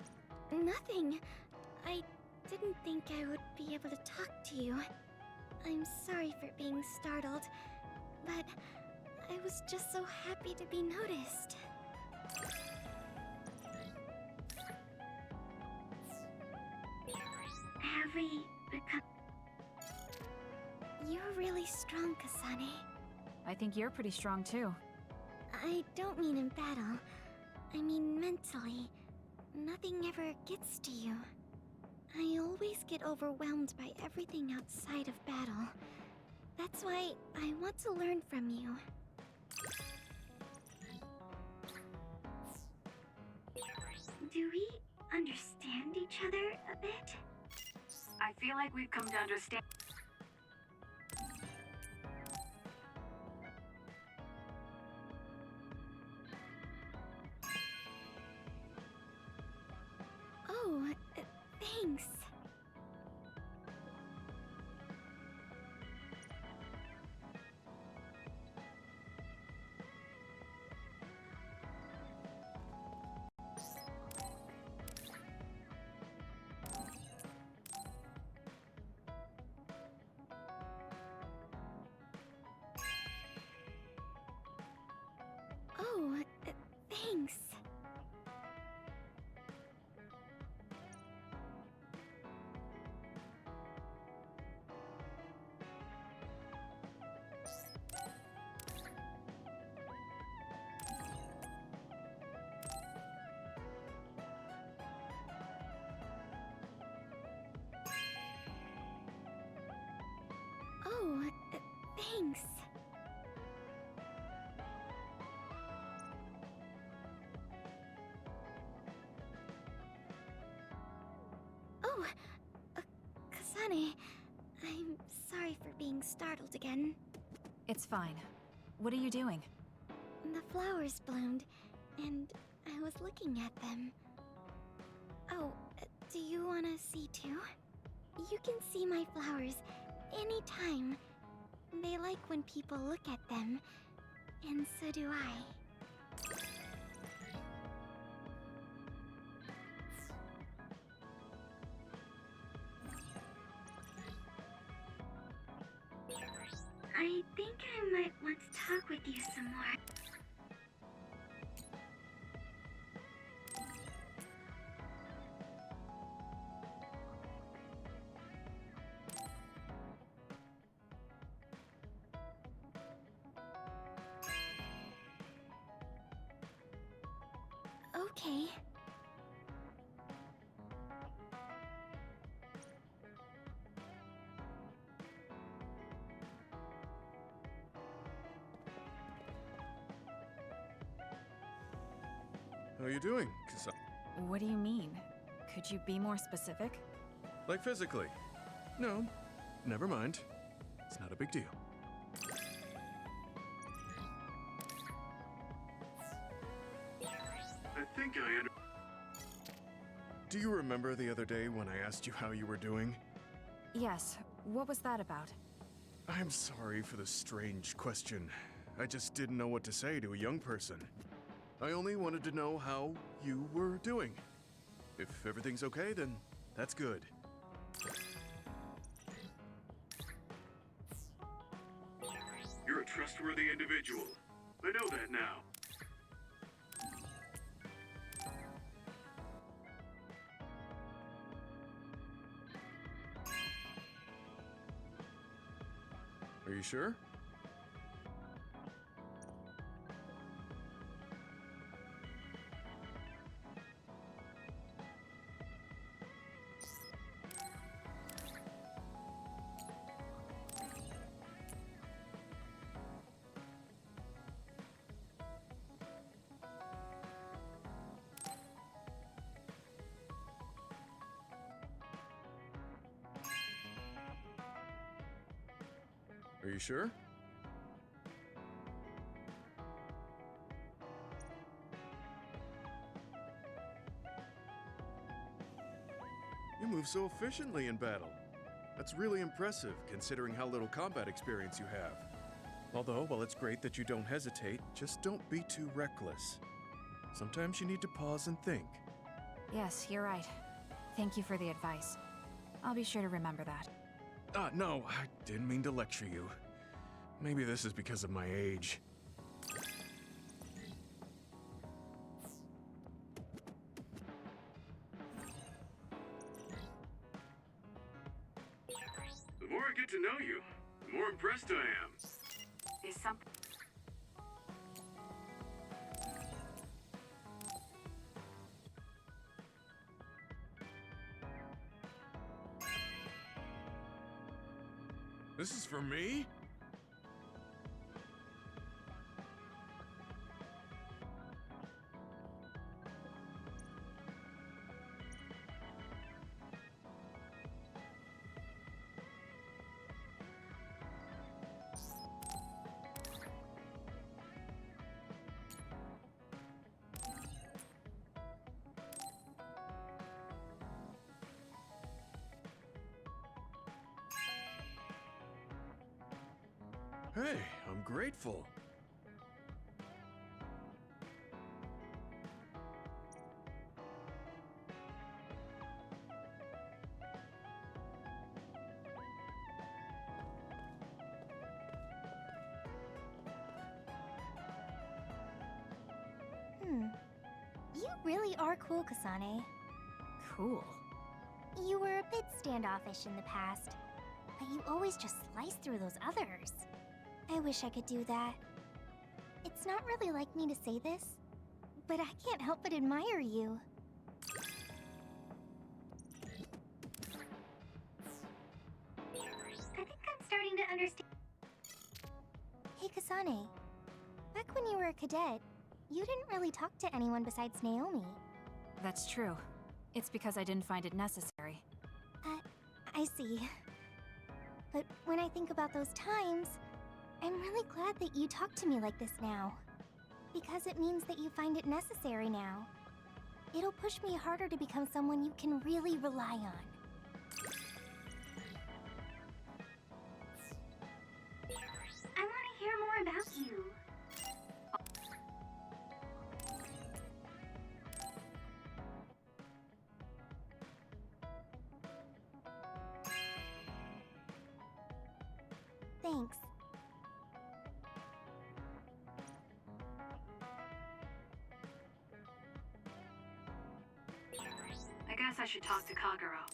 nothing. I didn't think I would be able to talk to you. I'm sorry for being startled, but I was just so happy to be noticed. Have we become... You're really strong, Kasane. I think you're pretty strong too. I don't mean in battle. I mean mentally. Nothing ever gets to you. I always get overwhelmed by everything outside of battle. That's why I want to learn from you. Do we understand each other a bit? I feel like we've come to understand. Oh, thanks. Oh, thanks. Oh, thanks. Oh, Kasane, I'm sorry for being startled again. It's fine. What are you doing? The flowers bloomed, and I was looking at them. Oh, do you want to see too? You can see my flowers anytime. They like when people look at them, and so do I. I think I might want to talk with you some more. Okay. How are you doing, What do you mean? Could you be more specific? Like physically? No, never mind. It's not a big deal. I think I under... Do you remember the other day when I asked you how you were doing? Yes. What was that about? I'm sorry for the strange question. I just didn't know what to say to a young person. I only wanted to know how you were doing. If everything's okay, then that's good. You're a trustworthy individual. I know that now. Are you sure? Are you sure? You move so efficiently in battle. That's really impressive, considering how little combat experience you have. Although, while it's great that you don't hesitate, just don't be too reckless. Sometimes you need to pause and think. Yes, you're right. Thank you for the advice. I'll be sure to remember that. No, I didn't mean to lecture you. Maybe this is because of my age. The more I get to know you, the more impressed I am. Is something... This is for me? Hey, I'm grateful. You really are cool, Kasane. Cool. You were a bit standoffish in the past, but you always just slice through those others. I wish I could do that. It's not really like me to say this, but I can't help but admire you. I think I'm starting to understand. Hey, Kasane. Back when you were a cadet, you didn't really talk to anyone besides Naomi. That's true. It's because I didn't find it necessary. I see. But when I think about those times, I'm really glad that you talk to me like this now. Because it means that you find it necessary now. It'll push me harder to become someone you can really rely on. I want to hear more about you. Thanks. I guess I should talk to Kagero.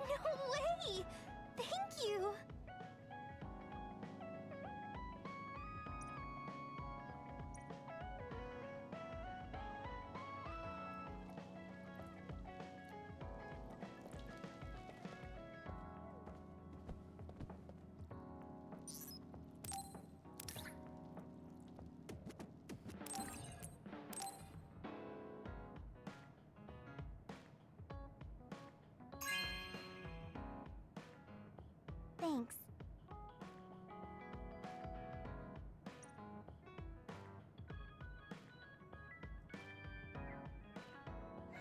No way! Thank you! Thanks.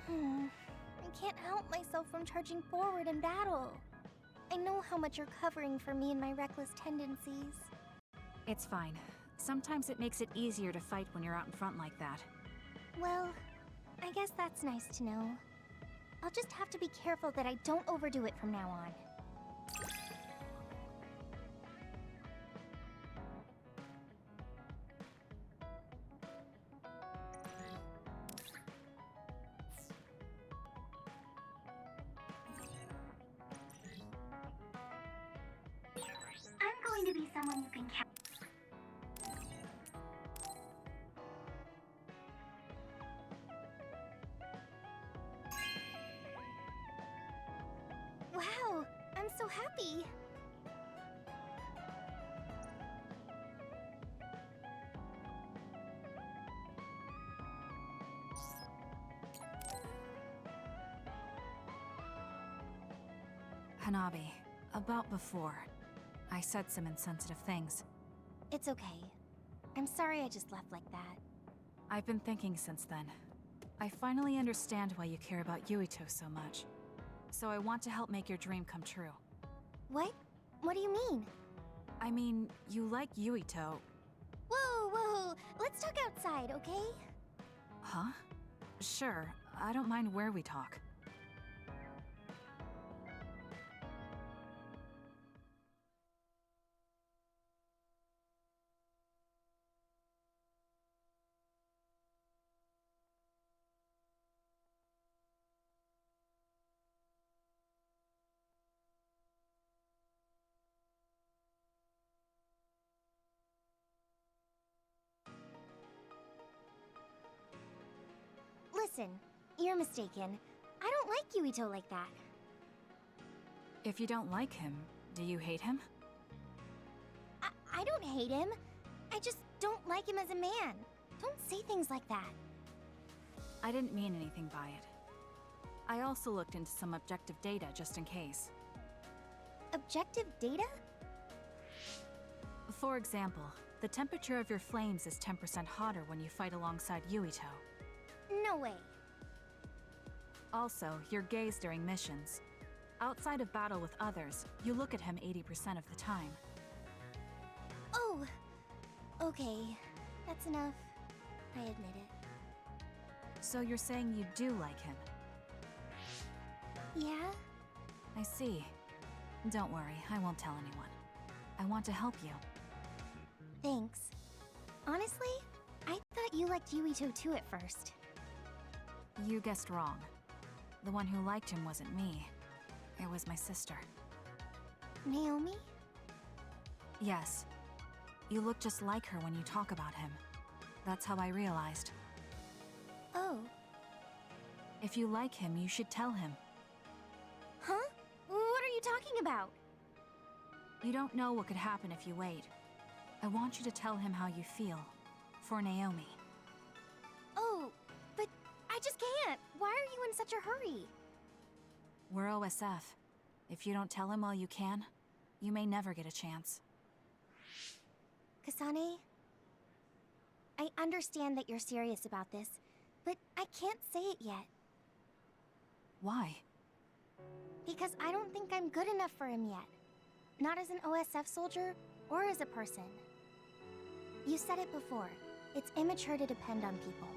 I can't help myself from charging forward in battle. I know how much you're covering for me and my reckless tendencies. It's fine. Sometimes it makes it easier to fight when you're out in front like that. Well, I guess that's nice to know. I'll just have to be careful that I don't overdo it from now on. I'm going to be someone you can count. Wow, I'm so happy. Hanabi, about before. I said some insensitive things. It's okay. I'm sorry I just left like that. I've been thinking since then. I finally understand why you care about Yuito so much. So I want to help make your dream come true. What? What do you mean? I mean, you like Yuito. Whoa, whoa! Let's talk outside, okay? Huh? Sure, I don't mind where we talk. listen. You're mistaken. I don't like Yuito like that. If you don't like him, do you hate him? I don't hate him. I just don't like him as a man. Don't say things like that. I didn't mean anything by it. I also looked into some objective data just in case. Objective data? For example, the temperature of your flames is 10% hotter when you fight alongside Yuito. No way. Also, your gaze during missions. Outside of battle with others, you look at him 80% of the time. Oh, okay. That's enough. I admit it. So you're saying you do like him? Yeah? I see. Don't worry, I won't tell anyone. I want to help you. Thanks. Honestly, I thought you liked Yuito too at first. You guessed wrong. The one who liked him wasn't me. It was my sister. Naomi? Yes. You look just like her when you talk about him. That's how I realized. Oh. If you like him, you should tell him. Huh? What are you talking about? You don't know what could happen if you wait. I want you to tell him how you feel. For Naomi. Oh, but I just can't. Why are you in such a hurry? We're OSF. If you don't tell him while you can, you may never get a chance. Kasane, I understand that you're serious about this, but I can't say it yet. Why? Because I don't think I'm good enough for him yet. Not as an OSF soldier, or as a person. You said it before. It's immature to depend on people.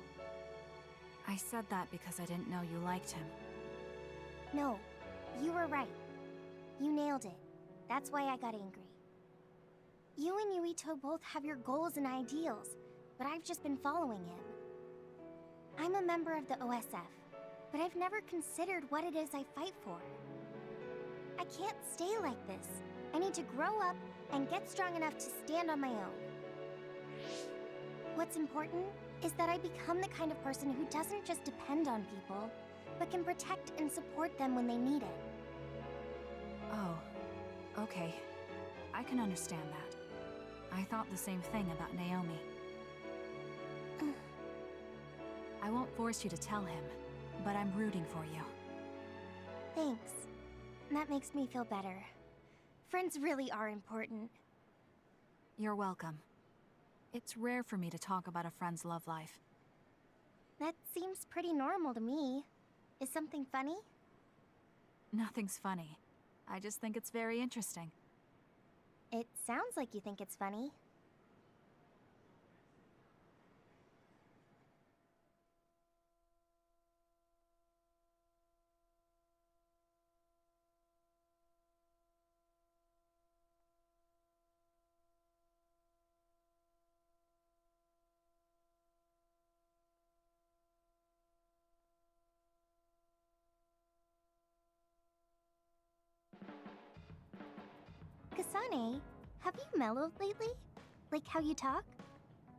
I said that because I didn't know you liked him. No, you were right. You nailed it. That's why I got angry. You and Yuito both have your goals and ideals, but I've just been following him. I'm a member of the OSF, but I've never considered what it is I fight for. I can't stay like this. I need to grow up and get strong enough to stand on my own. What's important is that I become the kind of person who doesn't just depend on people, but can protect and support them when they need it. Oh, okay. I can understand that. I thought the same thing about Naomi. I won't force you to tell him, but I'm rooting for you. Thanks. That makes me feel better. Friends really are important. You're welcome. It's rare for me to talk about a friend's love life. That seems pretty normal to me. Is something funny? Nothing's funny. I just think it's very interesting. It sounds like you think it's funny. Kasane, have you mellowed lately? Like how you talk?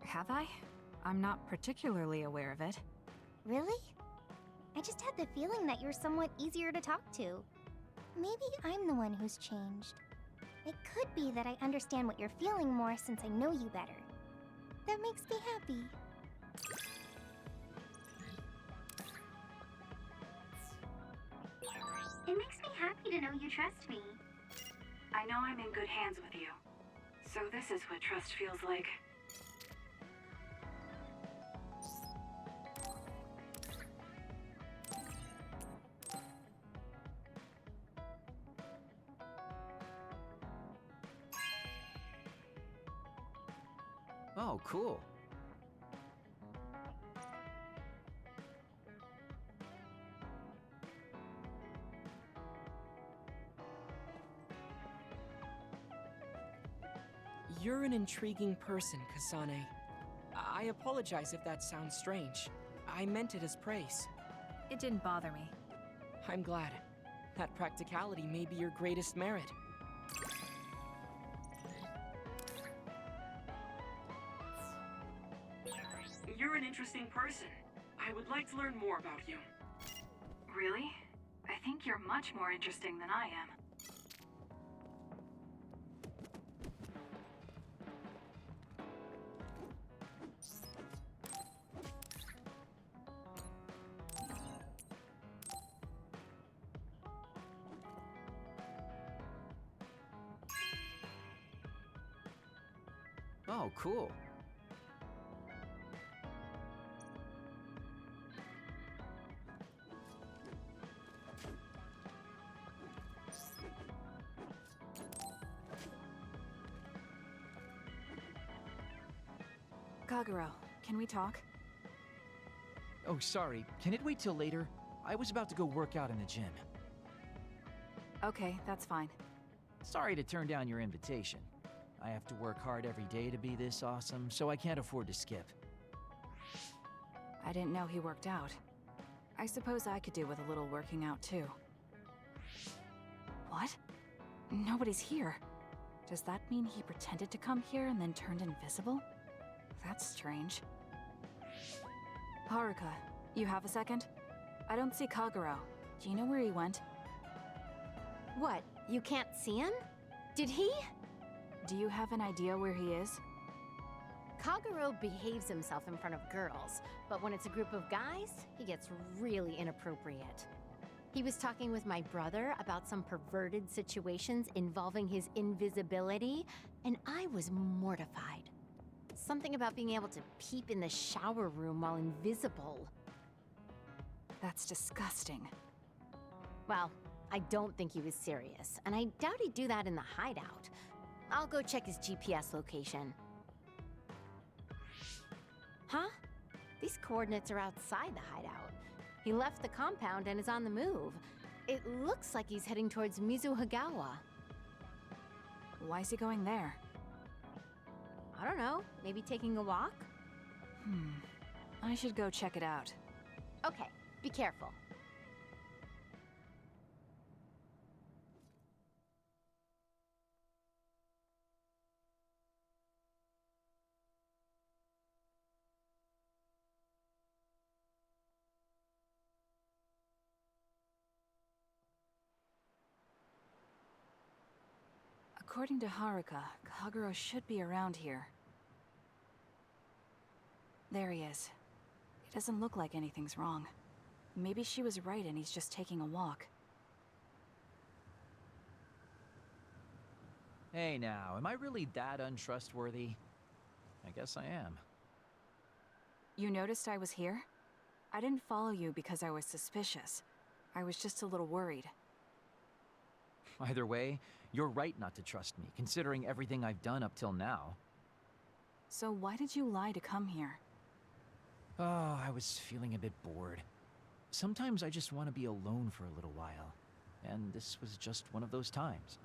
Have I? I'm not particularly aware of it. Really? I just had the feeling that you're somewhat easier to talk to. Maybe I'm the one who's changed. It could be that I understand what you're feeling more since I know you better. That makes me happy. It makes me happy to know you trust me. I know I'm in good hands with you. So this is what trust feels like. Oh, cool. You're an intriguing person, Kasane. I apologize if that sounds strange. I meant it as praise. It didn't bother me. I'm glad. That practicality may be your greatest merit. You're an interesting person. I I would like to learn more about you. Really? I think you're much more interesting than I am. Oh, cool. Kaguro, can we talk? Oh, sorry. Can it wait till later? I was about to go work out in the gym. Okay, that's fine. Sorry to turn down your invitation. I have to work hard every day to be this awesome, so I can't afford to skip. I didn't know he worked out. I suppose I could do with a little working out, too. What? Nobody's here. Does that mean he pretended to come here and then turned invisible? That's strange. Haruka, you have a second? I don't see Kaguro. Do you know where he went? What? You can't see him? Did he? Do you have an idea where he is? Kaguro behaves himself in front of girls, but when it's a group of guys, he gets really inappropriate. He was talking with my brother about some perverted situations involving his invisibility, and I was mortified. Something about being able to peep in the shower room while invisible. That's disgusting. Well, I don't think he was serious, and I doubt he'd do that in the hideout. I'll go check his GPS location. Huh? These coordinates are outside the hideout. He left the compound and is on the move. It looks like he's heading towards Mizuhagawa. Why is he going there? I don't know, maybe taking a walk? I should go check it out. Okay, be careful. According to Haruka, Kaguro should be around here. There he is. It doesn't look like anything's wrong. Maybe she was right and he's just taking a walk. Hey now, am I really that untrustworthy? I guess I am. You noticed I was here? I didn't follow you because I was suspicious. I was just a little worried. Either way, you're right not to trust me, considering everything I've done up till now. So why did you lie to come here? Oh, I was feeling a bit bored. Sometimes I just want to be alone for a little while, and this was just one of those times.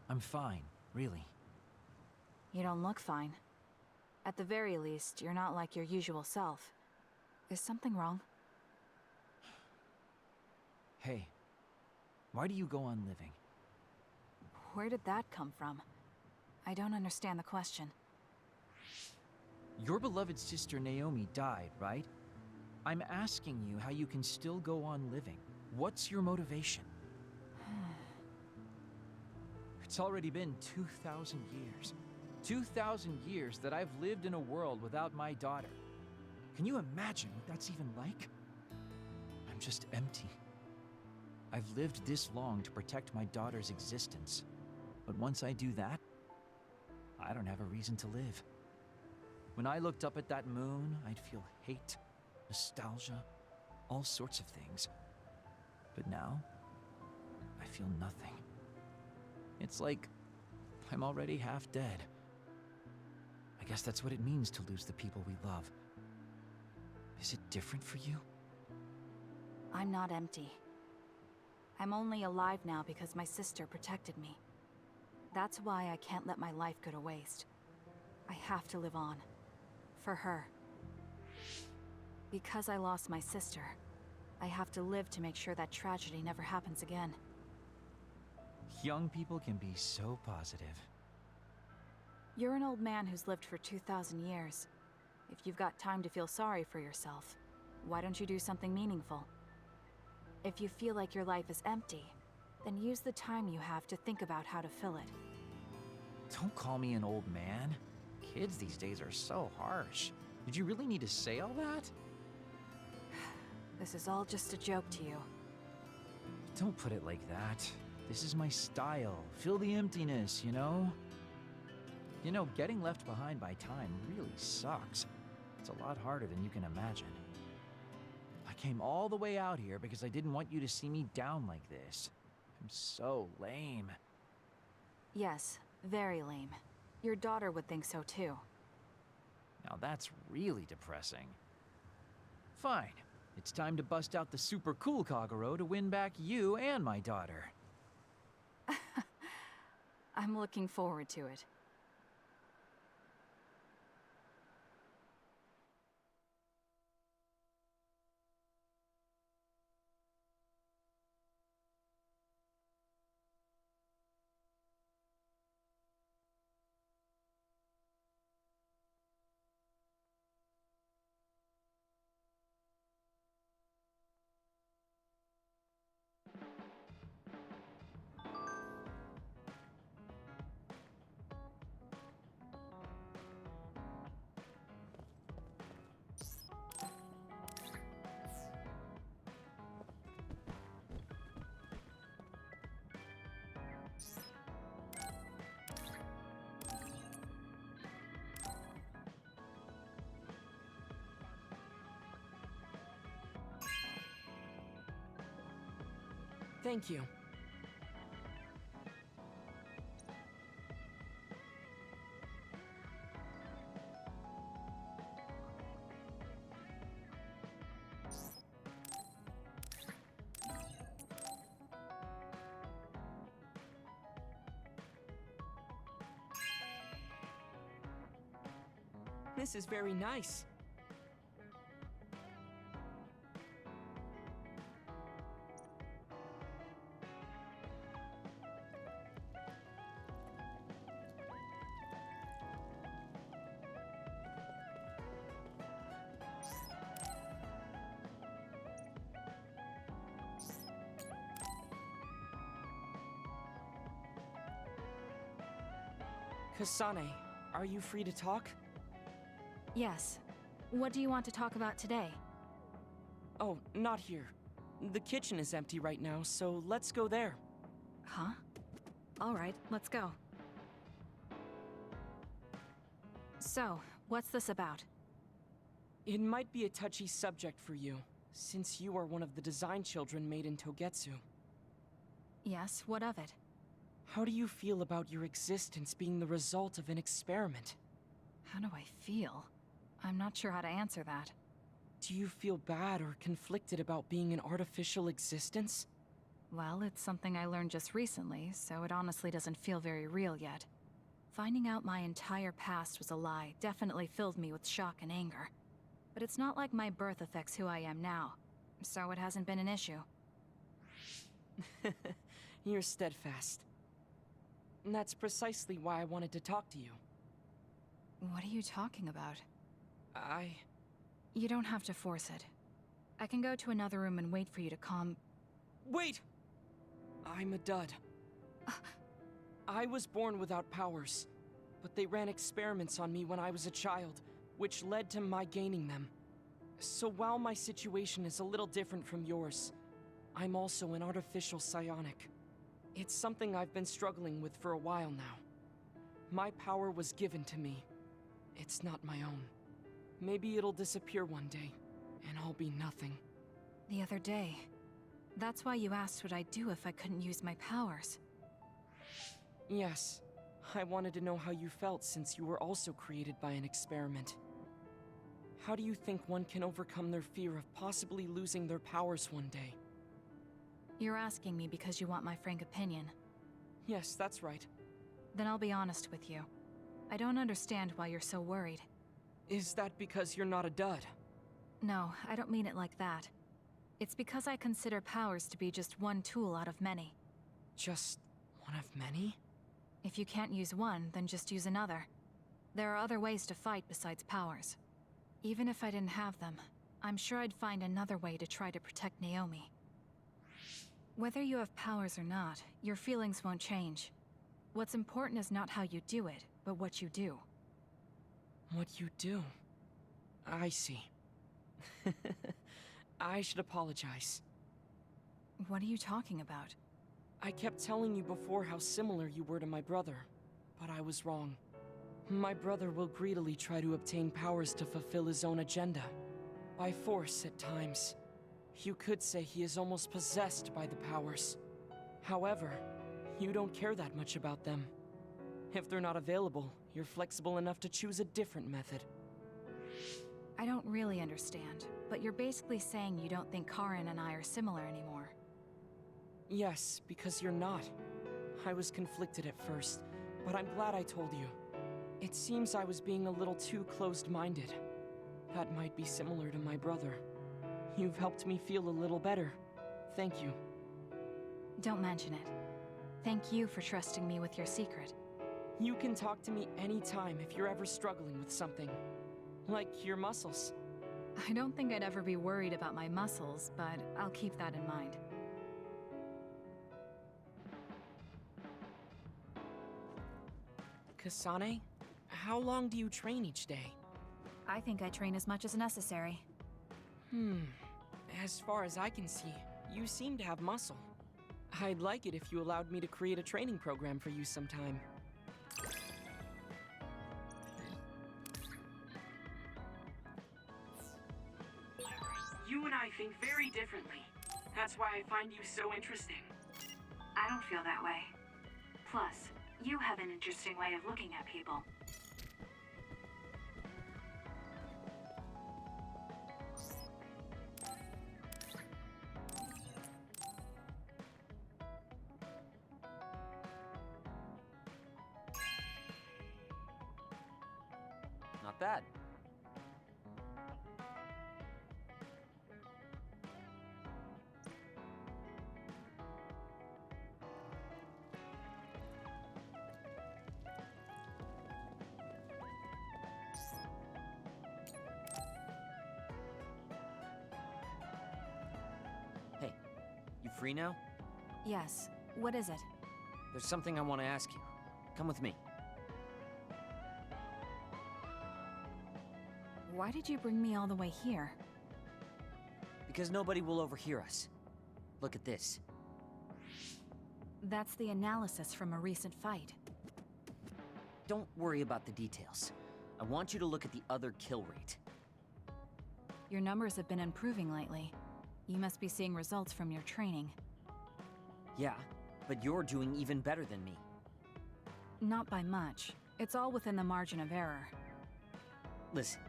I'm fine, really. You don't look fine. At the very least, you're not like your usual self. Is something wrong? Hey, why do you go on living? Where did that come from? I don't understand the question. Your beloved sister Naomi died, right? I'm asking you how you can still go on living. What's your motivation? It's already been 2,000 years. 2,000 years that I've lived in a world without my daughter. Can you imagine what that's even like? I'm just empty. I've lived this long to protect my daughter's existence. But once I do that, I don't have a reason to live. When I looked up at that moon, I'd feel hate, nostalgia, all sorts of things. But now, I feel nothing. It's like I'm already half dead. I guess that's what it means to lose the people we love. Is it different for you? I'm not empty. I'm only alive now because my sister protected me. That's why I can't let my life go to waste. I have to live on. For her. Because I lost my sister, I have to live to make sure that tragedy never happens again. Young people can be so positive. You're an old man who's lived for 2,000 years. If you've got time to feel sorry for yourself, Why don't you do something meaningful? If you feel like your life is empty, then use the time you have to think about how to fill it. Don't call me an old man. Kids these days are so harsh. Did you really need to say all that? This is all just a joke to you. Don't put it like that. This is my style. Fill the emptiness, you know? You know, getting left behind by time really sucks. It's a lot harder than you can imagine. I came all the way out here because I didn't want you to see me down like this. I'm so lame. Yes, very lame. Your daughter would think so too. Now that's really depressing. Fine. It's time to bust out the super cool Kagero to win back you and my daughter. I'm looking forward to it. Thank you. This is very nice. Kasane, are you free to talk? Yes. What do you want to talk about today? Oh, not here. The kitchen is empty right now, so let's go there. Huh? All right, let's go. So, what's this about? It might be a touchy subject for you, since you are one of the design children made in Togetsu. Yes, what of it? How do you feel about your existence being the result of an experiment? How do I feel? I'm not sure how to answer that. Do you feel bad or conflicted about being an artificial existence? Well, it's something I learned just recently, so it honestly doesn't feel very real yet. Finding out my entire past was a lie definitely filled me with shock and anger. But it's not like my birth affects who I am now, so it hasn't been an issue. You're steadfast. And that's precisely why I wanted to talk to you. What are you talking about? I... You don't have to force it. I can go to another room and wait for you to calm... Wait! I'm a dud. I was born without powers, but they ran experiments on me when I was a child, which led to my gaining them. So while my situation is a little different from yours, I'm also an artificial psionic. It's something I've been struggling with for a while now. My power was given to me. It's not my own. Maybe it'll disappear one day, and I'll be nothing. The other day. That's why you asked what I'd do if I couldn't use my powers. Yes. I wanted to know how you felt since you were also created by an experiment. How do you think one can overcome their fear of possibly losing their powers one day? You're asking me because you want my frank opinion. Yes, that's right. Then I'll be honest with you. I don't understand why you're so worried. Is that because you're not a dud? No, I don't mean it like that. It's because I consider powers to be just one tool out of many. Just one of many? If you can't use one, then just use another. There are other ways to fight besides powers. Even if I didn't have them, I'm sure I'd find another way to try to protect Naomi. Whether you have powers or not, your feelings won't change. What's important is not how you do it, but what you do. What you do? I see. I should apologize. What are you talking about? I kept telling you before how similar you were to my brother, but I was wrong. My brother will greedily try to obtain powers to fulfill his own agenda. By force at times. You could say he is almost possessed by the powers. However, you don't care that much about them. If they're not available, you're flexible enough to choose a different method. I don't really understand, but you're basically saying you don't think Karin and I are similar anymore. Yes, because you're not. I was conflicted at first, but I'm glad I told you. It seems I was being a little too closed-minded. That might be similar to my brother. You've helped me feel a little better. Thank you. Don't mention it. Thank you for trusting me with your secret. You can talk to me anytime if you're ever struggling with something. Like your muscles. I don't think I'd ever be worried about my muscles, but I'll keep that in mind. Kasane, how long do you train each day? I think I train as much as necessary. As far as I can see, you seem to have muscle. I'd like it if you allowed me to create a training program for you sometime. You and I think very differently. That's why I find you so interesting. I don't feel that way. Plus, you have an interesting way of looking at people. Not bad. Hey, you free now? Yes. What is it? There's something I want to ask you. Come with me. Why did you bring me all the way here? Because nobody will overhear us. Look at this. That's the analysis from a recent fight. Don't worry about the details. I want you to look at the other kill rate. Your numbers have been improving lately. You must be seeing results from your training. Yeah, but you're doing even better than me. Not by much. It's all within the margin of error. Listen,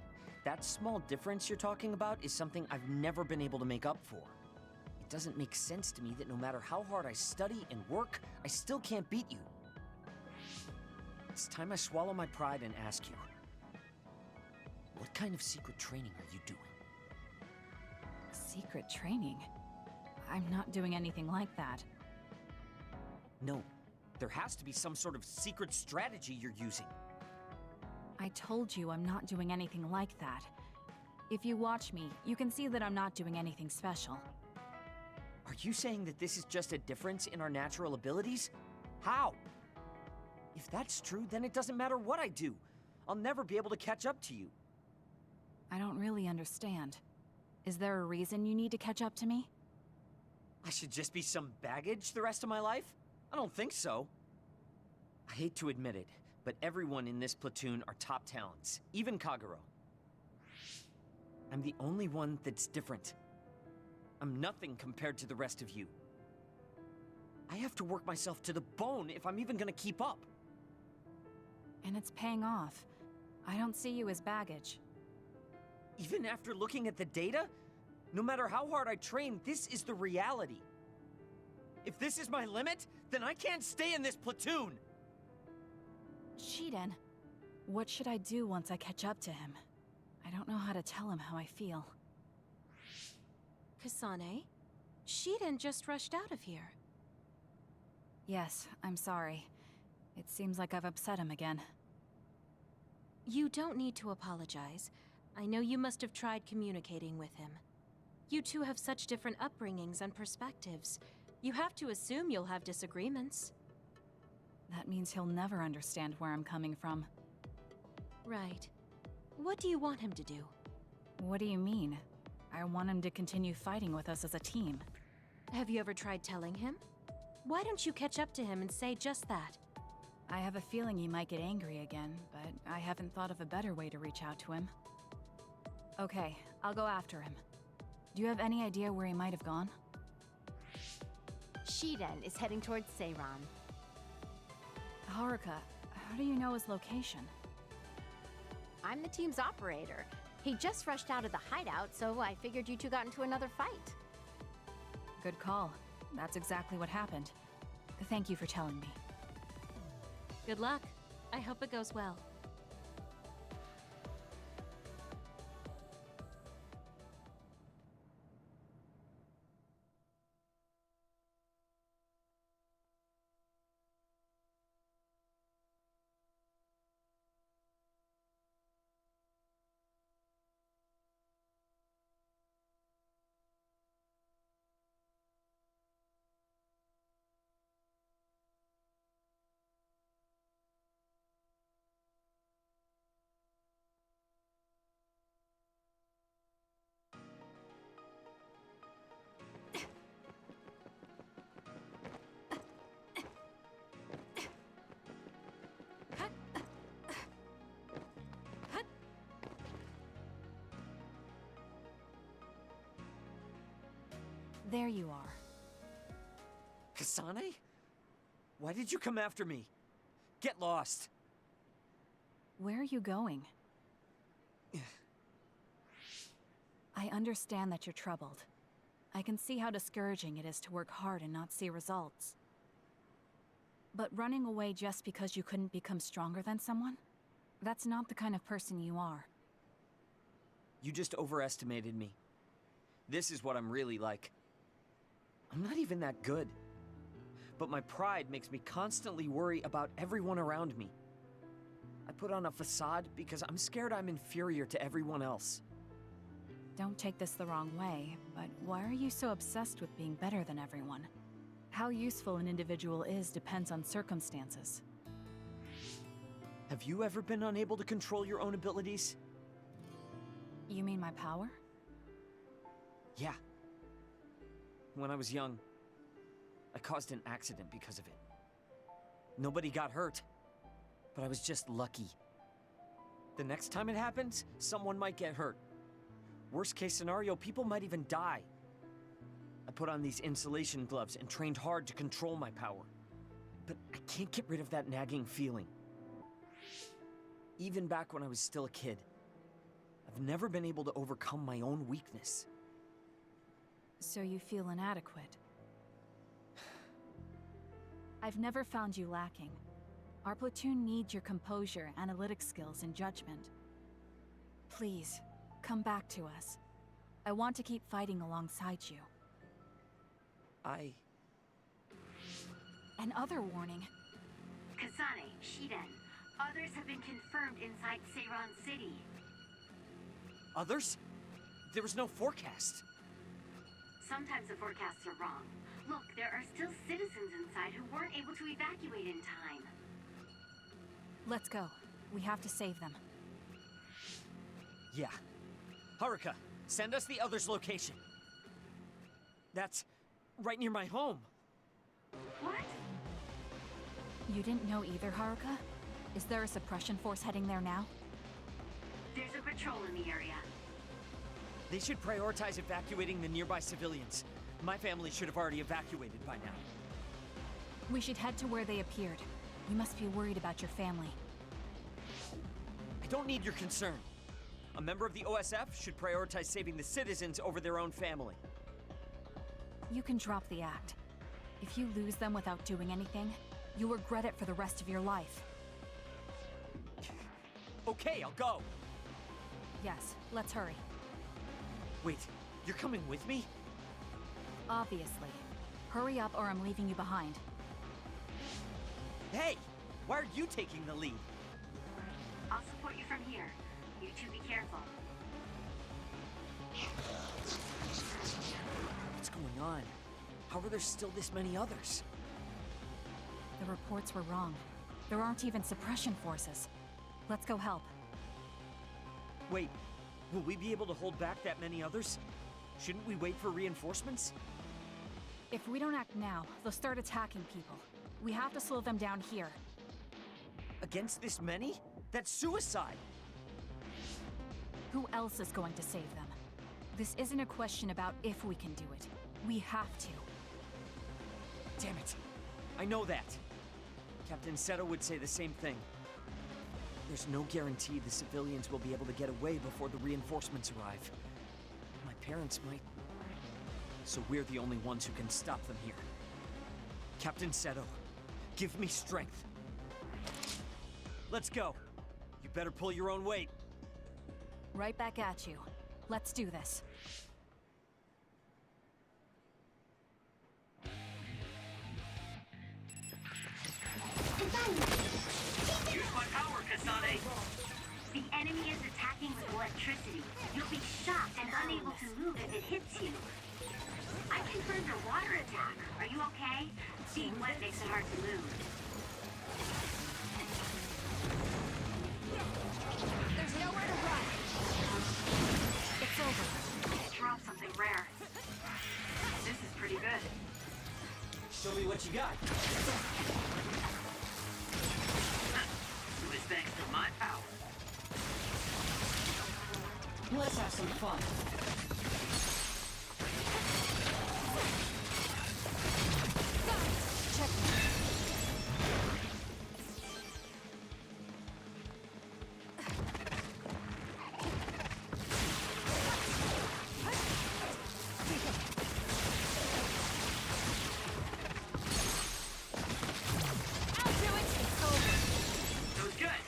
that small difference you're talking about is something I've never been able to make up for. It doesn't make sense to me that no matter how hard I study and work, I still can't beat you. It's time I swallow my pride and ask you, what kind of secret training are you doing? Secret training? I'm not doing anything like that. No, there has to be some sort of secret strategy you're using. I told you I'm not doing anything like that. If you watch me, you can see that I'm not doing anything special. Are you saying that this is just a difference in our natural abilities? How? If that's true, then it doesn't matter what I do. I'll never be able to catch up to you. I don't really understand. Is there a reason you need to catch up to me? I should just be some baggage the rest of my life? I don't think so. I hate to admit it, but everyone in this platoon are top talents, even Kagero. I'm the only one that's different. I'm nothing compared to the rest of you. I have to work myself to the bone if I'm even gonna keep up. And it's paying off. I don't see you as baggage. Even after looking at the data? No matter how hard I train, this is the reality. If this is my limit, then I can't stay in this platoon! Shiden, what should I do once I catch up to him? I don't know how to tell him how I feel. Kasane? Shiden just rushed out of here. Yes, I'm sorry. It seems like I've upset him again. You don't need to apologize. I know you must have tried communicating with him. You two have such different upbringings and perspectives. You have to assume you'll have disagreements. That means he'll never understand where I'm coming from. Right. What do you want him to do? What do you mean? I want him to continue fighting with us as a team. Have you ever tried telling him? Why don't you catch up to him and say just that? I have a feeling he might get angry again, but I haven't thought of a better way to reach out to him. Okay, I'll go after him. Do you have any idea where he might have gone? Shiden is heading towards Seiran. Haruka, how do you know his location? I'm the team's operator. He just rushed out of the hideout, so I figured you two got into another fight. Good call. That's exactly what happened. Thank you for telling me. Good luck. I hope it goes well. There you are. Kasane? Why did you come after me? Get lost. Where are you going? I understand that you're troubled. I can see how discouraging it is to work hard and not see results. But running away just because you couldn't become stronger than someone? That's not the kind of person you are. You just overestimated me. This is what I'm really like. I'm not even that good. But my pride makes me constantly worry about everyone around me. I put on a facade because I'm scared I'm inferior to everyone else. Don't take this the wrong way, but why are you so obsessed with being better than everyone? How useful an individual is depends on circumstances. Have you ever been unable to control your own abilities? You mean my power? Yeah. When I was young, I caused an accident because of it. Nobody got hurt, but I was just lucky. The next time it happens, someone might get hurt. Worst case scenario, people might even die. I put on these insulation gloves and trained hard to control my power. But I can't get rid of that nagging feeling. Even back when I was still a kid, I've never been able to overcome my own weakness. So you feel inadequate. I've never found you lacking. Our platoon needs your composure, analytic skills, and judgment. Please, come back to us. I want to keep fighting alongside you. Another warning. Kasane, Shiden, others have been confirmed inside Seiran City. Others? There was no forecast. Sometimes the forecasts are wrong. Look, there are still citizens inside who weren't able to evacuate in time. Let's go. We have to save them. Yeah. Haruka, send us the other's location. That's right near my home. What? You didn't know either, Haruka? Is there a suppression force heading there now? There's a patrol in the area. They should prioritize evacuating the nearby civilians. My family should have already evacuated by now. We should head to where they appeared. You must be worried about your family. I don't need your concern. A member of the OSF should prioritize saving the citizens over their own family. You can drop the act. If you lose them without doing anything, you'll regret it for the rest of your life. Okay, I'll go. Yes, let's hurry. Wait, you're coming with me? Obviously. Hurry up or I'm leaving you behind. Hey! Why are you taking the lead? I'll support you from here. You two be careful. What's going on? How are there still this many others? The reports were wrong. There aren't even suppression forces. Let's go help. Wait, will we be able to hold back that many others? Shouldn't we wait for reinforcements? If we don't act now, they'll start attacking people. We have to slow them down here. Against this many? That's suicide! Who else is going to save them? This isn't a question about if we can do it. We have to. Damn it! I know that! Captain Seto would say the same thing. There's no guarantee the civilians will be able to get away before the reinforcements arrive. My parents might... So we're the only ones who can stop them here. Captain Seto, give me strength. Let's go. You better pull your own weight. Right back at you. Let's do this. Use my power, Kasane! The enemy is attacking with electricity. You'll be shocked and unable to move if it hits you. I confirmed your water attack. Are you okay? Being wet makes it hard to move. There's nowhere to run. It's over. Drop something rare. This is pretty good. Show me what you got. It was thanks to my power. Let's have some fun. That was good.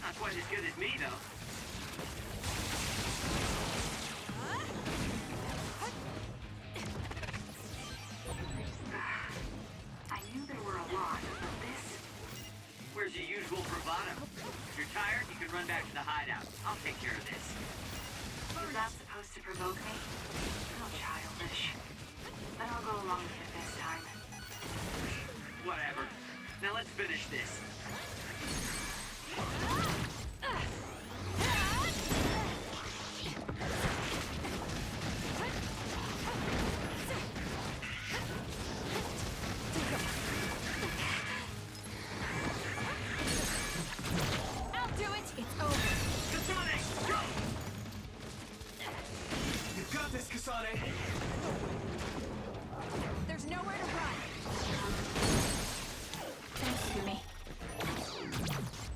Not quite as good as me, though. I knew there were a lot, but this... Where's your usual bravado? If you're tired, you can run back to the hideout. I'll take care of this. Was that supposed to provoke me? How childish. But I'll go along with it this time. Whatever. Now let's finish this. I'll do it! It's over! Kasane, go! You got this, Kasane! There's nowhere to run. Thanks, Yumi.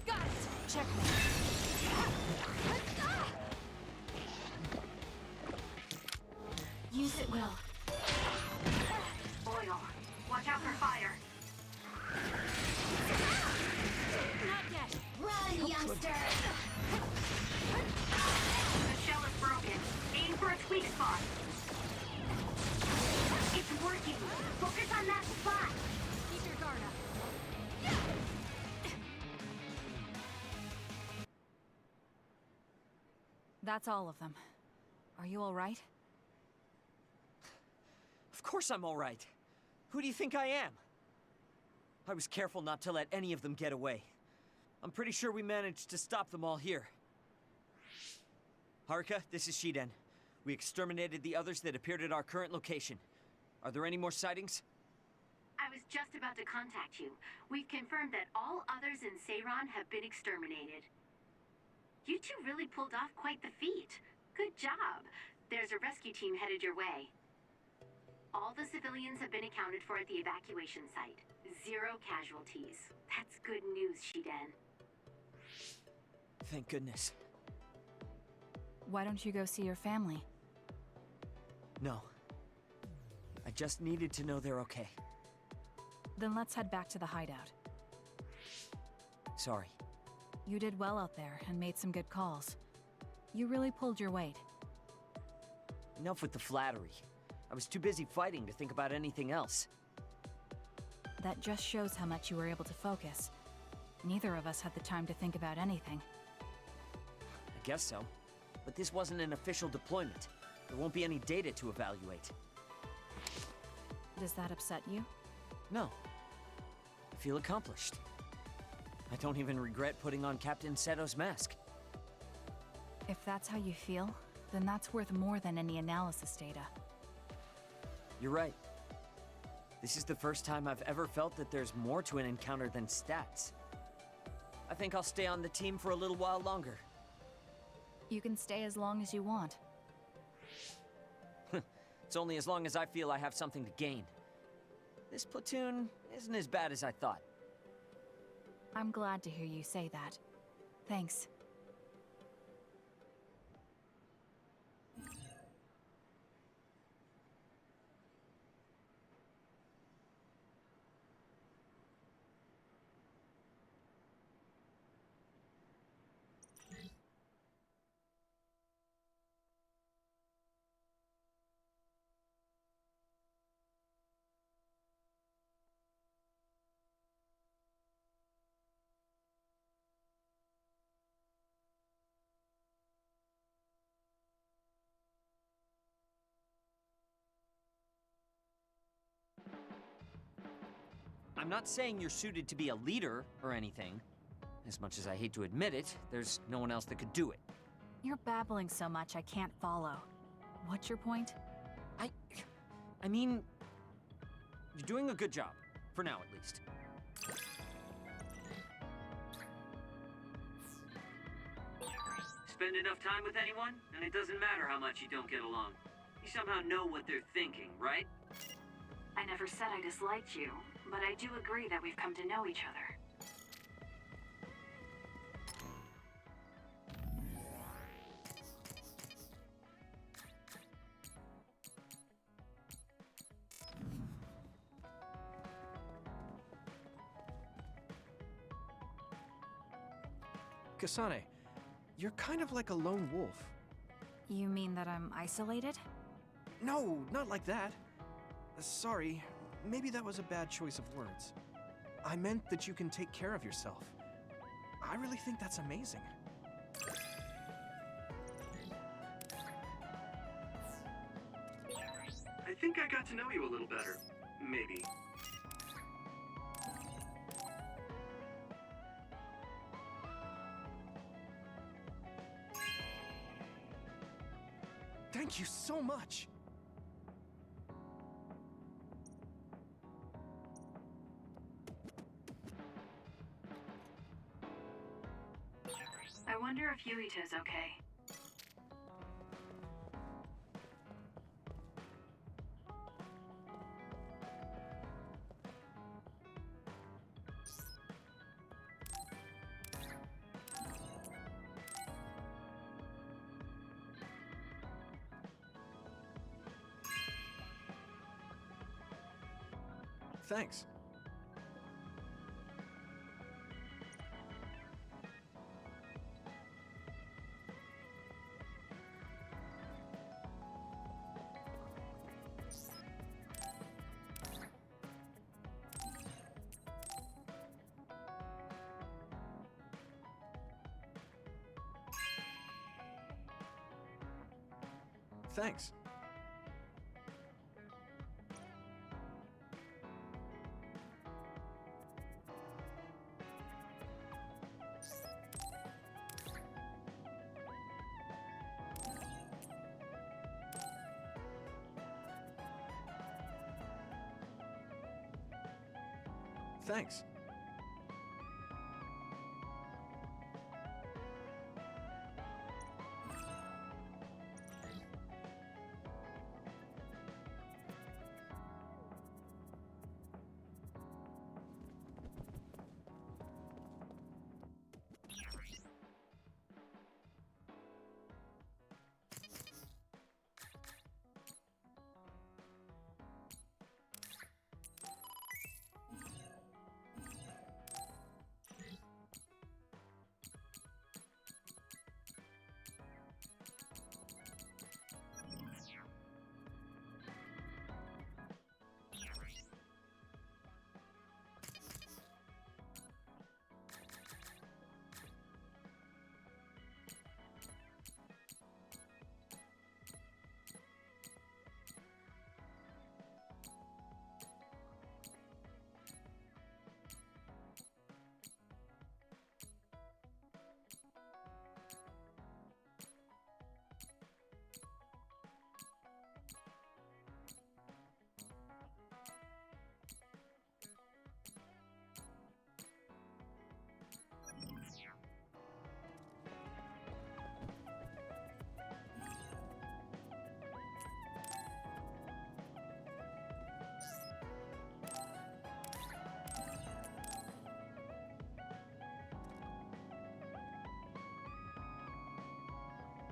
Got it. Check me. Use it well. Oil. Watch out for fire. Not yet. Run, youngster! The shell is broken. Aim for its weak spot. It's working. Focus on that spot. Keep your guard up. That's all of them. Are you all right? Of course I'm all right. Who do you think I am? I was careful not to let any of them get away. I'm pretty sure we managed to stop them all here. Haruka, this is Shiden. We exterminated the others that appeared at our current location. Are there any more sightings? I was just about to contact you. We've confirmed that all others in Seiran have been exterminated. You two really pulled off quite the feat. Good job. There's a rescue team headed your way. All the civilians have been accounted for at the evacuation site. 0 casualties. That's good news, Shiden. Thank goodness. Why don't you go see your family? No. I just needed to know they're okay. Then let's head back to the hideout. Sorry. You did well out there and made some good calls. You really pulled your weight. Enough with the flattery. I was too busy fighting to think about anything else. That just shows how much you were able to focus. Neither of us had the time to think about anything. I guess so. But this wasn't an official deployment. There won't be any data to evaluate. Does that upset you? No. I feel accomplished. I don't even regret putting on Captain Seto's mask. If that's how you feel, then that's worth more than any analysis data. You're right. This is the first time I've ever felt that there's more to an encounter than stats. I think I'll stay on the team for a little while longer. You can stay as long as you want. It's only as long as I feel I have something to gain. This platoon isn't as bad as I thought. I'm glad to hear you say that. Thanks. I'm not saying you're suited to be a leader or anything. As much as I hate to admit it, there's no one else that could do it. You're babbling so much I can't follow. What's your point? I mean, you're doing a good job. For now, at least. Spend enough time with anyone, and it doesn't matter how much you don't get along. You somehow know what they're thinking, right? I never said I disliked you, but I do agree that we've come to know each other. Kasane, you're kind of like a lone wolf. You mean that I'm isolated? No, not like that. Sorry, maybe that was a bad choice of words. I meant that you can take care of yourself. I really think that's amazing. I think I got to know you a little better. Maybe. Thank you so much. I wonder if Yuita's okay. Thanks. Thanks. Thanks.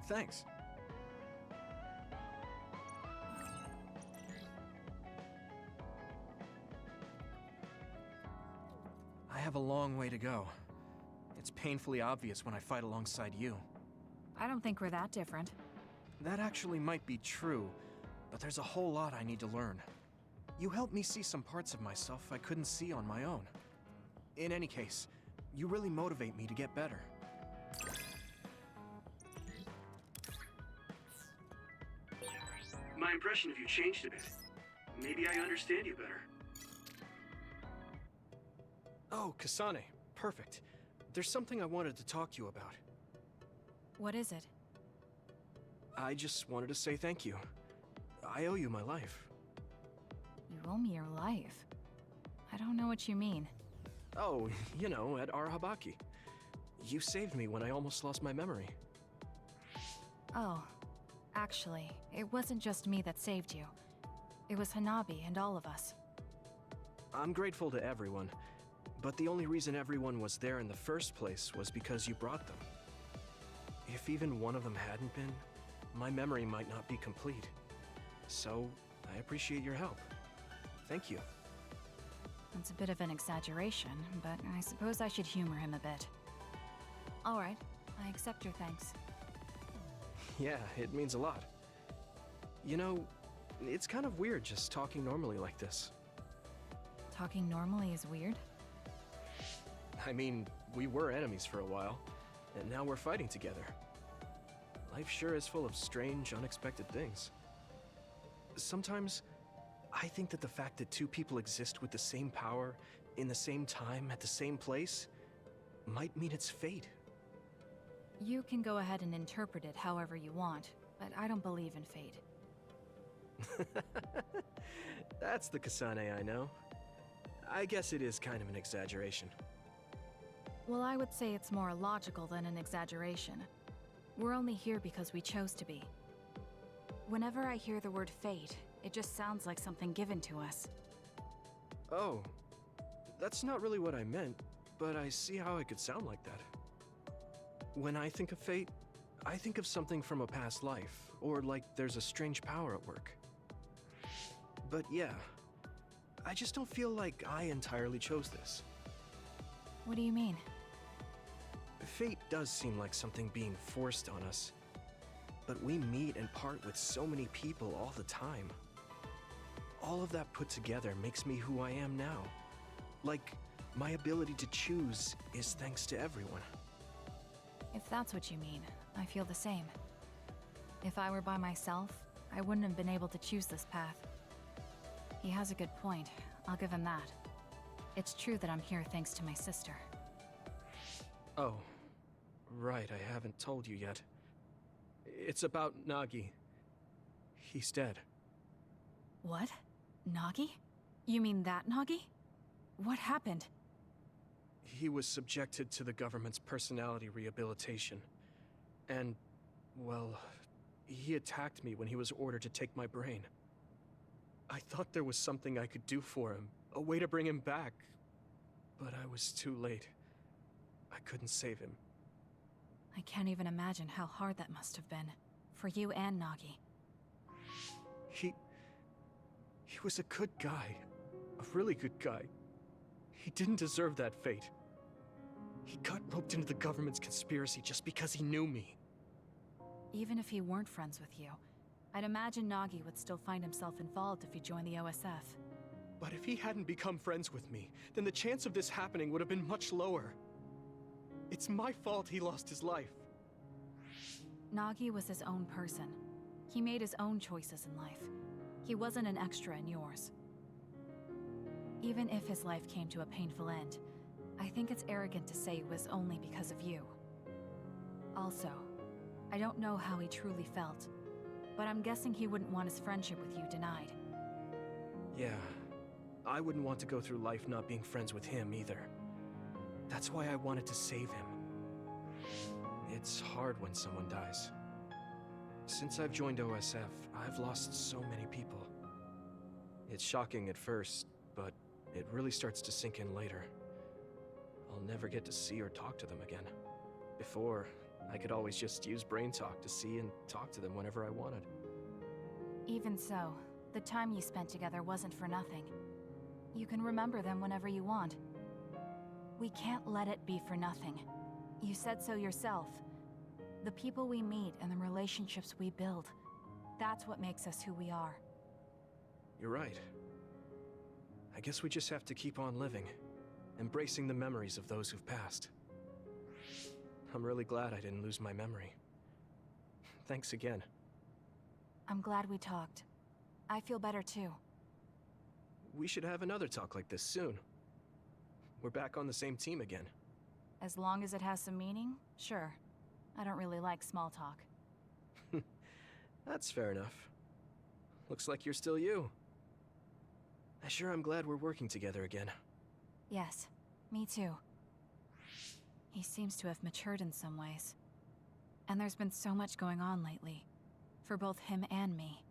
Thanks. I have a long way to go. It's painfully obvious when I fight alongside you. I don't think we're that different. That actually might be true, but there's a whole lot I need to learn. You helped me see some parts of myself I couldn't see on my own. In any case, you really motivate me to get better. My impression of you changed a bit. Maybe I understand you better. Oh, Kasane. Perfect. There's something I wanted to talk to you about. What is it? I just wanted to say thank you. I owe you my life. You owe me your life. I don't know what you mean. Oh, you know, at Arahabaki. You saved me when I almost lost my memory. Oh, actually, it wasn't just me that saved you. It was Hanabi and all of us. I'm grateful to everyone, but the only reason everyone was there in the first place was because you brought them. If even one of them hadn't been, my memory might not be complete. So, I appreciate your help. Thank you. It's a bit of an exaggeration, but I suppose I should humor him a bit. All right, I accept your thanks. Yeah, it means a lot. You know, it's kind of weird just talking normally like this. Talking normally is weird? I mean, we were enemies for a while, and now we're fighting together. Life sure is full of strange, unexpected things. Sometimes, I think that the fact that two people exist with the same power, in the same time, at the same place, might mean it's fate. You can go ahead and interpret it however you want, but I don't believe in fate. That's the Kasane I know. I guess it is kind of an exaggeration. Well, I would say it's more logical than an exaggeration. We're only here because we chose to be. Whenever I hear the word fate, it just sounds like something given to us. Oh, that's not really what I meant, but I see how it could sound like that. When I think of fate, I think of something from a past life, or like there's a strange power at work. But yeah, I just don't feel like I entirely chose this. What do you mean? Fate does seem like something being forced on us. But we meet and part with so many people all the time. All of that put together makes me who I am now. Like, my ability to choose is thanks to everyone. If that's what you mean, I feel the same. If I were by myself, I wouldn't have been able to choose this path. He has a good point, I'll give him that. It's true that I'm here thanks to my sister. Oh, right, I haven't told you yet. It's about Nagi. He's dead. What? Nagi? You mean that Nagi? What happened? He was subjected to the government's personality rehabilitation. And, well, he attacked me when he was ordered to take my brain. I thought there was something I could do for him, a way to bring him back. But I was too late. I couldn't save him. I can't even imagine how hard that must have been. For you and Nagi. He was a good guy. A really good guy. He didn't deserve that fate. He got roped into the government's conspiracy just because he knew me. Even if he weren't friends with you, I'd imagine Nagi would still find himself involved if he joined the OSF. But if he hadn't become friends with me, then the chance of this happening would have been much lower. It's my fault he lost his life. Nagi was his own person. He made his own choices in life. He wasn't an extra in yours. Even if his life came to a painful end, I think it's arrogant to say it was only because of you. Also, I don't know how he truly felt, but I'm guessing he wouldn't want his friendship with you denied. Yeah, I wouldn't want to go through life not being friends with him either. That's why I wanted to save him. It's hard when someone dies. Since I've joined OSF, I've lost so many people. It's shocking at first, but it really starts to sink in later. I'll never get to see or talk to them again. Before, I could always just use brain talk to see and talk to them whenever I wanted. Even so, the time you spent together wasn't for nothing. You can remember them whenever you want. We can't let it be for nothing. You said so yourself. The people we meet and the relationships we build, that's what makes us who we are. You're right. I guess we just have to keep on living, embracing the memories of those who've passed. I'm really glad I didn't lose my memory. Thanks again. I'm glad we talked. I feel better too. We should have another talk like this soon. We're back on the same team again. As long as it has some meaning, sure. I don't really like small talk. That's fair enough. Looks like you're still you. I sure am glad we're working together again. Yes, me too. He seems to have matured in some ways. And there's been so much going on lately, for both him and me.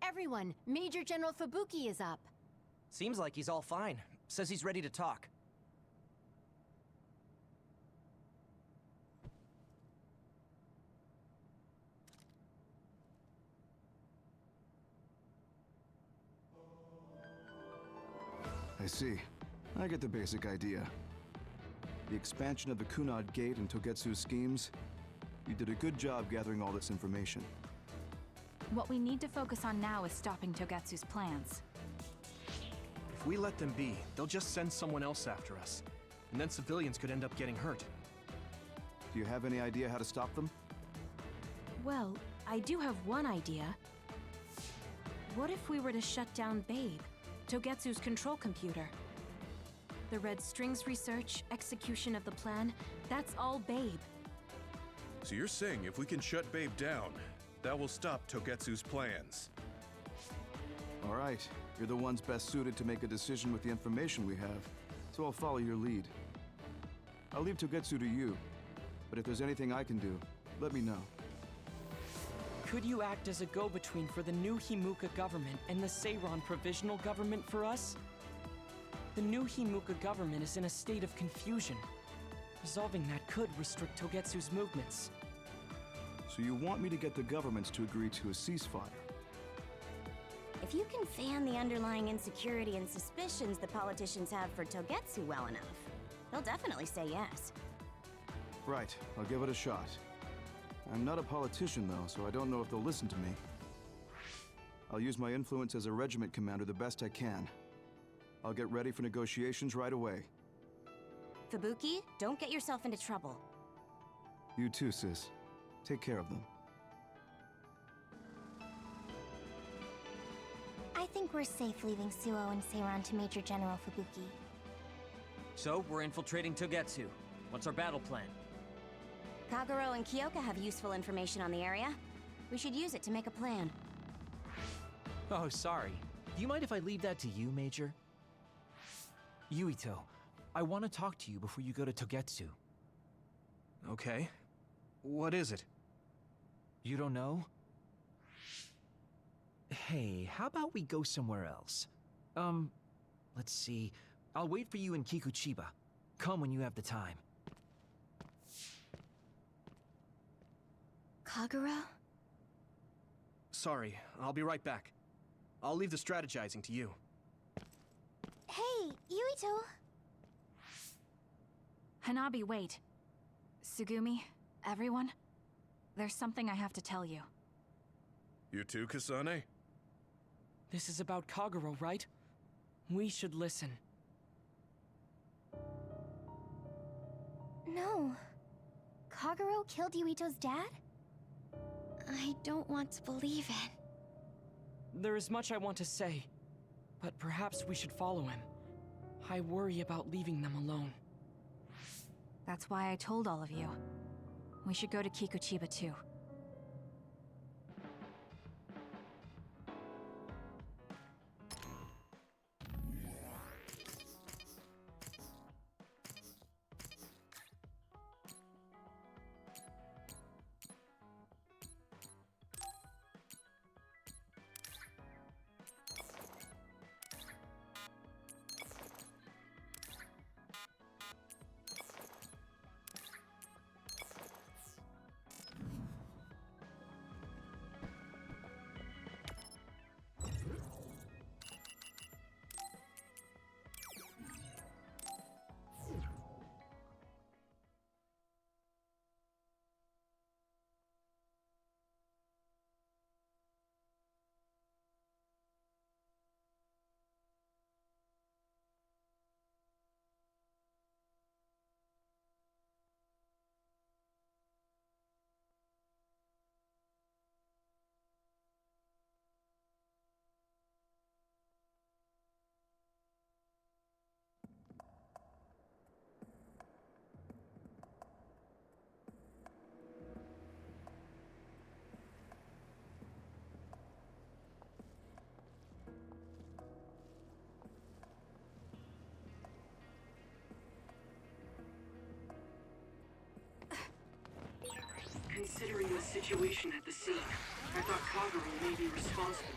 Everyone, Major General Fubuki is up. Seems like he's all fine. Says he's ready to talk. I see. I get the basic idea. The expansion of the Kunad Gate and Togetsu's schemes. You did a good job gathering all this information. What we need to focus on now is stopping Togetsu's plans. If we let them be, they'll just send someone else after us. And then civilians could end up getting hurt. Do you have any idea how to stop them? Well, I do have one idea. What if we were to shut down Babe, Togetsu's control computer? The Red Strings research, execution of the plan, that's all Babe. So you're saying if we can shut Babe down, that will stop Togetsu's plans? All right. You're the ones best suited to make a decision with the information we have, so I'll follow your lead. I'll leave Togetsu to you, but if there's anything I can do, let me know. Could you act as a go-between for the new Himuka government and the Seiran provisional government for us? The new Himuka government is in a state of confusion. Resolving that could restrict Togetsu's movements. So you want me to get the governments to agree to a ceasefire? If you can fan the underlying insecurity and suspicions the politicians have for Togetsu well enough, He'll definitely say yes. Right, I'll give it a shot. I'm not a politician, though, so I don't know if they'll listen to me. I'll use my influence as a regiment commander the best I can. I'll get ready for negotiations right away. Fubuki, don't get yourself into trouble. You too, sis. Take care of them. I think we're safe leaving Suo and Seiran to Major General Fubuki. So, we're infiltrating Togetsu. What's our battle plan? Kagero and Kyoka have useful information on the area. We should use it to make a plan. Oh, sorry. Do you mind if I leave that to you, Major? Yuito, I want to talk to you before you go to Togetsu. Okay. What is it? You don't know? Hey, how about we go somewhere else? Let's see. I'll wait for you in Kikuchiba. Come when you have the time. Kagero? Sorry, I'll be right back. I'll leave the strategizing to you. Hey, Yuito! Hanabi, wait. Tsugumi, everyone, there's something I have to tell you. You too, Kasane? This is about Kagero, right? We should listen. No. Kagero killed Yuito's dad? I don't want to believe it. There is much I want to say, but perhaps we should follow him. I worry about leaving them alone. That's why I told all of you. We should go to Kikuchiba too. Considering the situation at the scene, I thought Kagero may be responsible.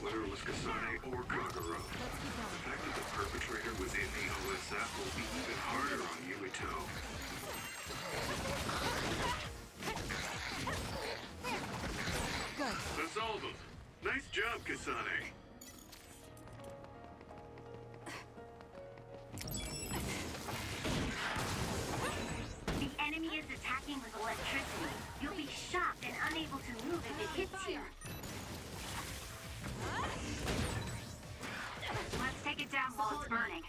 Whether it was Kasane or Kagero, the fact that the perpetrator was in the OSF will be even harder on Yuito. Good. That's all of them. Nice job, Kasane. The enemy is attacking with electricity. You'll be shocked and unable to move if it hits you. Let's take it down while it's burning.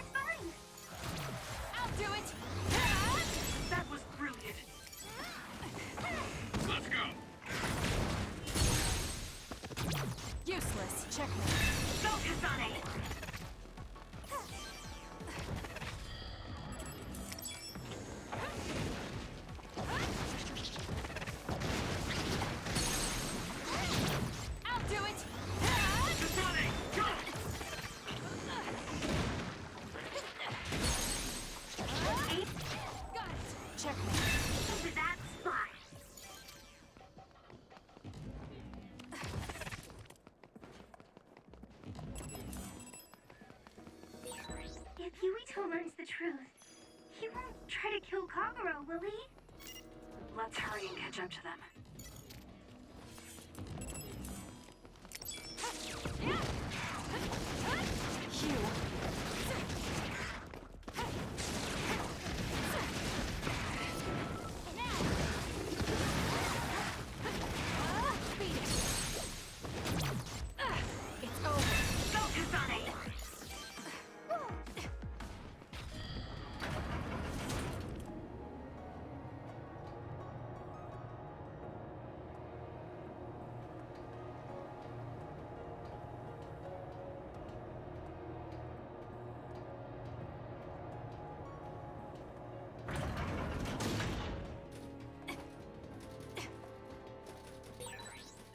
It's fine! I'll do it! That was brilliant! Let's go! Useless. Checkmate. Go, Kasane! I'll do it! Kasane, go! Got it! Checkmate. To that spot! If Yuito learns the truth, he won't try to kill Kagero, will he? Let's hurry and catch up to them. It's over. Go, Kasane!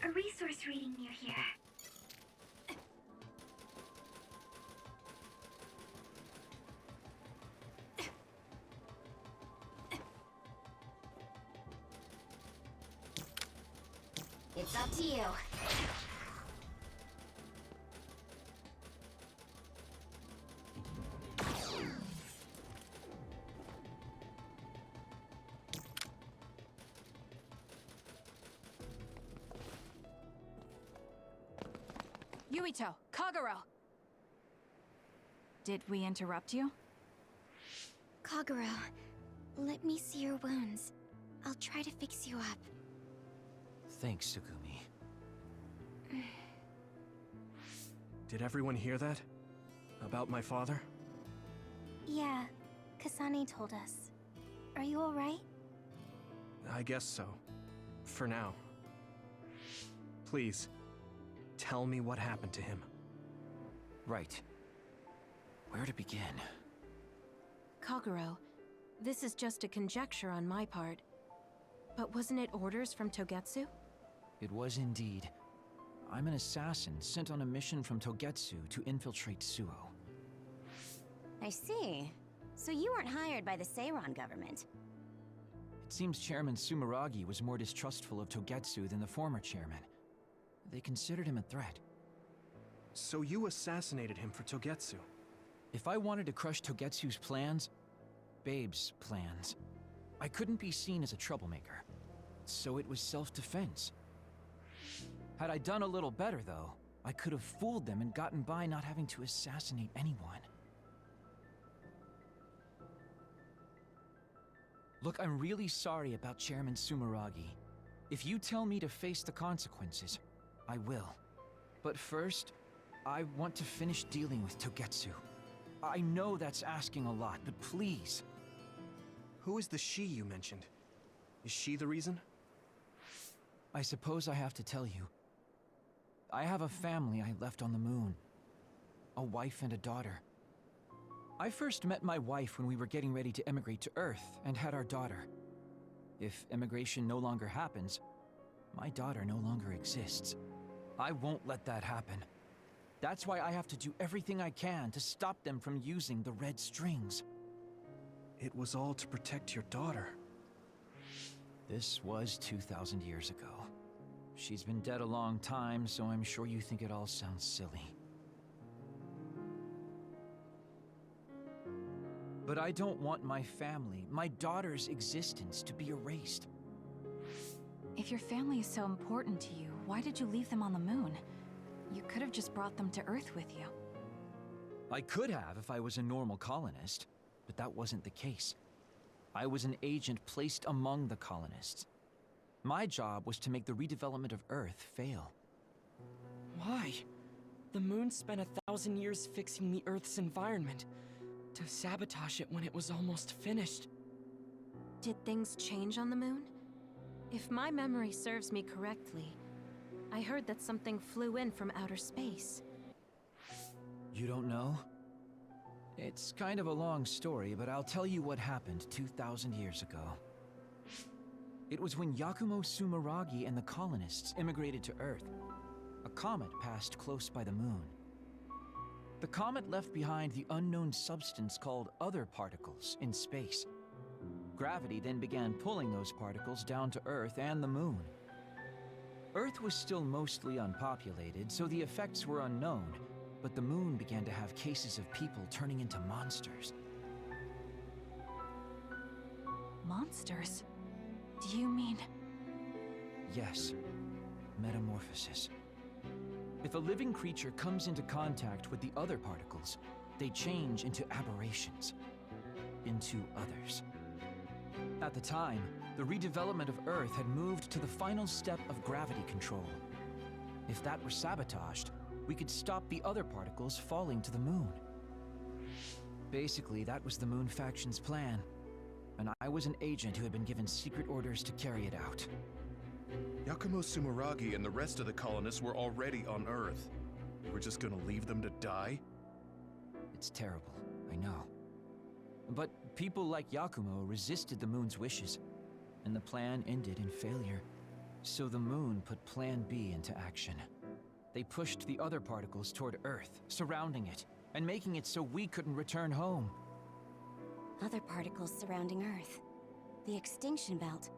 A resource reading near here. It's up to you. Yuito, Kagero! Did we interrupt you? Kagero, let me see your wounds. I'll try to fix you up. Thanks, Tsugumi. Did everyone hear that? About my father? Yeah, Kasane told us. Are you alright? I guess so. For now. Please, tell me what happened to him. Right. Where to begin? Kagero, this is just a conjecture on my part. But wasn't it orders from Togetsu? It was indeed. I'm an assassin sent on a mission from Togetsu to infiltrate Suo. I see. So you weren't hired by the Seiran government. It seems Chairman Sumeragi was more distrustful of Togetsu than the former chairman. They considered him a threat. So you assassinated him for Togetsu? If I wanted to crush Togetsu's plans, Babe's plans, I couldn't be seen as a troublemaker. So it was self-defense. Had I done a little better, though, I could have fooled them and gotten by not having to assassinate anyone. Look, I'm really sorry about Chairman Sumeragi. If you tell me to face the consequences, I will. But first, I want to finish dealing with Togetsu. I know that's asking a lot, but please. Who is the she you mentioned? Is she the reason? I suppose I have to tell you. I have a family I left on the moon. A wife and a daughter. I first met my wife when we were getting ready to emigrate to Earth and had our daughter. If emigration no longer happens, my daughter no longer exists. I won't let that happen. That's why I have to do everything I can to stop them from using the red strings. It was all to protect your daughter. This was 2,000 years ago. She's been dead a long time, so I'm sure you think it all sounds silly. But I don't want my family, my daughter's existence, to be erased. If your family is so important to you, why did you leave them on the moon? You could have just brought them to Earth with you. I could have if I was a normal colonist, but that wasn't the case. I was an agent placed among the colonists. My job was to make the redevelopment of Earth fail. Why? The moon spent 1,000 years fixing the Earth's environment. To sabotage it when it was almost finished. Did things change on the moon? If my memory serves me correctly, I heard that something flew in from outer space. You don't know? It's kind of a long story, but I'll tell you what happened 2,000 years ago. It was when Yakumo Sumeragi and the colonists immigrated to Earth. A comet passed close by the moon. The comet left behind the unknown substance called other particles in space. Gravity then began pulling those particles down to Earth and the moon. Earth was still mostly unpopulated, so the effects were unknown, but the moon began to have cases of people turning into monsters. Monsters? Do you mean... Yes, metamorphosis. If a living creature comes into contact with the other particles, they change into aberrations, into others. At the time, the redevelopment of Earth had moved to the final step of gravity control. If that were sabotaged, we could stop the other particles falling to the moon. Basically, that was the Moon Faction's plan, and I was an agent who had been given secret orders to carry it out. Yakumo Sumeragi and the rest of the colonists were already on Earth. We're just gonna leave them to die? It's terrible, I know. But people like Yakumo resisted the moon's wishes, and the plan ended in failure. So the moon put Plan B into action. They pushed the other particles toward Earth, surrounding it, and making it so we couldn't return home. Other particles surrounding Earth. The extinction belt.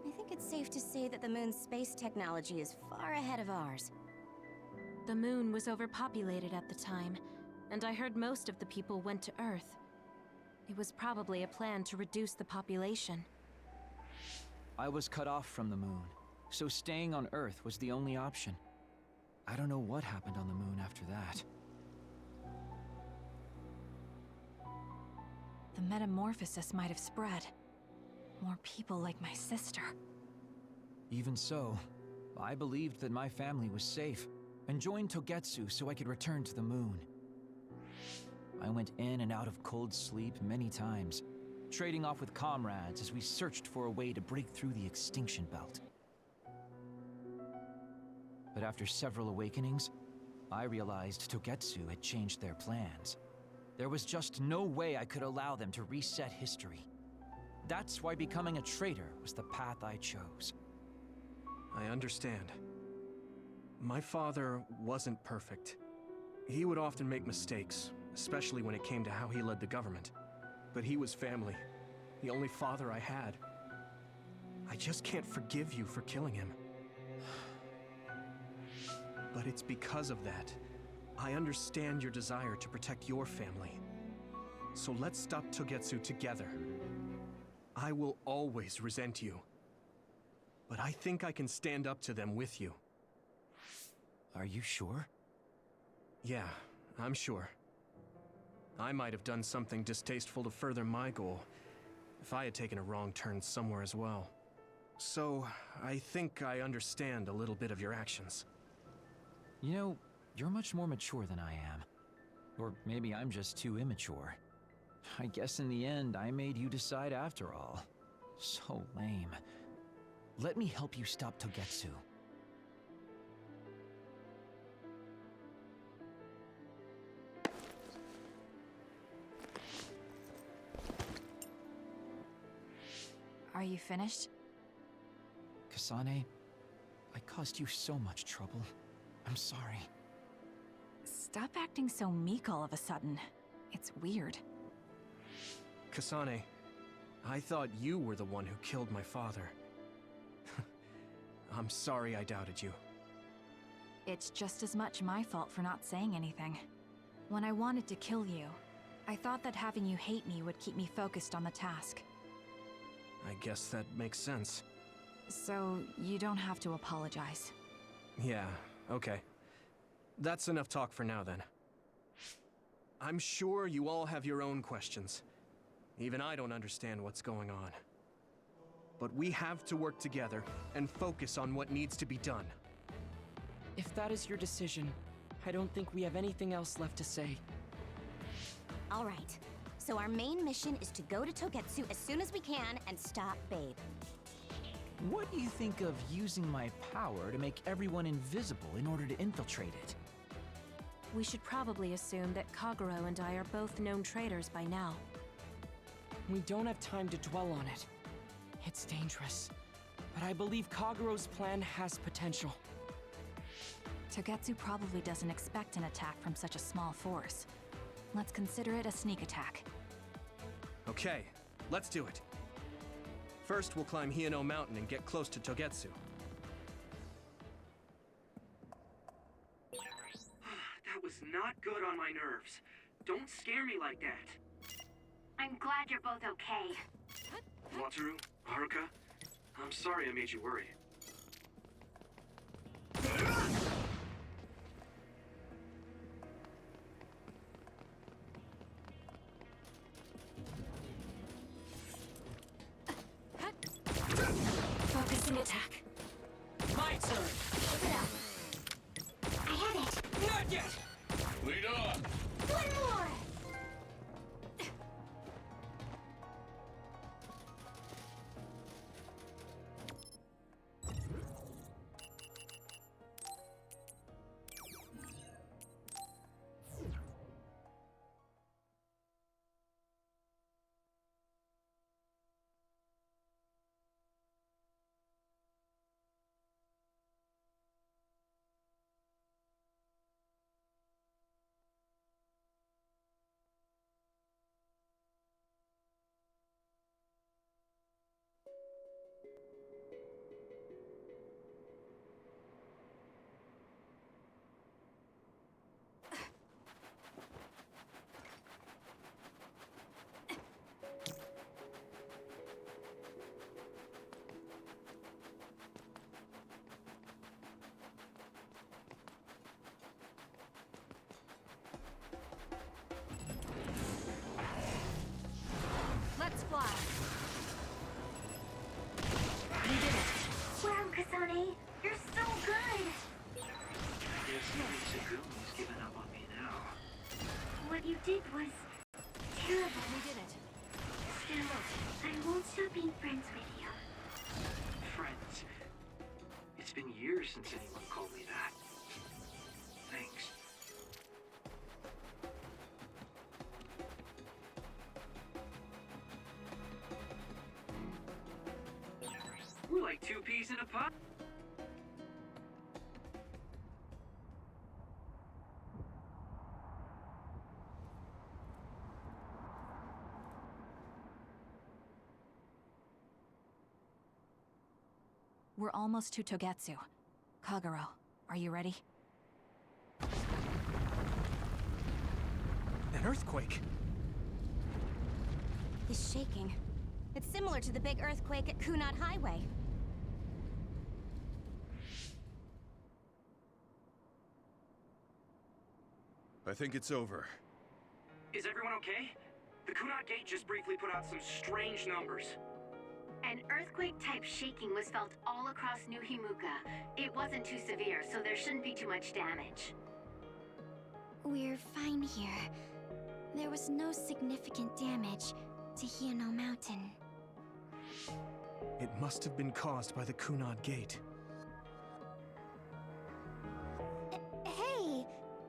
I think it's safe to say that the moon's space technology is far ahead of ours. The moon was overpopulated at the time, and I heard most of the people went to Earth. It was probably a plan to reduce the population. I was cut off from the moon, so staying on Earth was the only option. I don't know what happened on the moon after that. The metamorphosis might have spread. More people like my sister. Even so, I believed that my family was safe, and joined Togetsu so I could return to the moon. I went in and out of cold sleep many times, trading off with comrades as we searched for a way to break through the extinction belt. But after several awakenings, I realized Togetsu had changed their plans. There was just no way I could allow them to reset history. That's why becoming a traitor was the path I chose. I understand. My father wasn't perfect. He would often make mistakes, especially when it came to how he led the government. But he was family, the only father I had. I just can't forgive you for killing him. But it's because of that. I understand your desire to protect your family. So let's stop Togetsu together. I will always resent you. But I think I can stand up to them with you. Are you sure? Yeah, I'm sure. I might have done something distasteful to further my goal, if I had taken a wrong turn somewhere as well. So, I think I understand a little bit of your actions. You know, you're much more mature than I am. Or maybe I'm just too immature. I guess in the end, I made you decide after all. So lame. Let me help you stop Togetsu. Are you finished? Kasane, I caused you so much trouble. I'm sorry. Stop acting so meek all of a sudden. It's weird. Kasane, I thought you were the one who killed my father. I'm sorry I doubted you. It's just as much my fault for not saying anything. When I wanted to kill you, I thought that having you hate me would keep me focused on the task. I guess that makes sense. So, you don't have to apologize. Yeah, okay. That's enough talk for now, then. I'm sure you all have your own questions. Even I don't understand what's going on. But we have to work together and focus on what needs to be done. If that is your decision, I don't think we have anything else left to say. All right. So our main mission is to go to Togetsu as soon as we can and stop Babe. What do you think of using my power to make everyone invisible in order to infiltrate it? We should probably assume that Kagero and I are both known traitors by now. We don't have time to dwell on it. It's dangerous, but I believe Kagero's plan has potential. Togetsu probably doesn't expect an attack from such a small force. Let's consider it a sneak attack. Okay, let's do it. First, we'll climb Hiyano Mountain and get close to Togetsu. That was not good on my nerves. Don't scare me like that. I'm glad you're both okay. Wataru, Haruka, I'm sorry I made you worry. Focusing attack. My turn. I have it. Not yet. Lead on. One more. Let's fly. You did it. Wow, Kasane, you're so good. Guess Sagumi's given up on me now. What you did was terrible. We did it. Still, I won't stop being friends with you. Friends. It's been years since anyone called me that. Thanks. We're like two peas in a pod. We're almost to Togetsu. Kagero, are you ready? An earthquake? It's shaking. It's similar to the big earthquake at Kunad Highway. I think it's over. Is everyone okay? The Kunat Gate just briefly put out some strange numbers. An earthquake-type shaking was felt all across New Himuka. It wasn't too severe, so there shouldn't be too much damage. We're fine here. There was no significant damage to Hiano Mountain. It must have been caused by the Kunad Gate. Hey,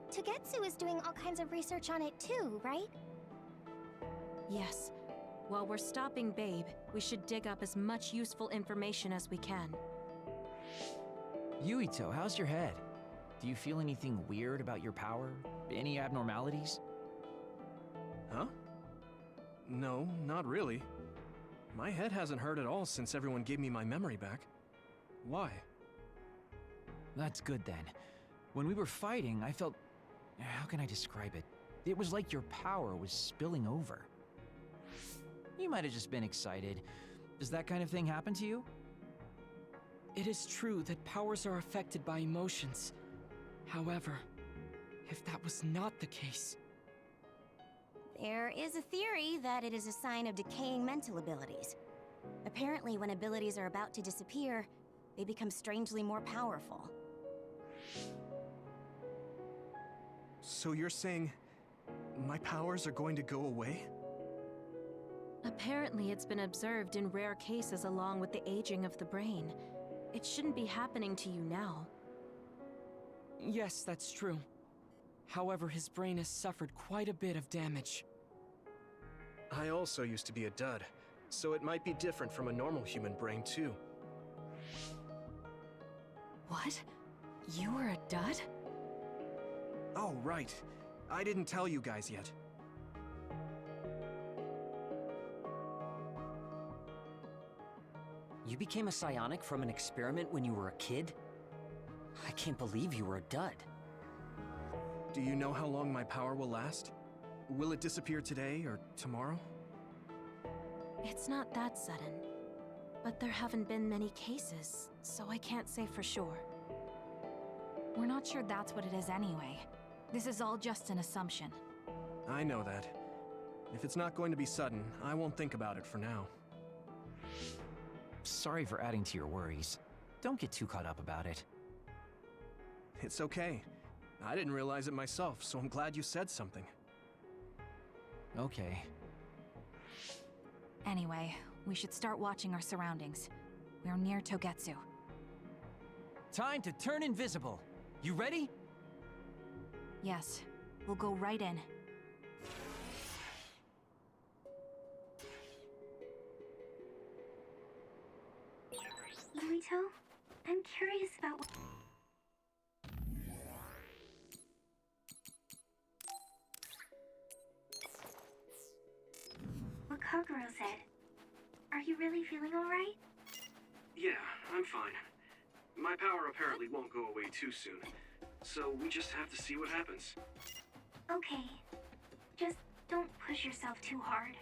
Togetsu is doing all kinds of research on it too, right? Yes. While we're stopping Babe, we should dig up as much useful information as we can. Yuito, how's your head? Do you feel anything weird about your power? Any abnormalities? Huh? No, not really. My head hasn't hurt at all since everyone gave me my memory back. Why? That's good then. When we were fighting, I felt... How can I describe it? It was like your power was spilling over. You might have just been excited. Does that kind of thing happen to you? It is true that powers are affected by emotions. However, if that was not the case... There is a theory that it is a sign of decaying mental abilities. Apparently, when abilities are about to disappear, they become strangely more powerful. So you're saying my powers are going to go away? Apparently, it's been observed in rare cases along with the aging of the brain. It shouldn't be happening to you now. Yes, that's true. However, his brain has suffered quite a bit of damage. I also used to be a dud, so it might be different from a normal human brain too. What? You were a dud? Oh, right. I didn't tell you guys yet. You became a psionic from an experiment when you were a kid? I can't believe you were a dud. Do you know how long my power will last? Will it disappear today or tomorrow? It's not that sudden. But there haven't been many cases, so I can't say for sure. We're not sure that's what it is anyway. This is all just an assumption. I know that. If it's not going to be sudden, I won't think about it for now. Sorry for adding to your worries. Don't get too caught up about it. It's okay. I didn't realize it myself, so I'm glad you said something. Okay. Anyway, we should start watching our surroundings. We're near Togetsu. Time to turn invisible. You ready? Yes, we'll go right in. Yuito, I'm curious about what Kaguro said. Are you really feeling alright? Yeah, I'm fine. My power apparently won't go away too soon, so we just have to see what happens. Okay. Just don't push yourself too hard.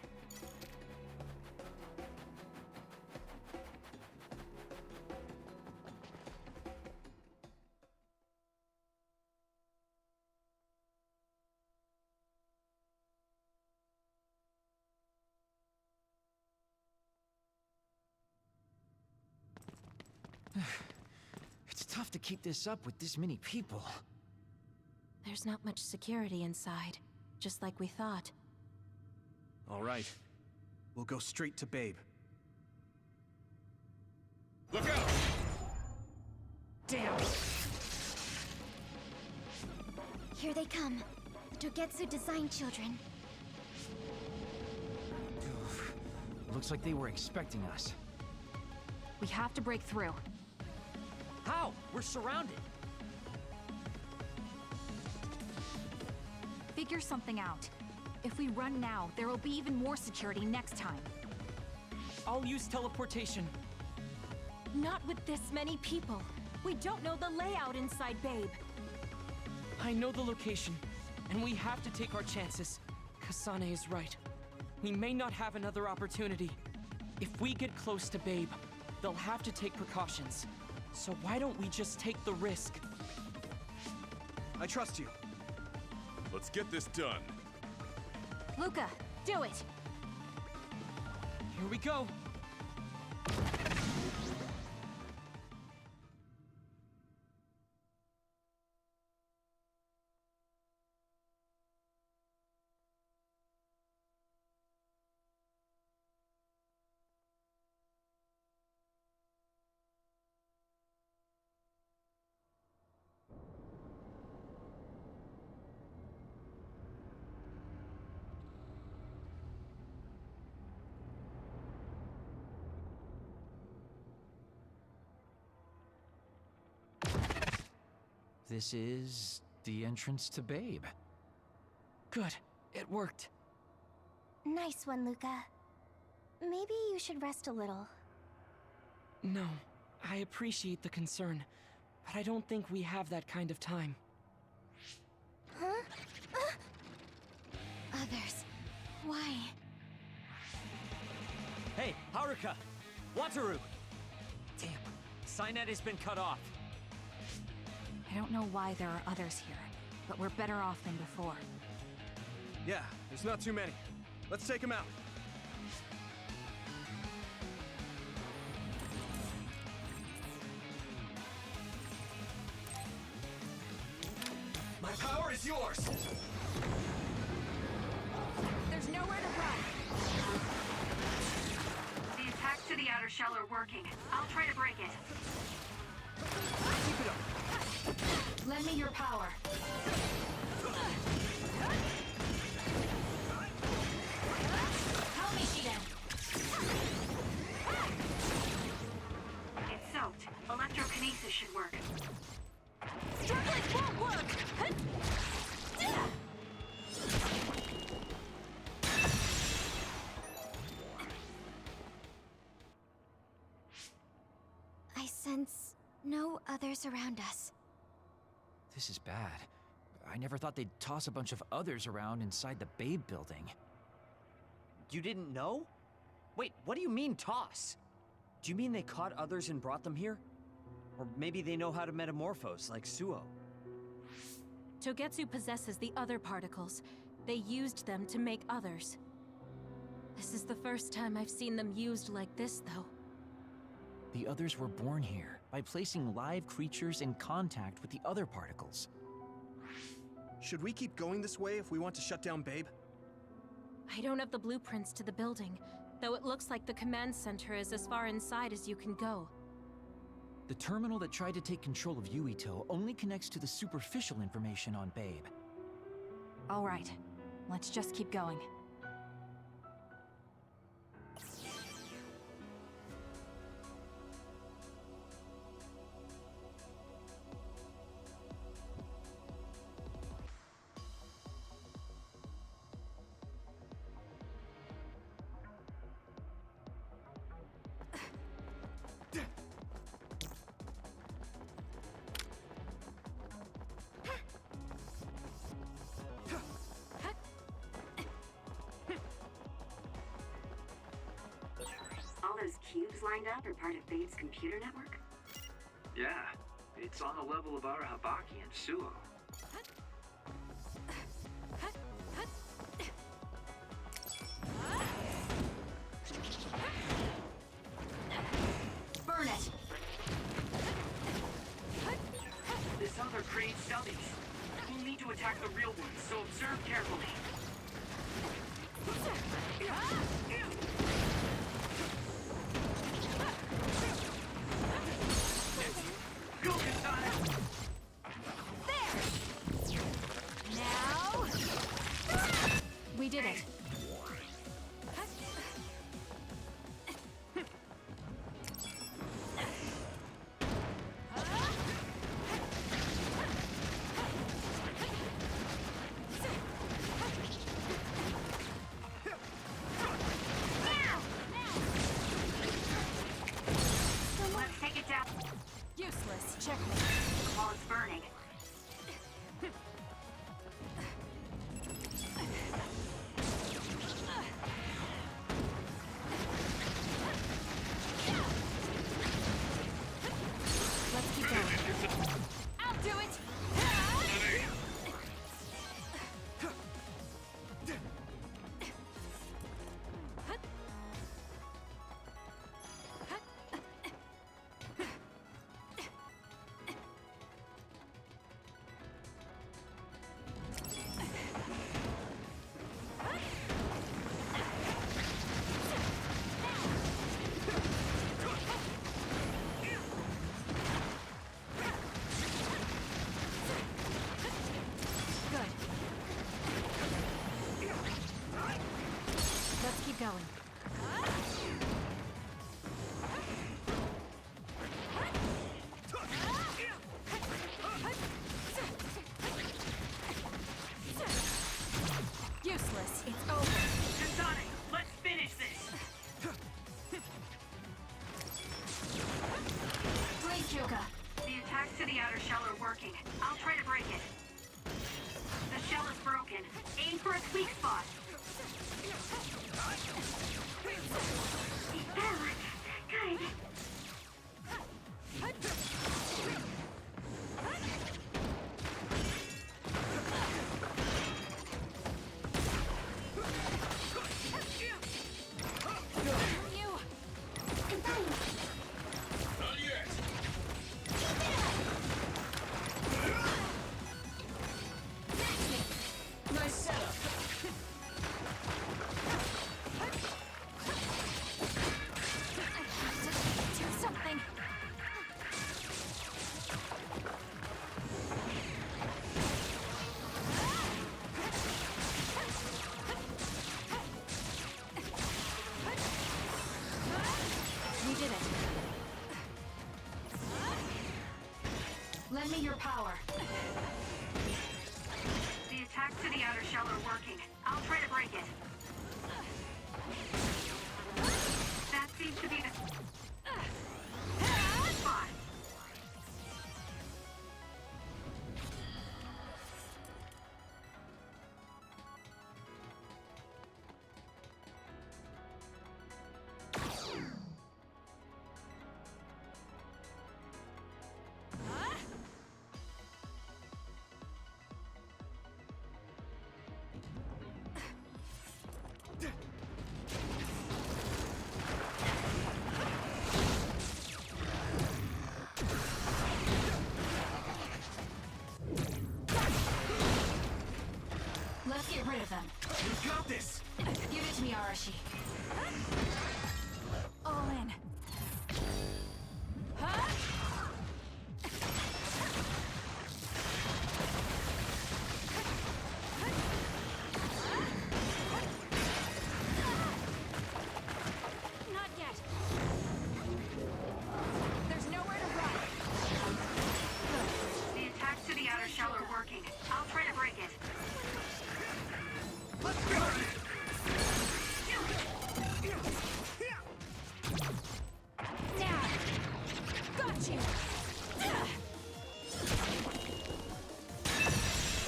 It's tough to keep this up with this many people. There's not much security inside, just like we thought. All right. We'll go straight to Babe. Look out! Damn! Here they come. The Togetsu design children. Looks like they were expecting us. We have to break through. How? We're surrounded. Figure something out. If we run now, there will be even more security next time. I'll use teleportation. Not with this many people. We don't know the layout inside Babe. I know the location, and we have to take our chances. Kasane is right. We may not have another opportunity. If we get close to Babe, they'll have to take precautions. So why don't we just take the risk? I trust you. Let's get this done. Luca, do it! Here we go. This is the entrance to Babe. Good. It worked. Nice one, Luca. Maybe you should rest a little. No, I appreciate the concern, but I don't think we have that kind of time. Huh? Others. Why? Hey, Haruka! Wataru! Damn, Cynet has been cut off. I don't know why there are others here, but we're better off than before. Yeah, there's not too many. Let's take them out. My power is yours! There's nowhere to run! The attacks to the outer shell are working. I'll try to break it. Keep it up. Lend me your power. Help me, Shiden! It's soaked. Electrokinesis should work. Struggling won't work! I sense no others around us. This is bad. I never thought they'd toss a bunch of others around inside the Babe building. You didn't know? Wait, what do you mean, toss? Do you mean they caught others and brought them here? Or maybe they know how to metamorphose, like Suo? Togetsu possesses the other particles. They used them to make others. This is the first time I've seen them used like this, though. The others were born here by placing live creatures in contact with the other particles. Should we keep going this way if we want to shut down Babe? I don't have the blueprints to the building, though it looks like the command center is as far inside as you can go. The terminal that tried to take control of Yuito only connects to the superficial information on Babe. All right, let's just keep going. All those cubes lined up are part of Babe's computer network? Yeah, it's on the level of Arahabaki and Suo. Burn it! This other creates dummies. We'll need to attack the real ones, so observe carefully. Go, Kasane! There! Now... We did it. Let's take it down Useless. Checkmate. while it's burning. Let's keep going. I'll do it! Good. Let's keep going. Useless. It's over. Kasane, let's finish this! Great, Kyoka. The attacks to the outer shell are working. I'll try to break it. The shell is broken. Aim for its weak spot. Good. Nice setup. Do something. We did it. Lend me your power. The attacks to the outer shell are working. I'll try to break it. That seems to be the spot. Let's get rid of them. You got this! Give it to me, Arashi. All in. Huh? Not yet. There's nowhere to run. The attacks to the outer shell are working. I'll try to break it. Let's go! Now! Got you!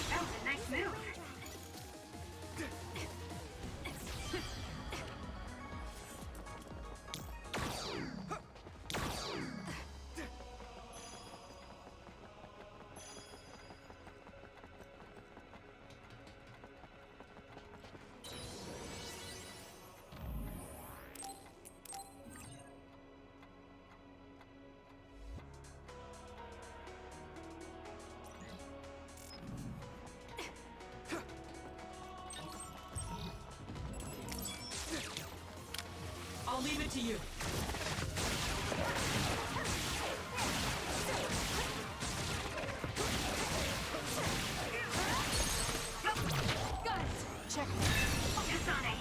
That was a nice move. I'll leave it to you. Got it! Check me. Kasane.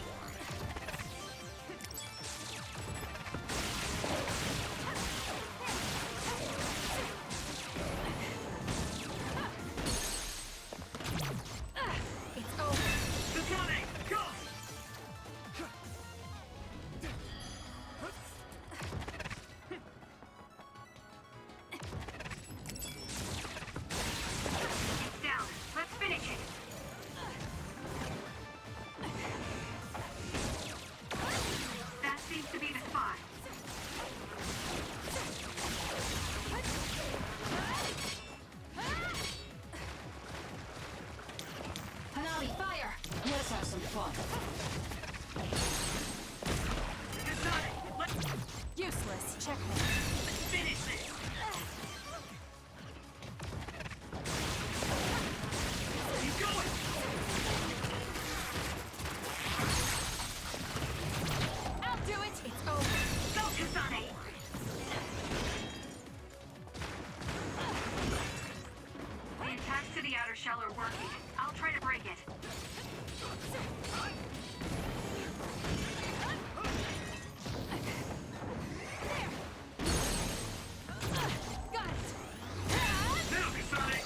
It's over. Kasane, go! It's down. Let's finish it. That seems to be the spot. Hanami, fire! Let's have some fun. Kasane, let's Useless. Check me. finish this. Keep going! I'll do it! It's over. Go, Kasane. The attacks to the outer shell are working. I'll try to break it. Got it! Now, Kasane!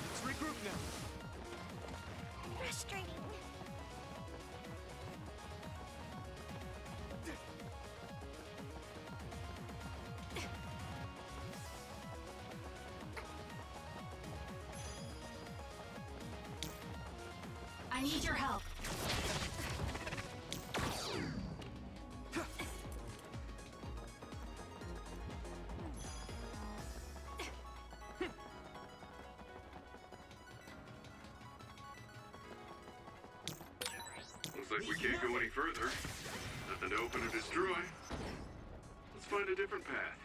Let's regroup now. Frustrating. I need your help. Looks like we can't go any further. Nothing to open or destroy. Let's find a different path.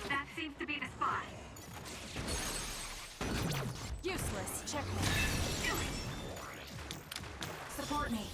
That seems to be the spot. Useless. Checkmate. Do it. Support me.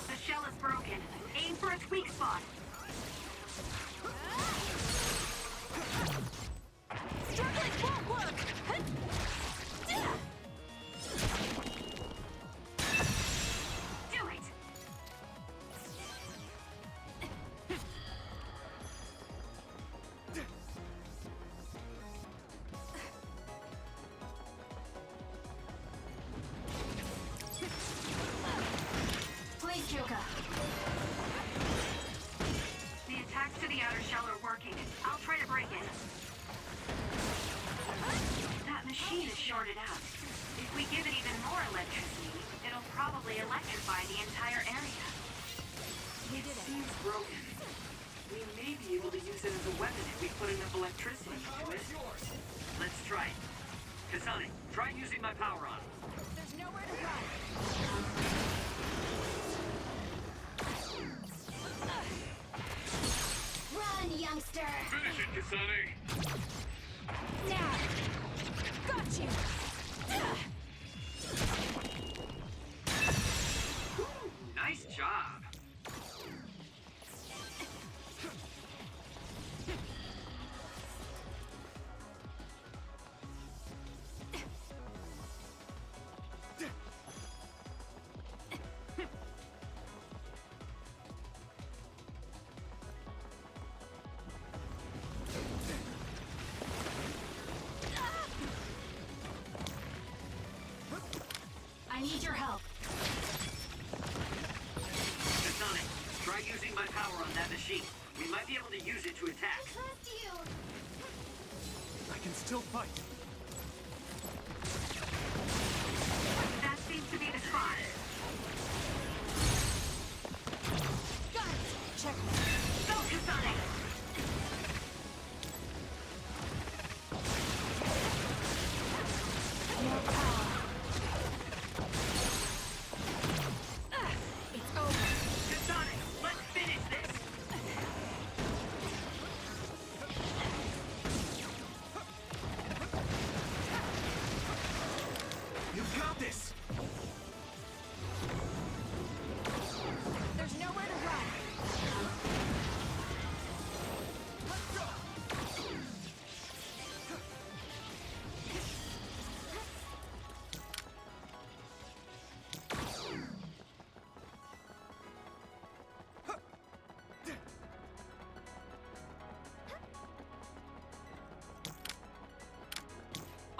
The shell is broken. Aim for its weak spot. Struggling won't work! Do it. Please, Kyoka. The attacks to the outer shell are working. I'll try to break it. That machine is shorted out. If we give it even more electricity, it'll probably electrify the entire area. We did it. Seems broken. We may be able to use it as a weapon if we put enough electricity into it. Let's try it. Kasane, try using my power on. There's nowhere to run. Run, youngster! Finish it, Kasane! Now! Got you! Nice job. I need your help. Kasane, try using my power on that machine. We might be able to use it to attack. Trust you! I can still fight. That seems to be the spot. Got it! Check. Go, Kasane! More power. It's over. Kasane, let's finish this. You got this! There's nowhere to run.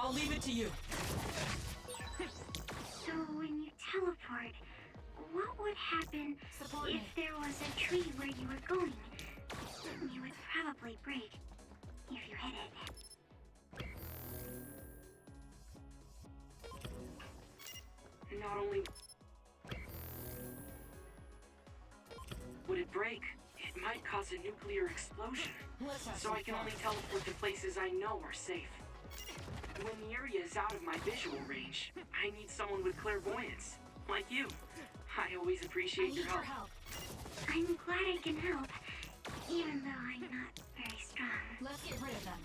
I'll leave it to you. So when you teleport, what would happen Support if me. there was a tree where you were going? You would probably break if you hit it. Not only would it break, it might cause a nuclear explosion. So I can only teleport to places I know are safe. When the area is out of my visual range, I need someone with clairvoyance, like you. I always appreciate your help. I'm glad I can help, even though I'm not very strong. Let's get rid of them.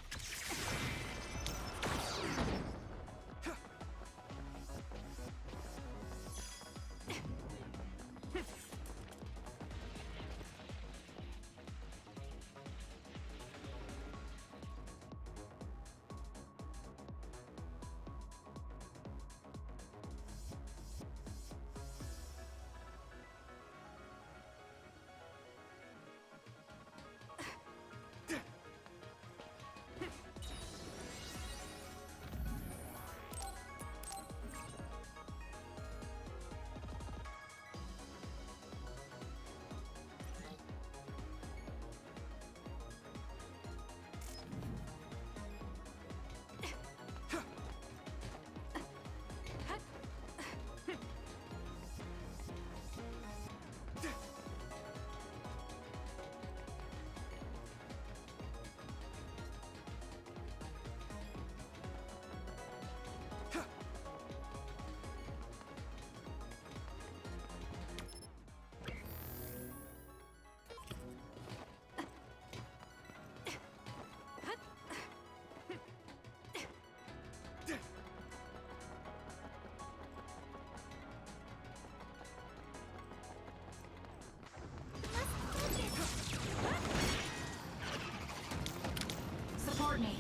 Support me.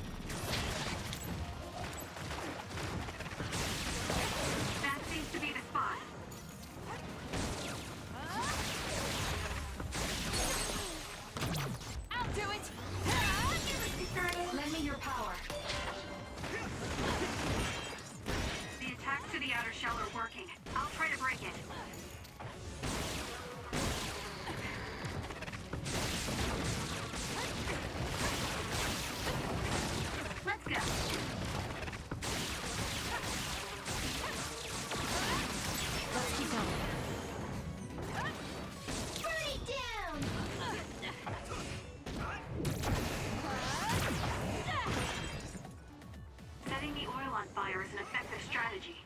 That seems to be the spot. I'll do it! Lend me your power. The attacks to the outer shell are working. I'll try to break it. Let's go. Let's keep going. Burn it down! Setting the oil on fire is an effective strategy.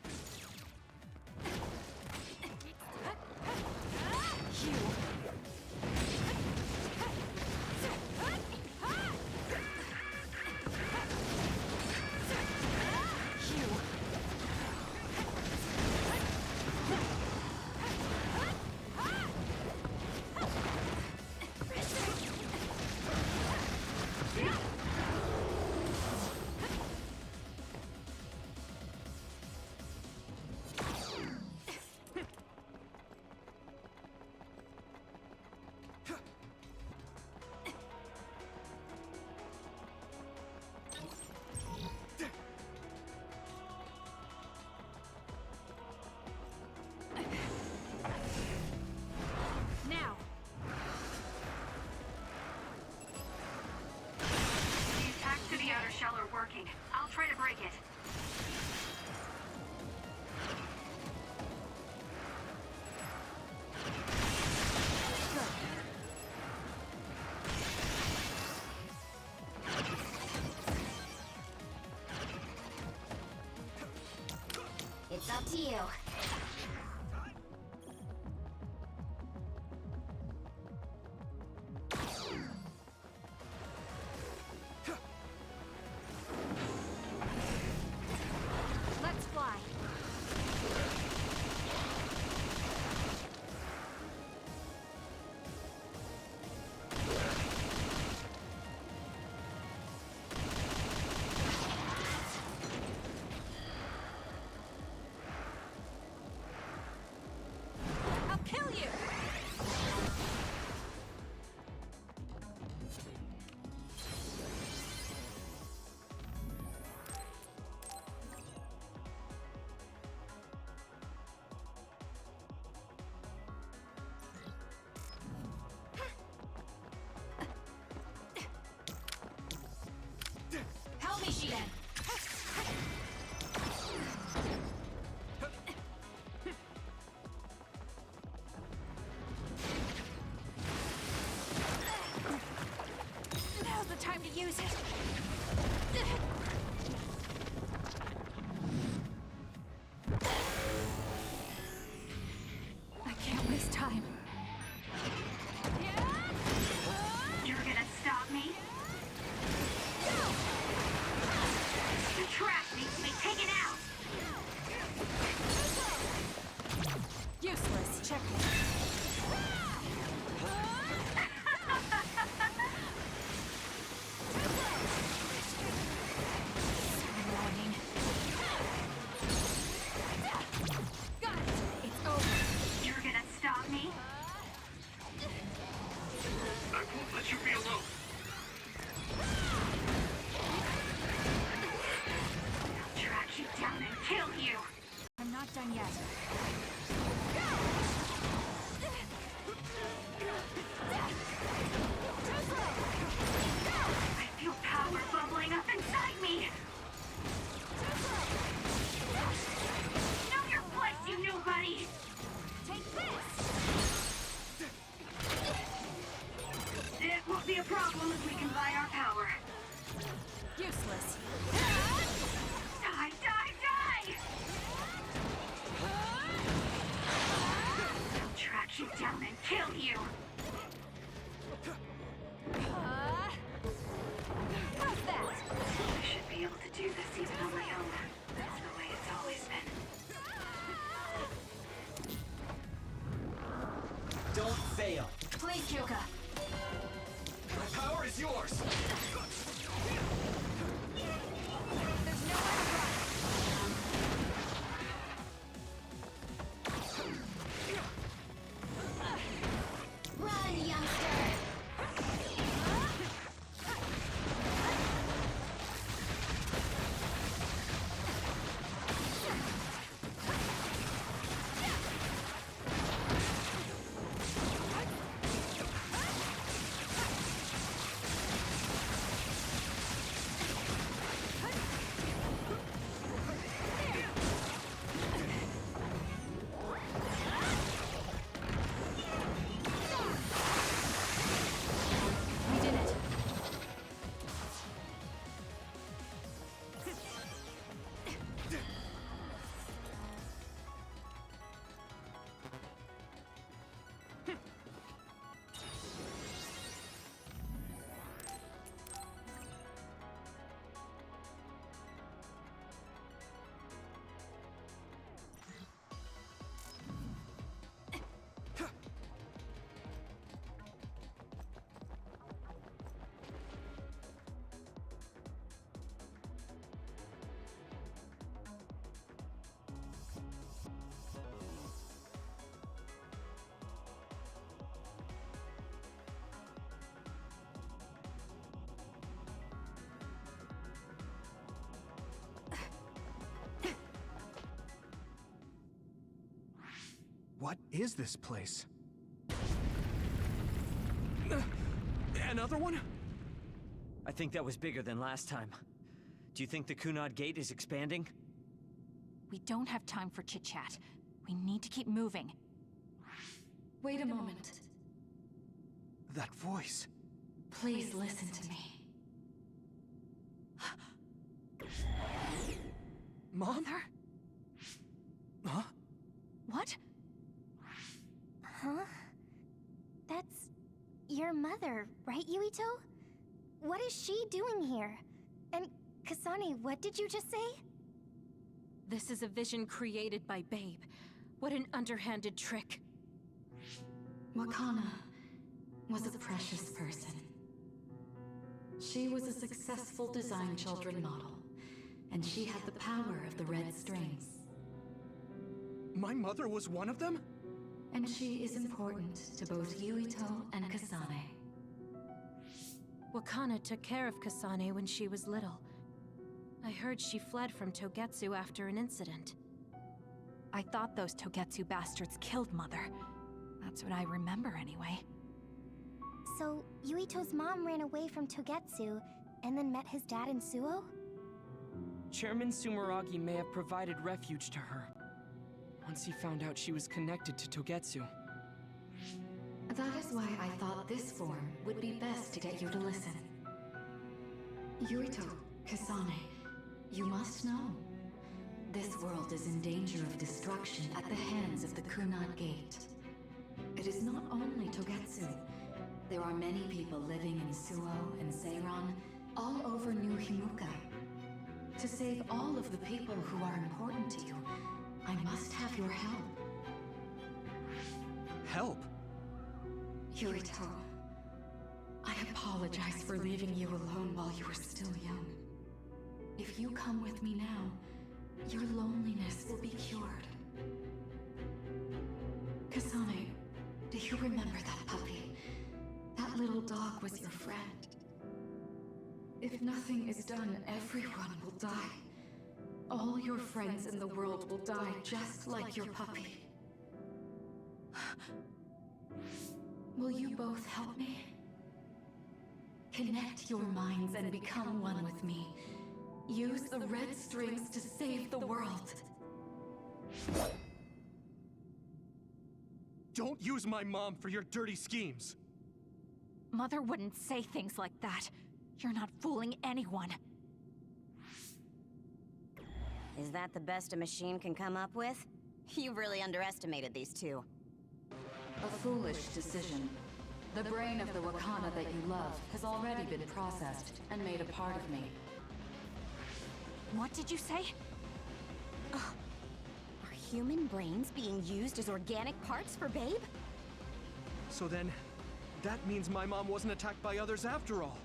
Now! The attacks to the outer shell are working. I'll try to break it. It's up to you. Let's fly. I'll kill you! Help me, Shiden! Now's the time to use it! I can't waste time. You're gonna stop me? The trash needs to be taken out! Useless. Checkmate. Annoying. Got it. It's over. You're gonna stop me? I won't let you be alone. I'll track you down and kill you! I'm not done yet. I feel power bubbling up inside me! Know your place, you nobody! Take this! It won't be a problem if we combine our power. Useless. Die, die, die! I'll track you down and kill you! How's that? I should be able to do this even on my own. That's the way it's always been. Don't fail. Please, Kyoka. My power is yours! What is this place? Another one? I think that was bigger than last time. Do you think the Kunad Gate is expanding? We don't have time for chit-chat. We need to keep moving. Wait a moment. That voice. Please listen to me. Mom? Mother? Huh? What? Huh? That's your mother, right, Yuito? What is she doing here? And Kasane, what did you just say? This is a vision created by Babe. What an underhanded trick. Wakana was a precious person. She was a successful design children model, and she had the power of the red strings. My mother was one of them? And she is important to both Yuito and Kasane. Wakana took care of Kasane when she was little. I heard she fled from Togetsu after an incident. I thought those Togetsu bastards killed Mother. That's what I remember anyway. So, Yuito's mom ran away from Togetsu, and then met his dad in Suo? Chairman Sumeragi may have provided refuge to her, once he found out she was connected to Togetsu. That is why I thought this form would be best to get you to listen. Yuito, Kasane, you must know. This world is in danger of destruction at the hands of the Kunad Gate. It is not only Togetsu. There are many people living in Suo and Seiran, all over New Himuka. To save all of the people who are important to you, I must have your help. Help? Yuito, I apologize for leaving you alone while you were still young. If you come with me now, your loneliness will be cured. Kasane, do you remember that puppy? That little dog was your friend. If nothing is done, everyone will die. All your friends in the world will die just like your puppy. Will you both help me? Connect your minds and become one with me. Use the red strings to save the world. Don't use my mom for your dirty schemes. Mother wouldn't say things like that. You're not fooling anyone. Is that the best a machine can come up with? You really underestimated these two. A foolish decision. The brain of the Wakana that you love has already been processed and made a part of me. What did you say? Are human brains being used as organic parts for Babe? So then, that means my mom wasn't attacked by others after all.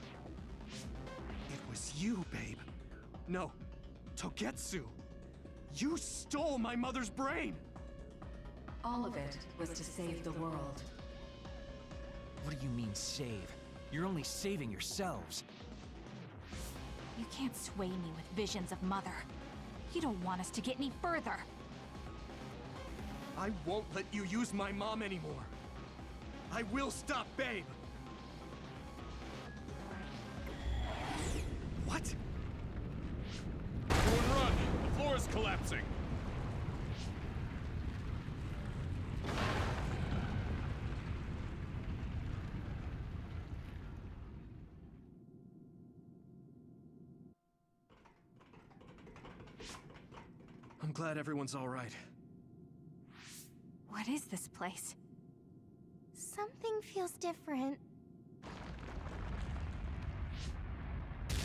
It was you, Babe. No, Togetsu. You stole my mother's brain! All of it was to save the world. What do you mean, save? You're only saving yourselves. You can't sway me with visions of Mother. You don't want us to get any further. I won't let you use my mom anymore. I will stop Babe! What? Everyone run! The floor is collapsing! I'm glad everyone's all right. What is this place? Something feels different.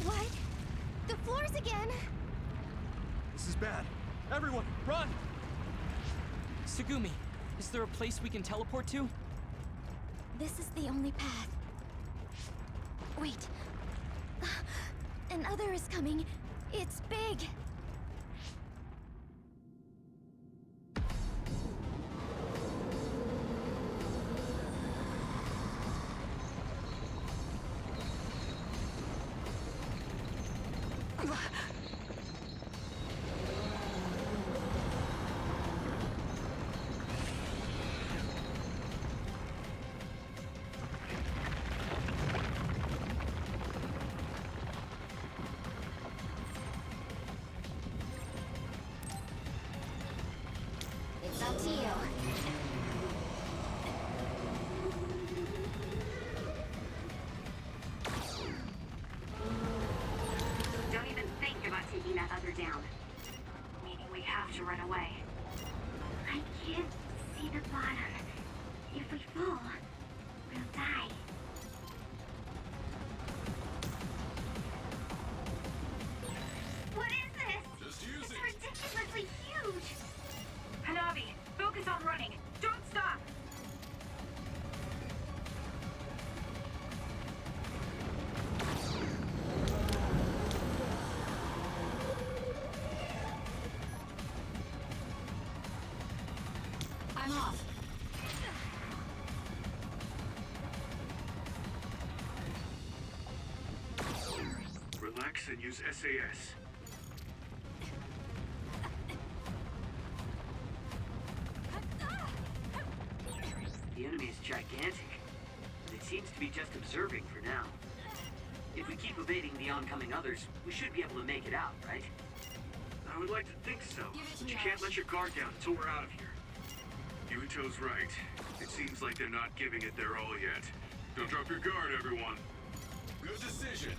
What? The floors again! This is bad. Everyone, run! Tsugumi, is there a place we can teleport to? This is the only path. Wait. Another is coming. It's big. to you. Don't even think about taking that other down. Meaning we have to run away. I can't see the bottom. If we fall, we'll die. What is this? Just use it's it. ridiculously huge! Hanabi, focus on running. Don't stop! I'm off. Relax and use SAS. The enemy is gigantic, but it seems to be just observing for now. If we keep evading the oncoming others, we should be able to make it out, right? I would like to think so, but you can't let your guard down until we're out of here. Yuito's right. It seems like they're not giving it their all yet. Don't drop your guard, everyone. Good decision.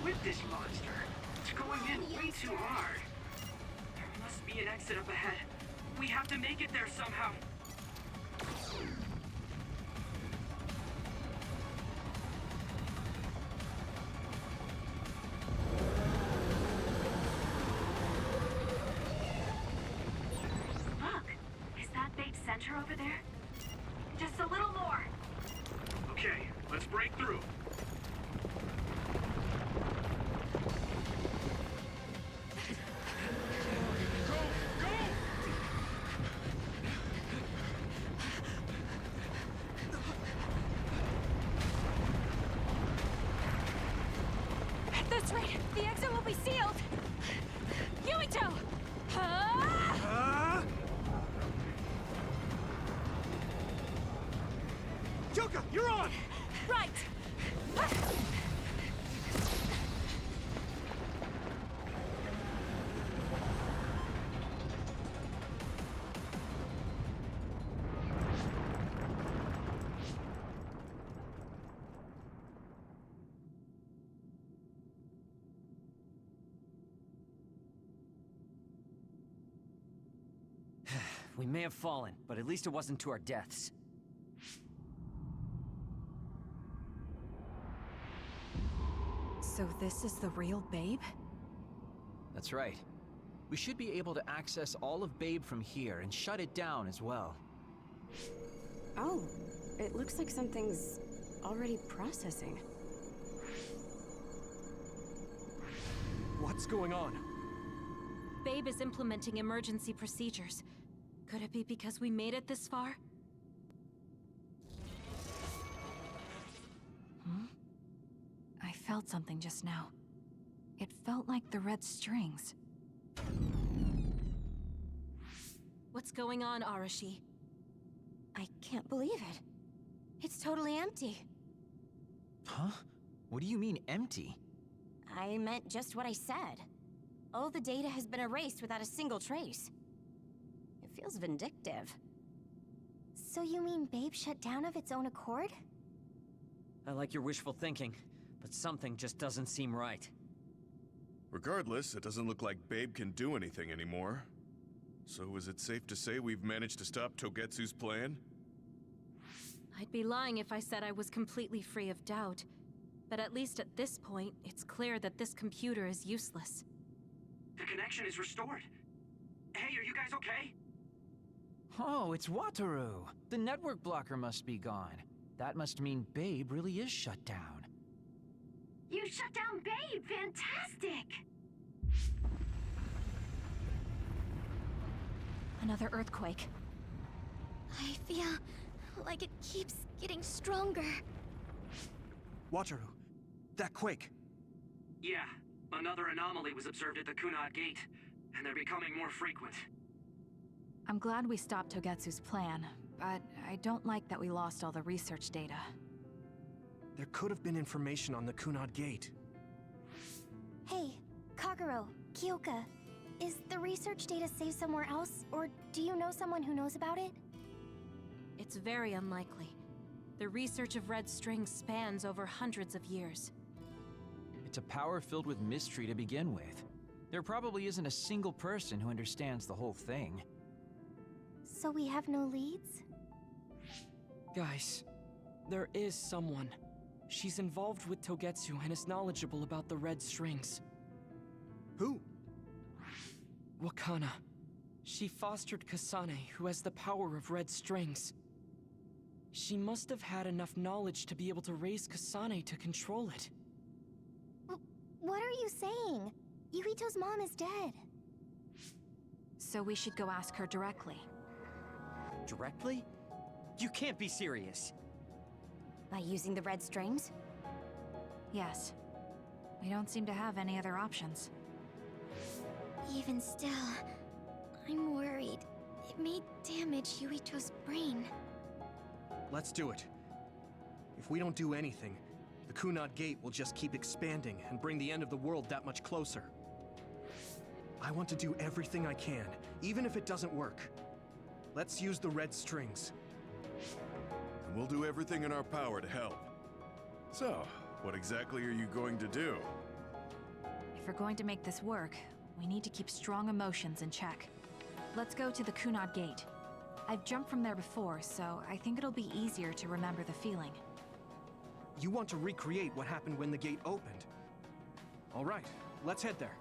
With this monster, it's going in way too hard. There must be an exit up ahead. We have to make it there somehow. Look, is that big center over there? Just a little more. Okay, let's break through. At this rate, the exit will be sealed! Yuito! Kyoka, you're on! Right! We may have fallen, but at least it wasn't to our deaths. So this is the real Babe? That's right. We should be able to access all of Babe from here and shut it down as well. Oh, it looks like something's already processing. What's going on? Babe is implementing emergency procedures. Could it be because we made it this far? I felt something just now. It felt like the red strings. What's going on, Arashi? I can't believe it. It's totally empty. Huh? What do you mean, empty? I meant just what I said. All the data has been erased without a single trace. It feels vindictive. So you mean Babe shut down of its own accord? I like your wishful thinking, but something just doesn't seem right. Regardless, it doesn't look like Babe can do anything anymore. So is it safe to say we've managed to stop Togetsu's plan? I'd be lying if I said I was completely free of doubt. But at least at this point, it's clear that this computer is useless. The connection is restored. Hey, are you guys okay? Oh, it's Wataru! The network blocker must be gone. That must mean Babe really is shut down. You shut down Babe! Fantastic! Another earthquake. I feel like it keeps getting stronger. Wataru, that quake. Yeah, another anomaly was observed at the Kunad Gate, and they're becoming more frequent. I'm glad we stopped Togetsu's plan, but I don't like that we lost all the research data. There could have been information on the Kunad Gate. Hey, Kagero, Kyoka, is the research data saved somewhere else, or do you know someone who knows about it? It's very unlikely. The research of red strings spans over hundreds of years. It's a power filled with mystery to begin with. There probably isn't a single person who understands the whole thing. So we have no leads? Guys, there is someone. She's involved with Togetsu and is knowledgeable about the red strings. Who? Wakana. She fostered Kasane, who has the power of red strings. She must have had enough knowledge to be able to raise Kasane to control it. What are you saying? Yuito's mom is dead. So we should go ask her directly. Directly? You can't be serious. By using the red strings? Yes. We don't seem to have any other options. Even still, I'm worried. It may damage Yuito's brain. Let's do it. If we don't do anything, the Kunad Gate will just keep expanding and bring the end of the world that much closer. I want to do everything I can, even if it doesn't work. Let's use the red strings. And we'll do everything in our power to help. So, what exactly are you going to do? If we're going to make this work, we need to keep strong emotions in check. Let's go to the Kunad Gate. I've jumped from there before, so I think it'll be easier to remember the feeling. You want to recreate what happened when the gate opened? All right, let's head there.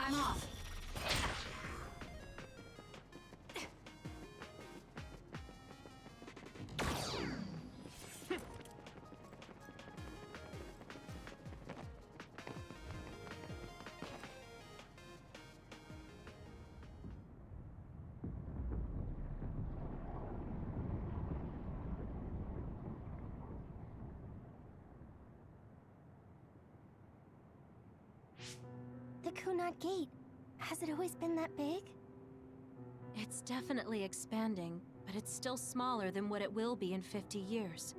I'm off. The Kunad Gate. Has it always been that big? It's definitely expanding, but it's still smaller than what it will be in 50 years.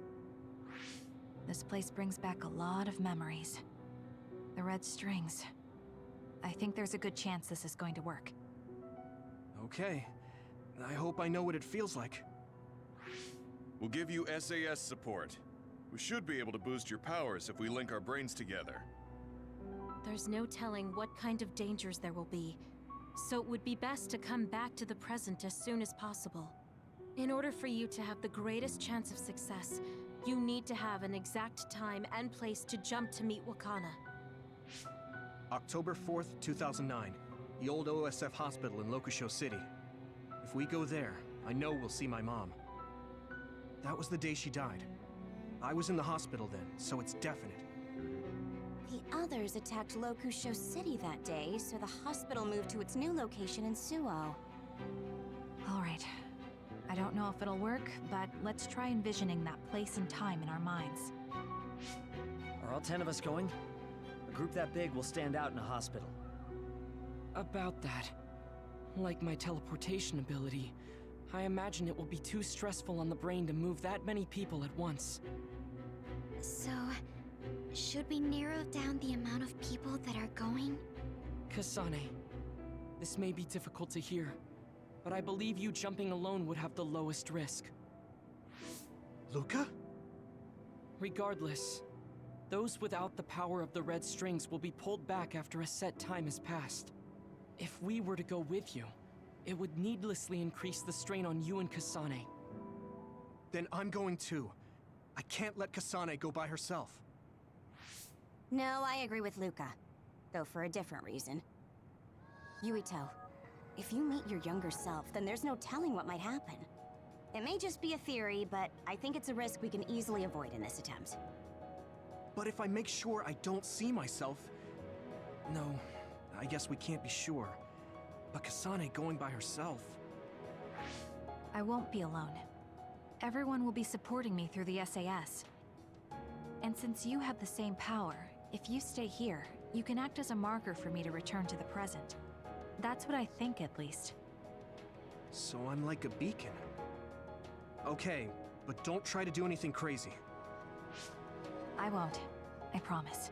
This place brings back a lot of memories. The red strings. I think there's a good chance this is going to work. Okay. I hope I know what it feels like. We'll give you SAS support. We should be able to boost your powers if we link our brains together. There's no telling what kind of dangers there will be, so it would be best to come back to the present as soon as possible. In order for you to have the greatest chance of success, you need to have an exact time and place to jump to meet Wakana. October 4th, 2009. The old OSF hospital in Lokusho City. If we go there, I know we'll see my mom. That was the day she died. I was in the hospital then, so it's definite. The others attacked Lokusho City that day, so the hospital moved to its new location in Suo. All right. I don't know if it'll work, but let's try envisioning that place and time in our minds. Are all 10 of us going? A group that big will stand out in a hospital. About that. Like my teleportation ability, I imagine it will be too stressful on the brain to move that many people at once. So, should we narrow down the amount of people that are going? Kasane, this may be difficult to hear, but I believe you jumping alone would have the lowest risk. Luca? Regardless, those without the power of the red strings will be pulled back after a set time has passed. If we were to go with you, it would needlessly increase the strain on you and Kasane. Then I'm going too. I can't let Kasane go by herself. No, I agree with Luca. Though for a different reason. Yuito, if you meet your younger self, then there's no telling what might happen. It may just be a theory, but I think it's a risk we can easily avoid in this attempt. But if I make sure I don't see myself... No, I guess we can't be sure. But Kasane going by herself... I won't be alone. Everyone will be supporting me through the SAS. And since you have the same power, if you stay here, you can act as a marker for me to return to the present. That's what I think, at least. So I'm like a beacon. Okay, but don't try to do anything crazy. I won't. I promise.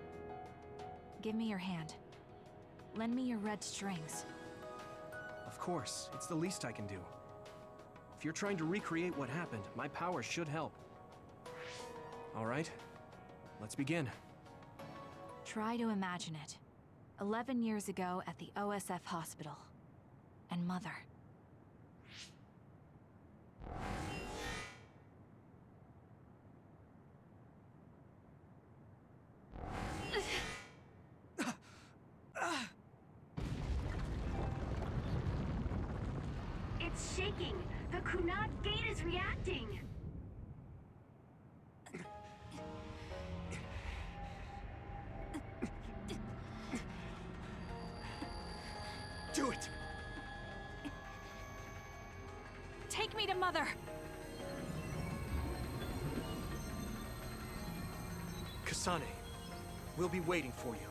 Give me your hand. Lend me your red strings. Of course, it's the least I can do. If you're trying to recreate what happened, my power should help. All right, let's begin. Try to imagine it. 11 years ago at the OSF hospital. And Mother. It's shaking! The Kunad gate is reacting! Do it! Take me to Mother! Kasane, we'll be waiting for you.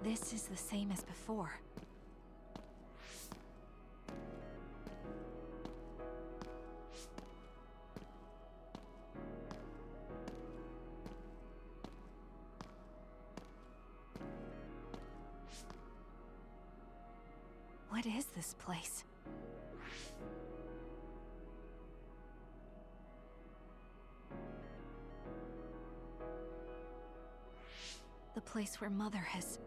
This is the same as before. What is this place? The place where Mother has...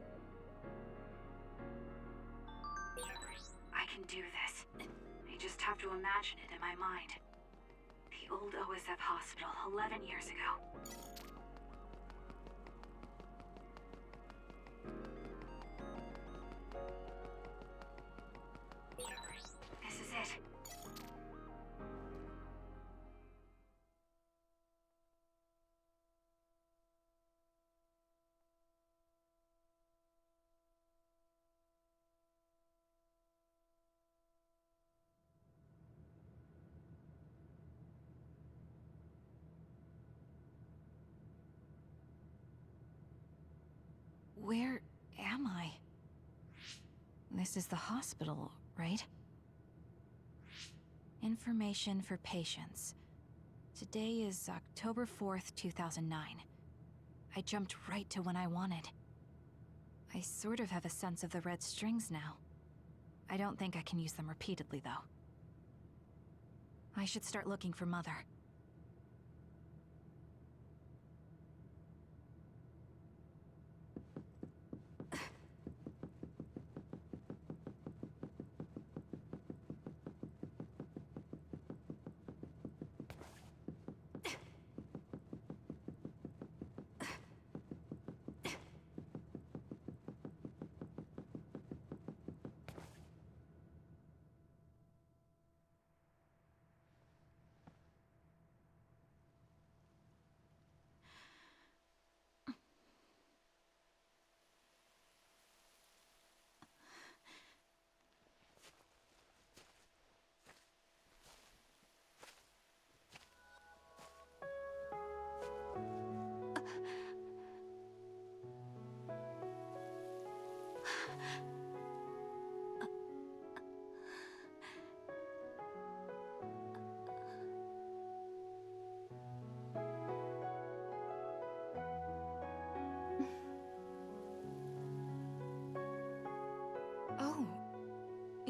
I can do this. I just have to imagine it in my mind. The old OSF hospital 11 years ago. This is it. Where am I? This is the hospital, right? Information for patients. Today is October 4th, 2009. I jumped right to when I wanted. I sort of have a sense of the red strings now. I don't think I can use them repeatedly, though. I should start looking for Mother.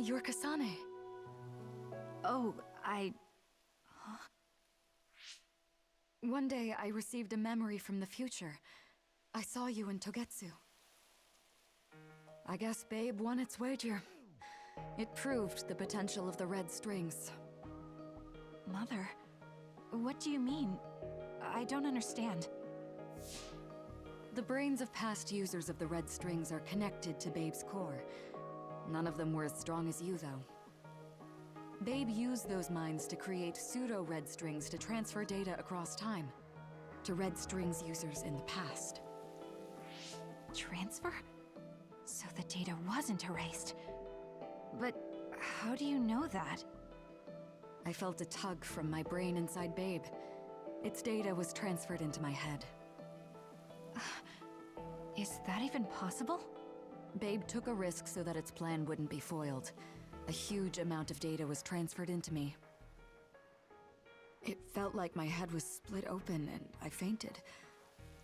You're Kasane. Oh, Huh? One day, I received a memory from the future. I saw you in Togetsu. I guess Babe won its wager. It proved the potential of the red strings. Mother, what do you mean? I don't understand. The brains of past users of the red strings are connected to Babe's core. None of them were as strong as you, though. Babe used those minds to create pseudo-red strings to transfer data across time to red strings users in the past. Transfer? So the data wasn't erased. But how do you know that? I felt a tug from my brain inside Babe. Its data was transferred into my head. Is that even possible? Babe took a risk so that its plan wouldn't be foiled. A huge amount of data was transferred into me. It felt like my head was split open and I fainted.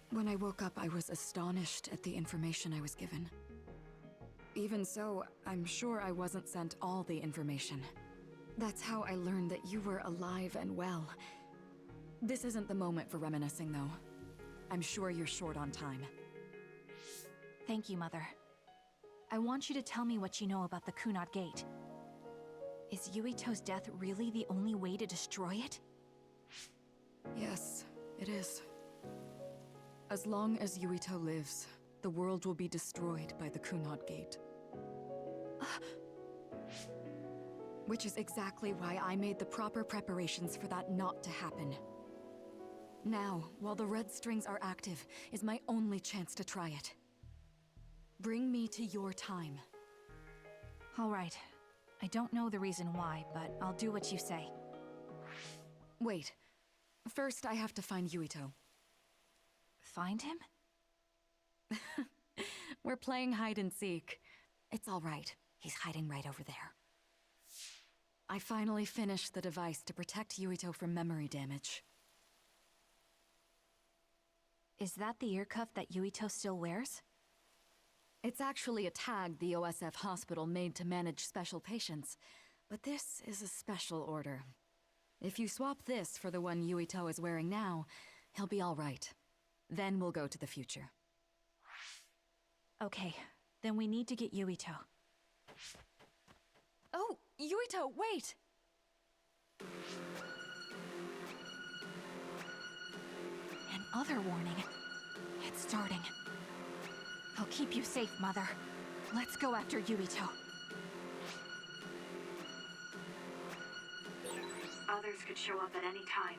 When I woke up, I was astonished at the information I was given. Even so, I'm sure I wasn't sent all the information. That's how I learned that you were alive and well. This isn't the moment for reminiscing, though. I'm sure you're short on time. Thank you, Mother. I want you to tell me what you know about the Kunad Gate. Is Yuito's death really the only way to destroy it? Yes, it is. As long as Yuito lives, the world will be destroyed by the Kunad Gate. Which is exactly why I made the proper preparations for that not to happen. Now, while the red strings are active, is my only chance to try it. Bring me to your time. All right. I don't know the reason why, but I'll do what you say. Wait. First, I have to find Yuito. Find him? We're playing hide and seek. It's all right. He's hiding right over there. I finally finished the device to protect Yuito from memory damage. Is that the ear cuff that Yuito still wears? It's actually a tag the OSF hospital made to manage special patients. But this is a special order. If you swap this for the one Yuito is wearing now, he'll be all right. Then we'll go to the future. Okay, then we need to get Yuito. Oh, Yuito, wait! Another warning. It's starting. I'll keep you safe, Mother. Let's go after Yuito. Others could show up at any time.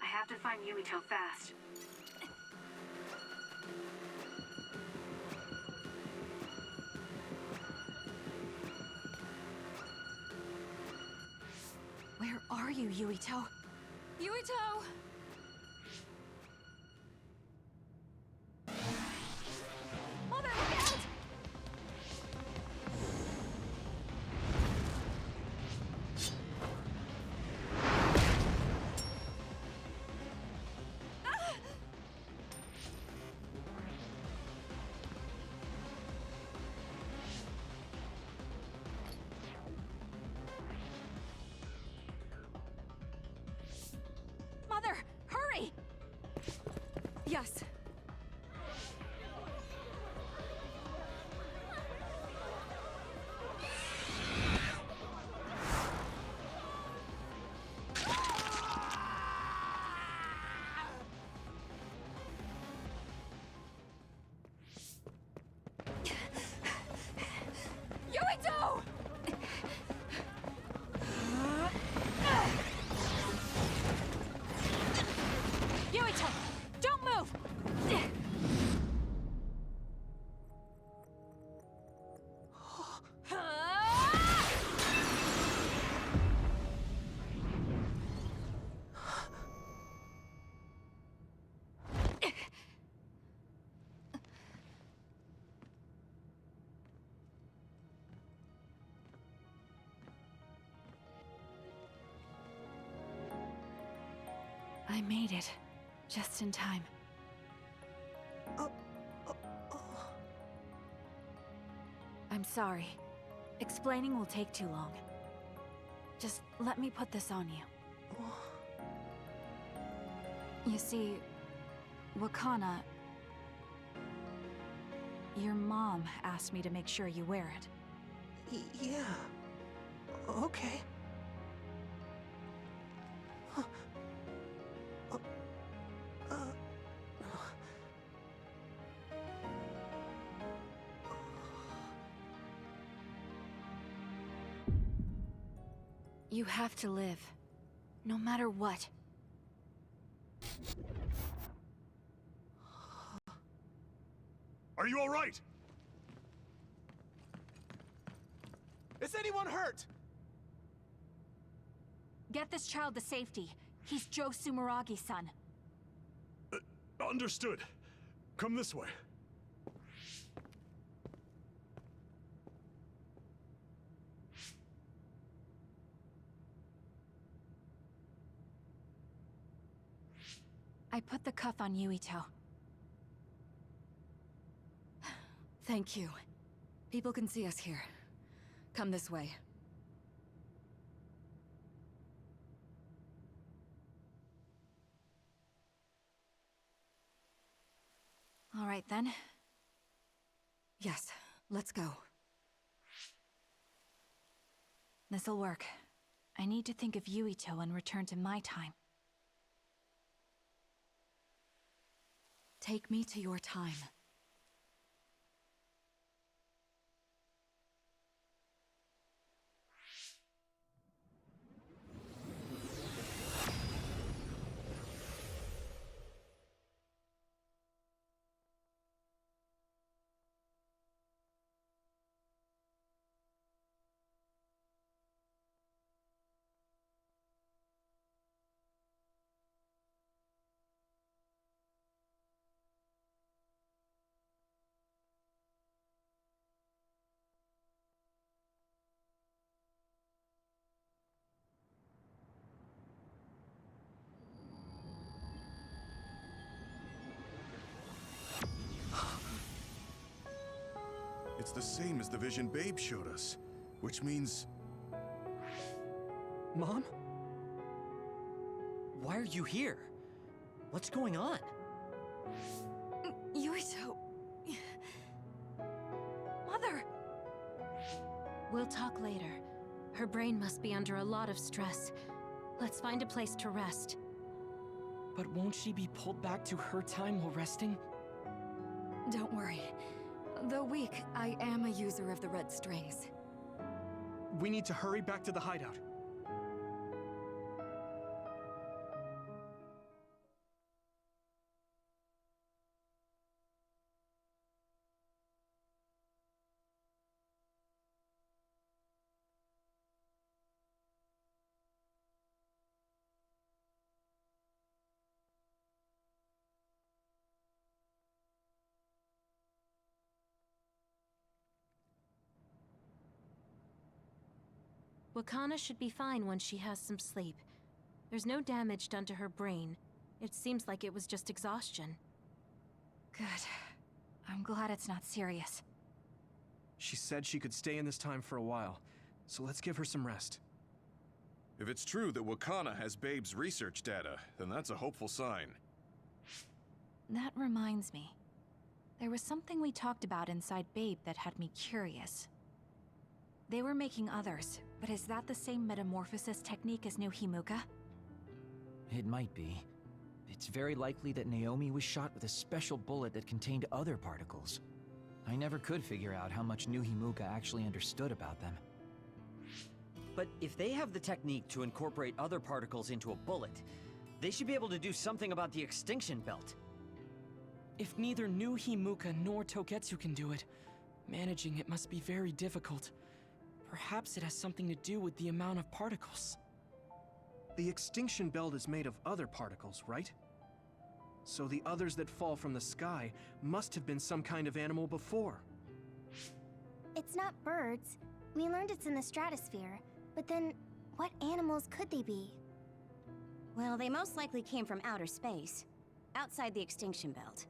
I have to find Yuito fast. Where are you, Yuito? Yuito! Mother, look out! Mother, hurry! Yes. Yuito! Yuito, don't move! I made it. Just in time. I'm sorry. Explaining will take too long. Just let me put this on you. You see, Wakana... Your mom asked me to make sure you wear it. Yeah. Okay. You have to live. No matter what. Are you all right? Is anyone hurt? Get this child to safety. He's Joe Sumeragi's son. Understood. Come this way. I put the cuff on Yuito. Thank you. People can see us here. Come this way. All right, then. Yes, let's go. This'll work. I need to think of Yuito and return to my time. Take me to your time. It's the same as the vision Babe showed us, which means... Mom? Why are you here? What's going on? Yuito... Mother! We'll talk later. Her brain must be under a lot of stress. Let's find a place to rest. But won't she be pulled back to her time while resting? Don't worry. Though weak, I am a user of the red strings. We need to hurry back to the hideout. Wakana should be fine once she has some sleep. There's no damage done to her brain. It seems like it was just exhaustion. Good. I'm glad it's not serious. She said she could stay in this time for a while, so let's give her some rest. If it's true that Wakana has Babe's research data, then that's a hopeful sign. That reminds me. There was something we talked about inside Babe that had me curious. They were making others, but is that the same metamorphosis technique as New Himuka? It might be. It's very likely that Naomi was shot with a special bullet that contained other particles. I never could figure out how much New Himuka actually understood about them. But if they have the technique to incorporate other particles into a bullet, they should be able to do something about the extinction belt. If neither New Himuka nor Togetsu can do it, managing it must be very difficult. Perhaps it has something to do with the amount of particles. The extinction belt is made of other particles, right? So the others that fall from the sky must have been some kind of animal before. It's not birds. We learned it's in the stratosphere. But then, what animals could they be? Well, they most likely came from outer space. Outside the extinction belt.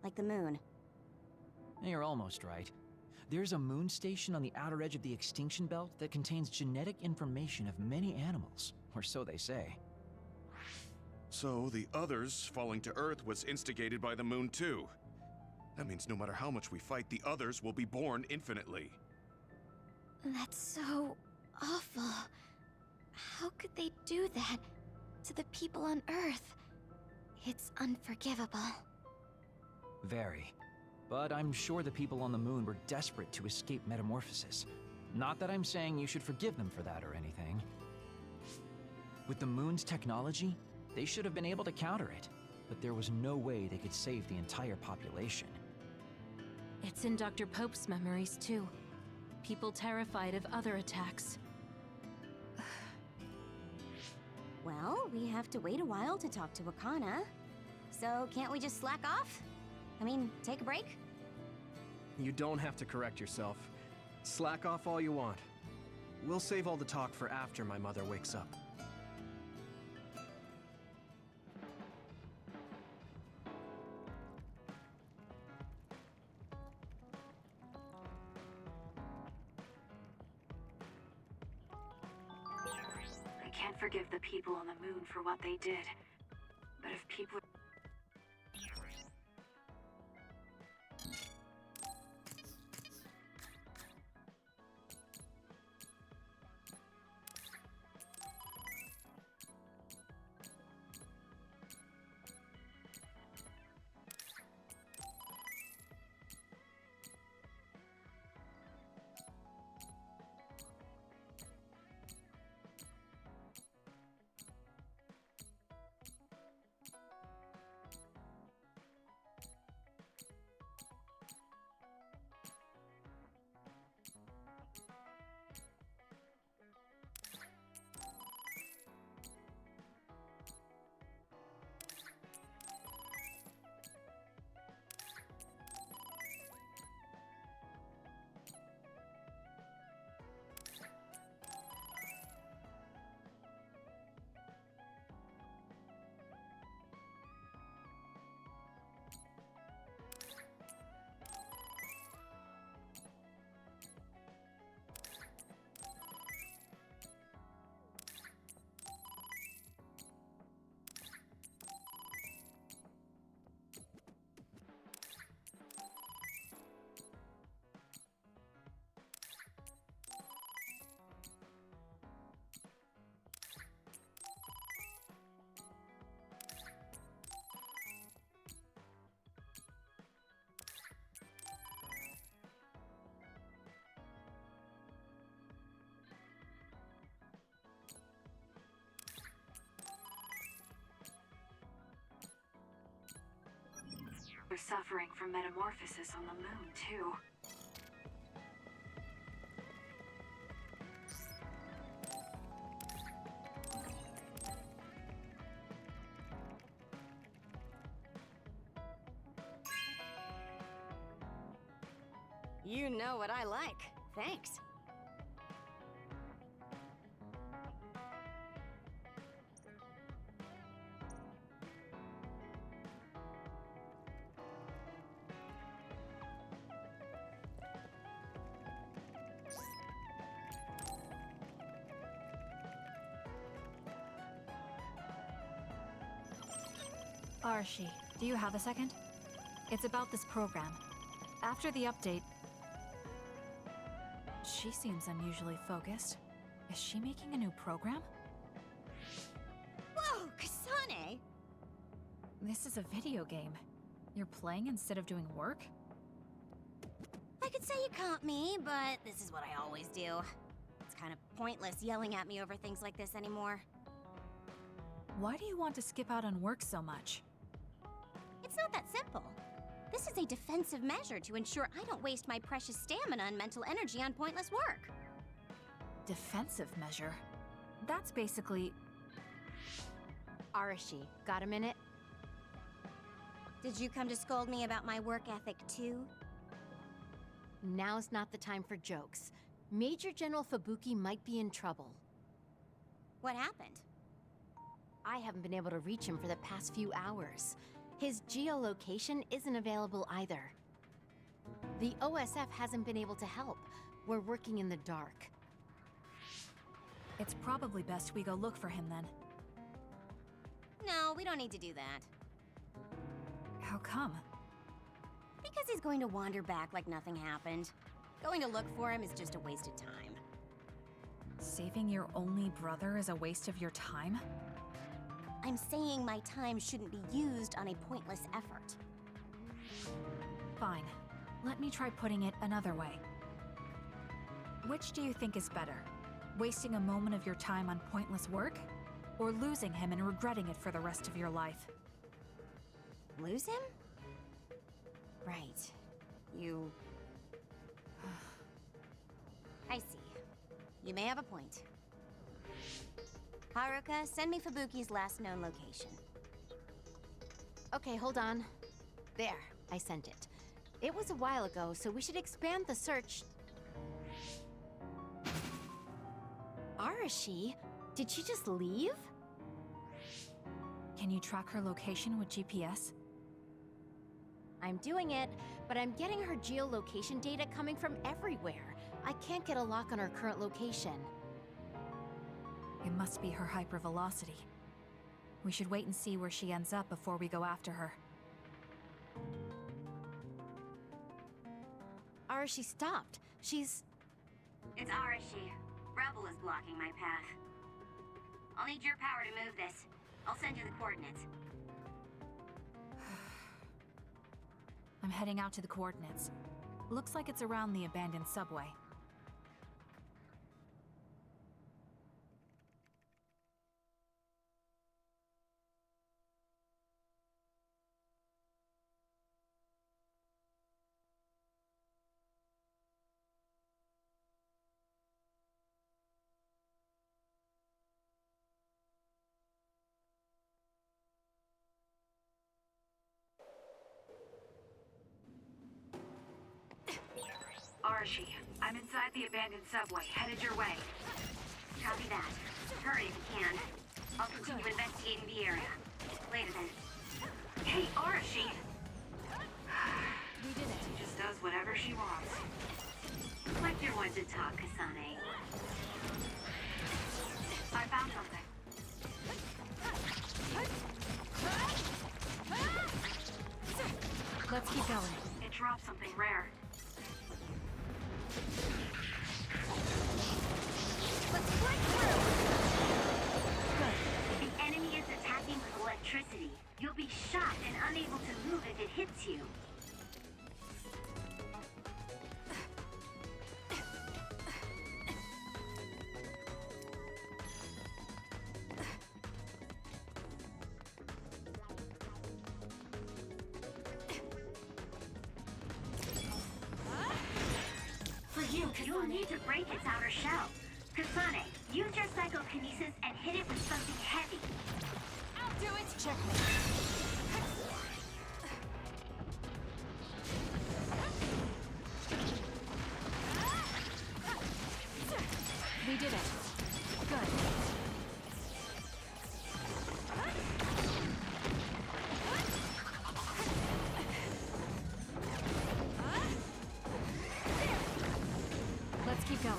Like the moon. You're almost right. There's a moon station on the outer edge of the extinction belt that contains genetic information of many animals, or so they say. So the others falling to Earth was instigated by the moon too. That means no matter how much we fight, the others will be born infinitely. That's so awful. How could they do that to the people on Earth? It's unforgivable. Very. But I'm sure the people on the moon were desperate to escape metamorphosis. Not that I'm saying you should forgive them for that or anything. With the moon's technology, they should have been able to counter it, but there was no way they could save the entire population. It's in Dr. Pope's memories, too. People terrified of other attacks. Well, we have to wait a while to talk to Wakana. So can't we just slack off? I mean, take a break? You don't have to correct yourself. Slack off all you want. We'll save all the talk for after my mother wakes up. I can't forgive the people on the moon for what they did. But if people... We're suffering from metamorphosis on the moon, too. You know what I like. Thanks. Arshi, do you have a second? It's about this program. After the update... She seems unusually focused. Is she making a new program? Whoa, Kasane! This is a video game. You're playing instead of doing work? I could say you caught me, but this is what I always do. It's kind of pointless yelling at me over things like this anymore. Why do you want to skip out on work so much? It's not that simple. This is a defensive measure to ensure I don't waste my precious stamina and mental energy on pointless work. Defensive measure? That's basically... Arashi, got a minute? Did you come to scold me about my work ethic too? Now's not the time for jokes. Major General Fubuki might be in trouble. What happened? I haven't been able to reach him for the past few hours. His geolocation isn't available either. The OSF hasn't been able to help. We're working in the dark. It's probably best we go look for him then. No, we don't need to do that. How come? Because he's going to wander back like nothing happened. Going to look for him is just a waste of time. Saving your only brother is a waste of your time? I'm saying my time shouldn't be used on a pointless effort. Fine. Let me try putting it another way. Which do you think is better? Wasting a moment of your time on pointless work? Or losing him and regretting it for the rest of your life? Lose him? Right. You... I see. You may have a point. Haruka, send me Fubuki's last known location. Okay, hold on. There, I sent it. It was a while ago, so we should expand the search. Arashi? Did she just leave? Can you track her location with GPS? I'm doing it, but I'm getting her geolocation data coming from everywhere. I can't get a lock on her current location. It must be her hypervelocity. We should wait and see where she ends up before we go after her. Arashi stopped. She's... It's Arashi. Rebel is blocking my path. I'll need your power to move this. I'll send you the coordinates. I'm heading out to the coordinates. Looks like it's around the abandoned subway. Arashi, I'm inside the abandoned subway, headed your way. Copy that. Hurry if you can. I'll continue investigating the area. Later then. Hey, Arashi! We did it. She just does whatever she wants. Like you're one to talk, Kasane. I found something. Let's keep going. It dropped something rare. Let's break through! Good. The enemy is attacking with electricity. You'll be shocked and unable to move if it hits you. You'll need to break its outer shell. Kasane, use your psychokinesis and hit it with something heavy. I'll do it! Check me. We did it. Good. Let's keep going.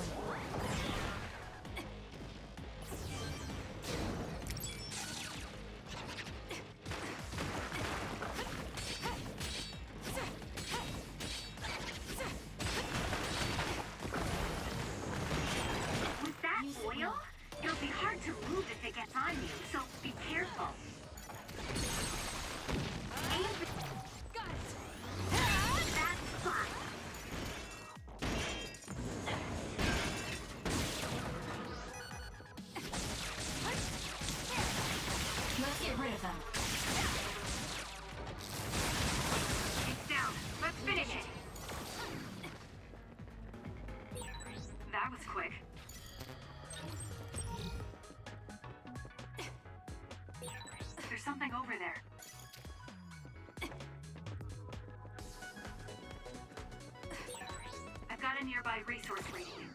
With that oil, it'll be hard to move if it gets on you, so be careful. Aim for... Got it! That's fine. Let's get rid of them. It's down. Let's finish it. That was quick. There's something over there. I've got a nearby resource reading.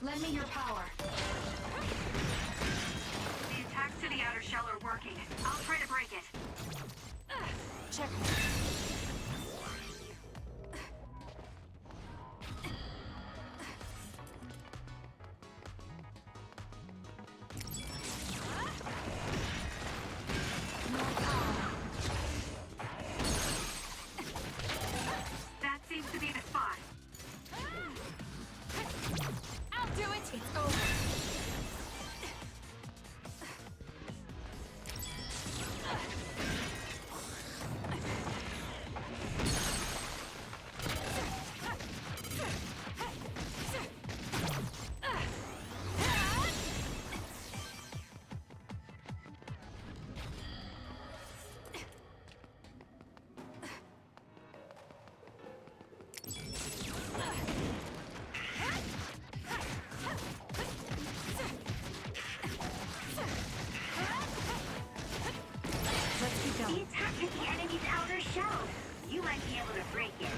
Lend me your power. The attacks to the outer shell are working. I'll try to break it. Check. That seems to be the spot. I'll do it! It's over. The attack hit the enemy's outer shell. You might be able to break it.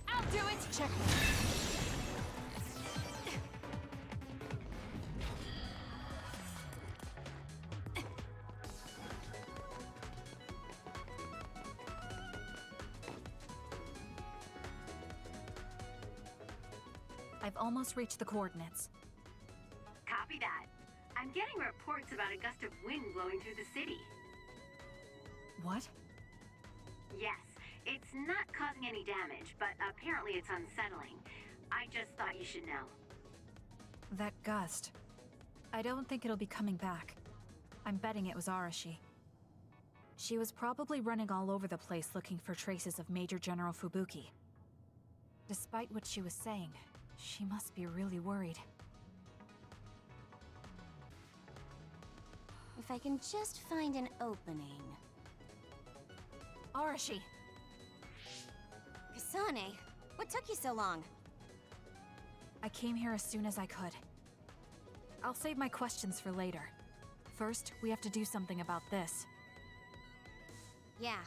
I'll do it! Check. I've almost reached the coordinates. Copy that. I'm getting reports about a gust of wind blowing through the city. What? Yes, it's not causing any damage, but apparently it's unsettling. I just thought you should know. That gust. I don't think it'll be coming back. I'm betting it was Arashi. She was probably running all over the place looking for traces of Major General Fubuki. Despite what she was saying, she must be really worried. If I can just find an opening. Arashi! Kasane, what took you so long? I came here as soon as I could. I'll save my questions for later. First, we have to do something about this. Yeah.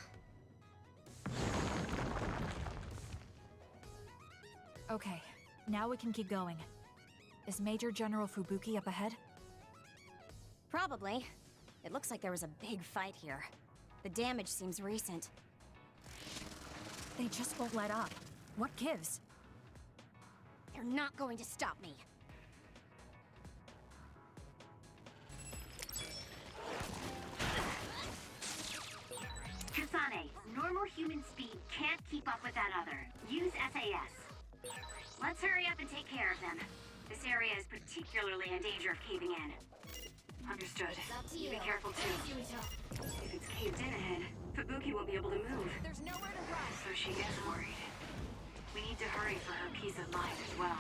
Okay, now we can keep going. Is Major General Fubuki up ahead? Probably. It looks like there was a big fight here. The damage seems recent. They just won't let up. What gives? They're not going to stop me. Kasane, normal human speed can't keep up with that other. Use SAS. Let's hurry up and take care of them. This area is particularly in danger of caving in. Understood. You be careful too. If it's caved in ahead, Fubuki won't be able to move. There's nowhere to run. So she gets worried. We need to hurry for her peace of mind as well.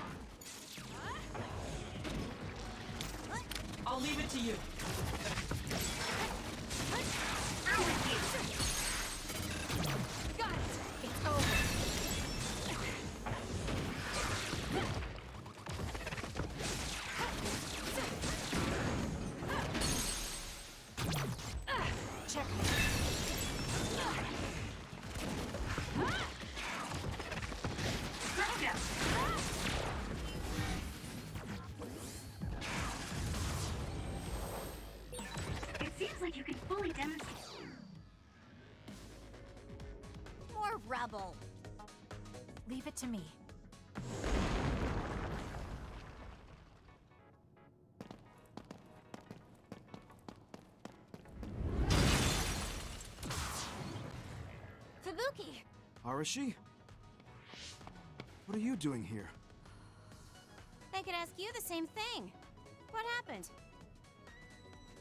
I'll leave it to you. I'm with you. Got it! It's over! Check. Let's go. It seems like you can fully demonstrate. More rubble. Leave it to me. Fubuki! Arashi? What are you doing here? I could ask you the same thing. What happened?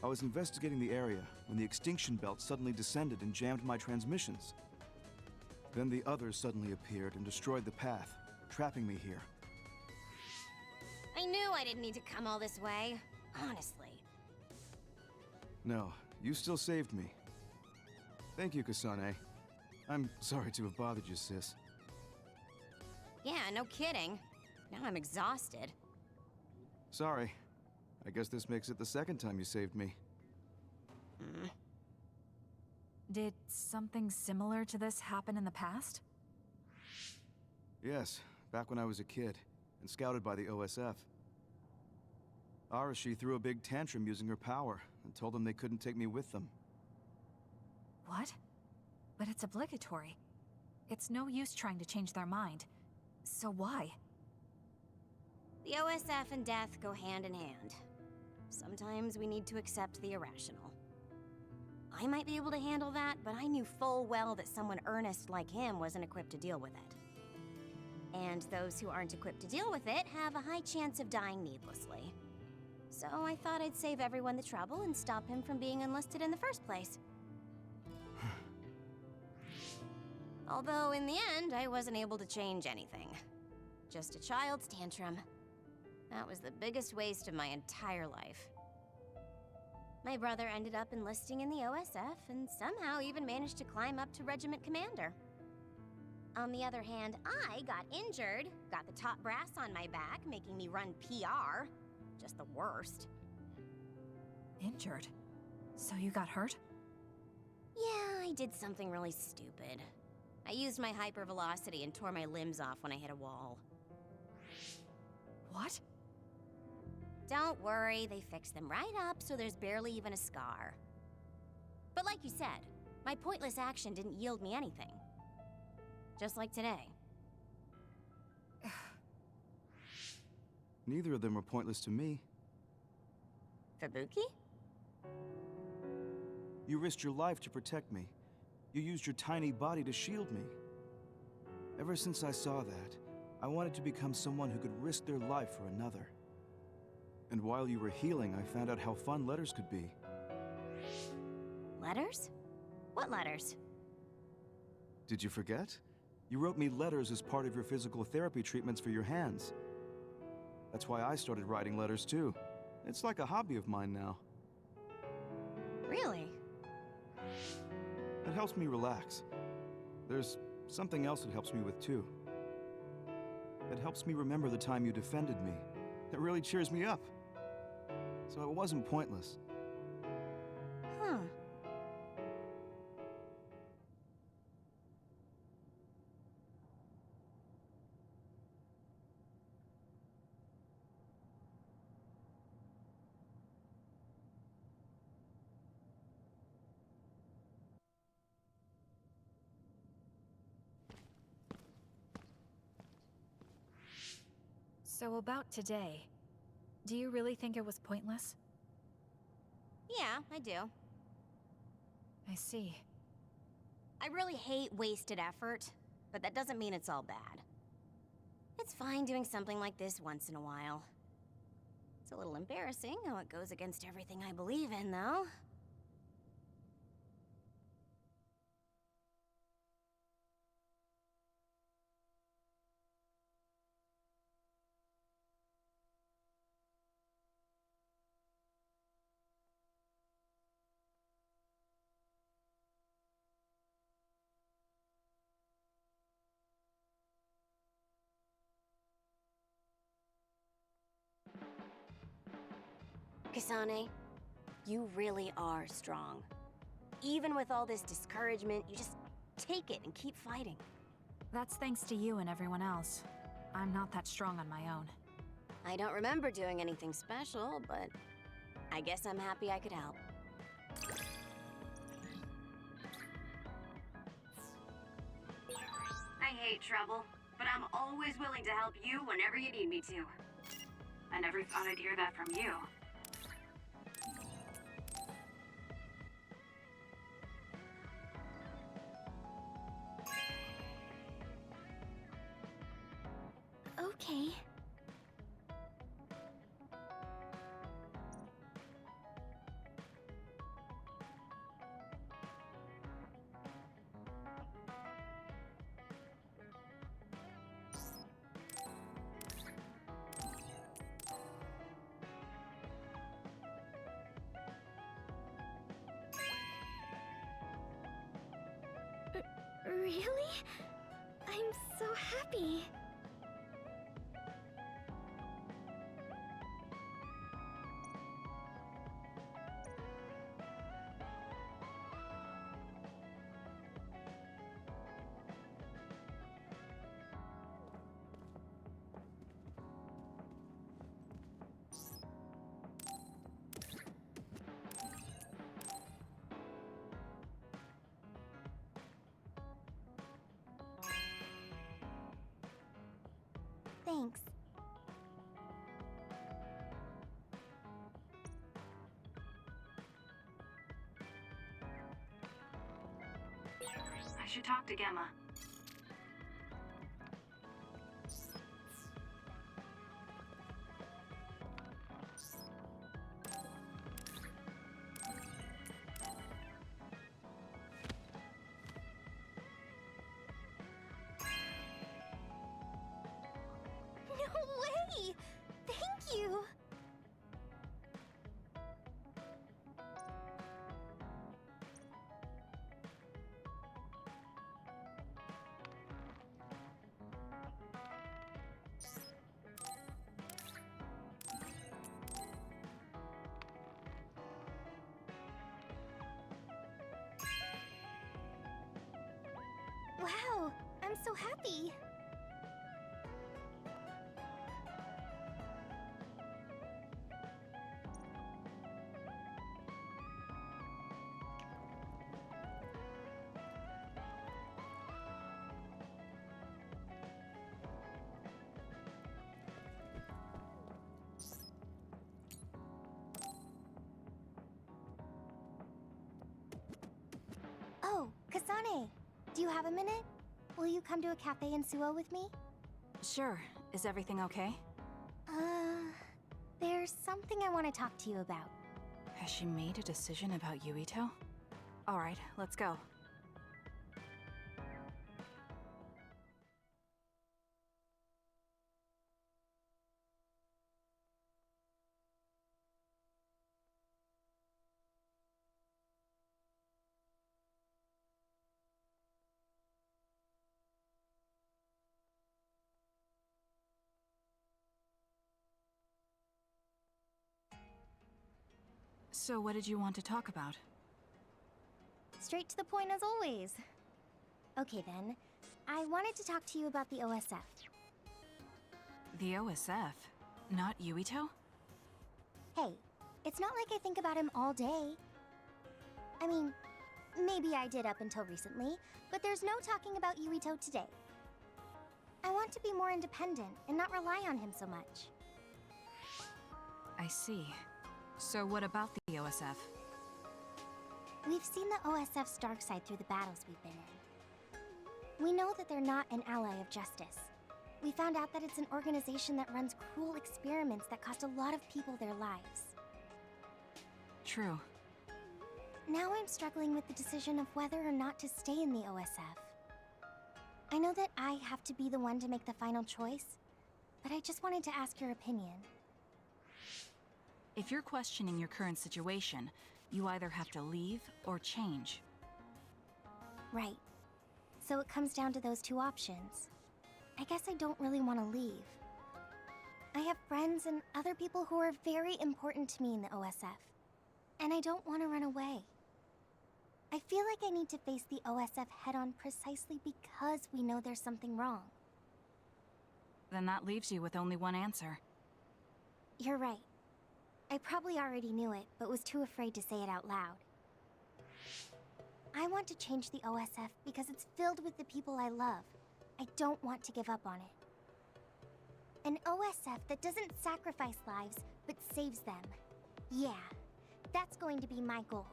I was investigating the area when the extinction belt suddenly descended and jammed my transmissions. Then the others suddenly appeared and destroyed the path, trapping me here. I knew I didn't need to come all this way. Honestly. No, you still saved me. Thank you, Kasane. I'm sorry to have bothered you, sis. Yeah, no kidding. Now I'm exhausted. Sorry. I guess this makes it the second time you saved me. Did something similar to this happen in the past? Yes, back when I was a kid, and scouted by the OSF. Arashi threw a big tantrum using her power, and told them they couldn't take me with them. What? But it's obligatory. It's no use trying to change their mind. So why? The OSF and death go hand in hand. Sometimes we need to accept the irrational. I might be able to handle that, but I knew full well that someone earnest like him wasn't equipped to deal with it. And those who aren't equipped to deal with it have a high chance of dying needlessly. So I thought I'd save everyone the trouble and stop him from being enlisted in the first place. Although in the end, I wasn't able to change anything. Just a child's tantrum. That was the biggest waste of my entire life. My brother ended up enlisting in the OSF and somehow even managed to climb up to regiment commander. On the other hand, I got injured, got the top brass on my back, making me run PR. Just the worst. Injured? So you got hurt? Yeah, I did something really stupid. I used my hypervelocity and tore my limbs off when I hit a wall. What? Don't worry, they fixed them right up so there's barely even a scar. But like you said, my pointless action didn't yield me anything. Just like today. Neither of them were pointless to me. Fubuki? You risked your life to protect me. You used your tiny body to shield me. Ever since I saw that, I wanted to become someone who could risk their life for another. And while you were healing, I found out how fun letters could be. Letters? What letters? Did you forget? You wrote me letters as part of your physical therapy treatments for your hands. That's why I started writing letters too. It's like a hobby of mine now. Really? It helps me relax. There's something else it helps me with too. It helps me remember the time you defended me. It really cheers me up. So it wasn't pointless. Huh. So about today, do you really think it was pointless? Yeah, I do. I see. I really hate wasted effort, but that doesn't mean it's all bad. It's fine doing something like this once in a while. It's a little embarrassing how it goes against everything I believe in, though. Kasane, you really are strong. Even with all this discouragement, you just take it and keep fighting. That's thanks to you and everyone else. I'm not that strong on my own. I don't remember doing anything special, but I guess I'm happy I could help. I hate trouble, but I'm always willing to help you whenever you need me to. I never thought I'd hear that from you. Okay. Really? I'm so happy. I should talk to Gemma. No way! Thank you! Wow, I'm so happy. Oh, Kasane, do you have a minute? Will you come to a cafe in Suo with me? Sure. Is everything okay? There's something I want to talk to you about. Has she made a decision about Yuito? Alright, let's go. So what did you want to talk about? Straight to the point as always. Okay then, I wanted to talk to you about the OSF. The OSF? Not Yuito? Hey, it's not like I think about him all day. I mean, maybe I did up until recently, but there's no talking about Yuito today. I want to be more independent and not rely on him so much. I see. So what about the OSF? We've seen the OSF's dark side through the battles we've been in. We know that they're not an ally of justice. We found out that it's an organization that runs cruel experiments that cost a lot of people their lives. True. Now I'm struggling with the decision of whether or not to stay in the OSF. I know that I have to be the one to make the final choice, but I just wanted to ask your opinion. If you're questioning your current situation, you either have to leave or change. Right. So it comes down to those two options. I guess I don't really want to leave. I have friends and other people who are very important to me in the OSF. And I don't want to run away. I feel like I need to face the OSF head-on precisely because we know there's something wrong. Then that leaves you with only one answer. You're right. I probably already knew it, but was too afraid to say it out loud. I want to change the OSF because it's filled with the people I love. I don't want to give up on it. An OSF that doesn't sacrifice lives, but saves them. Yeah, that's going to be my goal.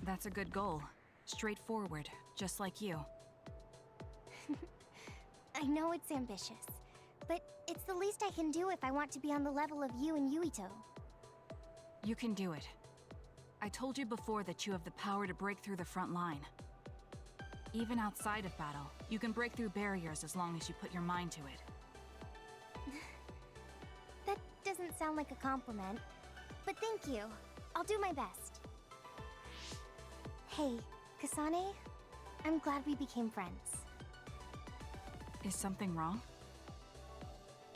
That's a good goal. Straightforward, just like you. I know it's ambitious, but it's the least I can do if I want to be on the level of you and Yuito. You can do it. I told you before that you have the power to break through the front line. Even outside of battle, you can break through barriers as long as you put your mind to it. That doesn't sound like a compliment, but thank you. I'll do my best. Hey, Kasane, I'm glad we became friends. Is something wrong?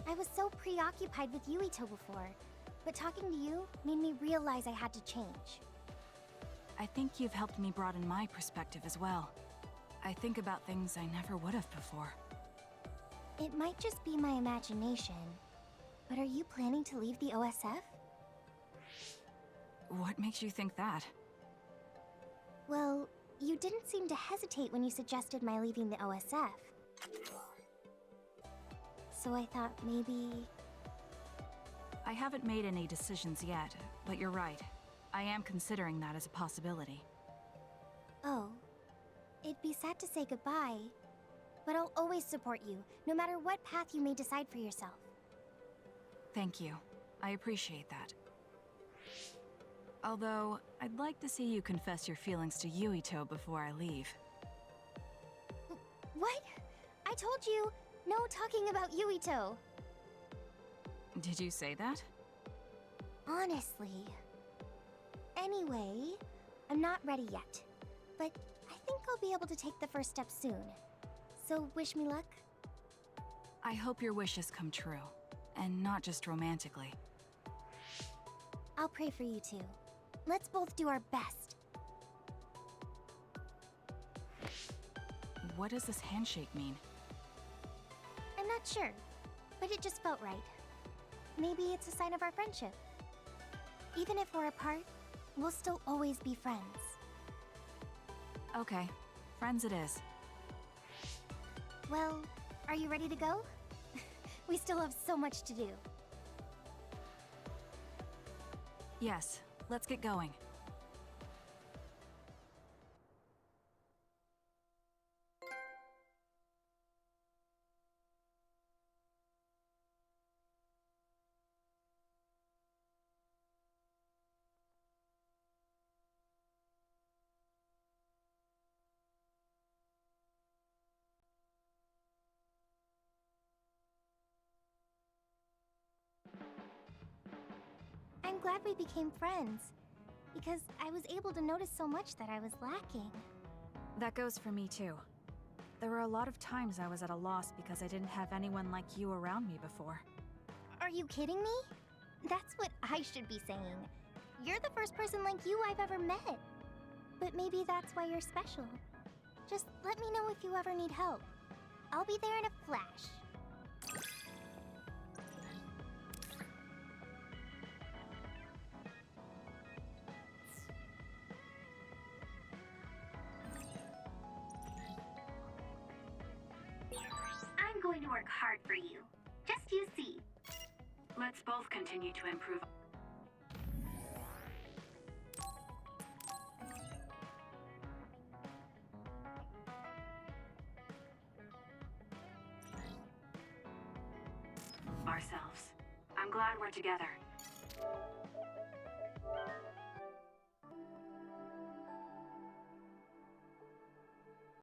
I was so preoccupied with Yuito before, but talking to you made me realize I had to change. I think you've helped me broaden my perspective as well. I think about things I never would have before. It might just be my imagination, but are you planning to leave the OSF? What makes you think that? Well, you didn't seem to hesitate when you suggested my leaving the OSF. So I thought maybe... I haven't made any decisions yet, but you're right. I am considering that as a possibility. Oh. It'd be sad to say goodbye, but I'll always support you, no matter what path you may decide for yourself. Thank you. I appreciate that. Although, I'd like to see you confess your feelings to Yuito before I leave. What? I told you, no talking about Yuito. Did you say that? Honestly. Anyway, I'm not ready yet, but I think I'll be able to take the first step soon. So wish me luck. I hope your wishes come true, and not just romantically. I'll pray for you too. Let's both do our best. What does this handshake mean? I'm not sure, but it just felt right. Maybe it's a sign of our friendship. Even if we're apart, we'll still always be friends. Okay, friends it is. Well, are you ready to go? We still have so much to do. Yes, let's get going. I'm glad we became friends, because I was able to notice so much that I was lacking. That goes for me too. There were a lot of times I was at a loss because I didn't have anyone like you around me before. Are you kidding me? That's what I should be saying. You're the first person like you I've ever met. But maybe that's why you're special. Just let me know if you ever need help. I'll be there in a flash. I'm going to work hard for you. Just you see. Let's both continue to improve. Ourselves. I'm glad we're together.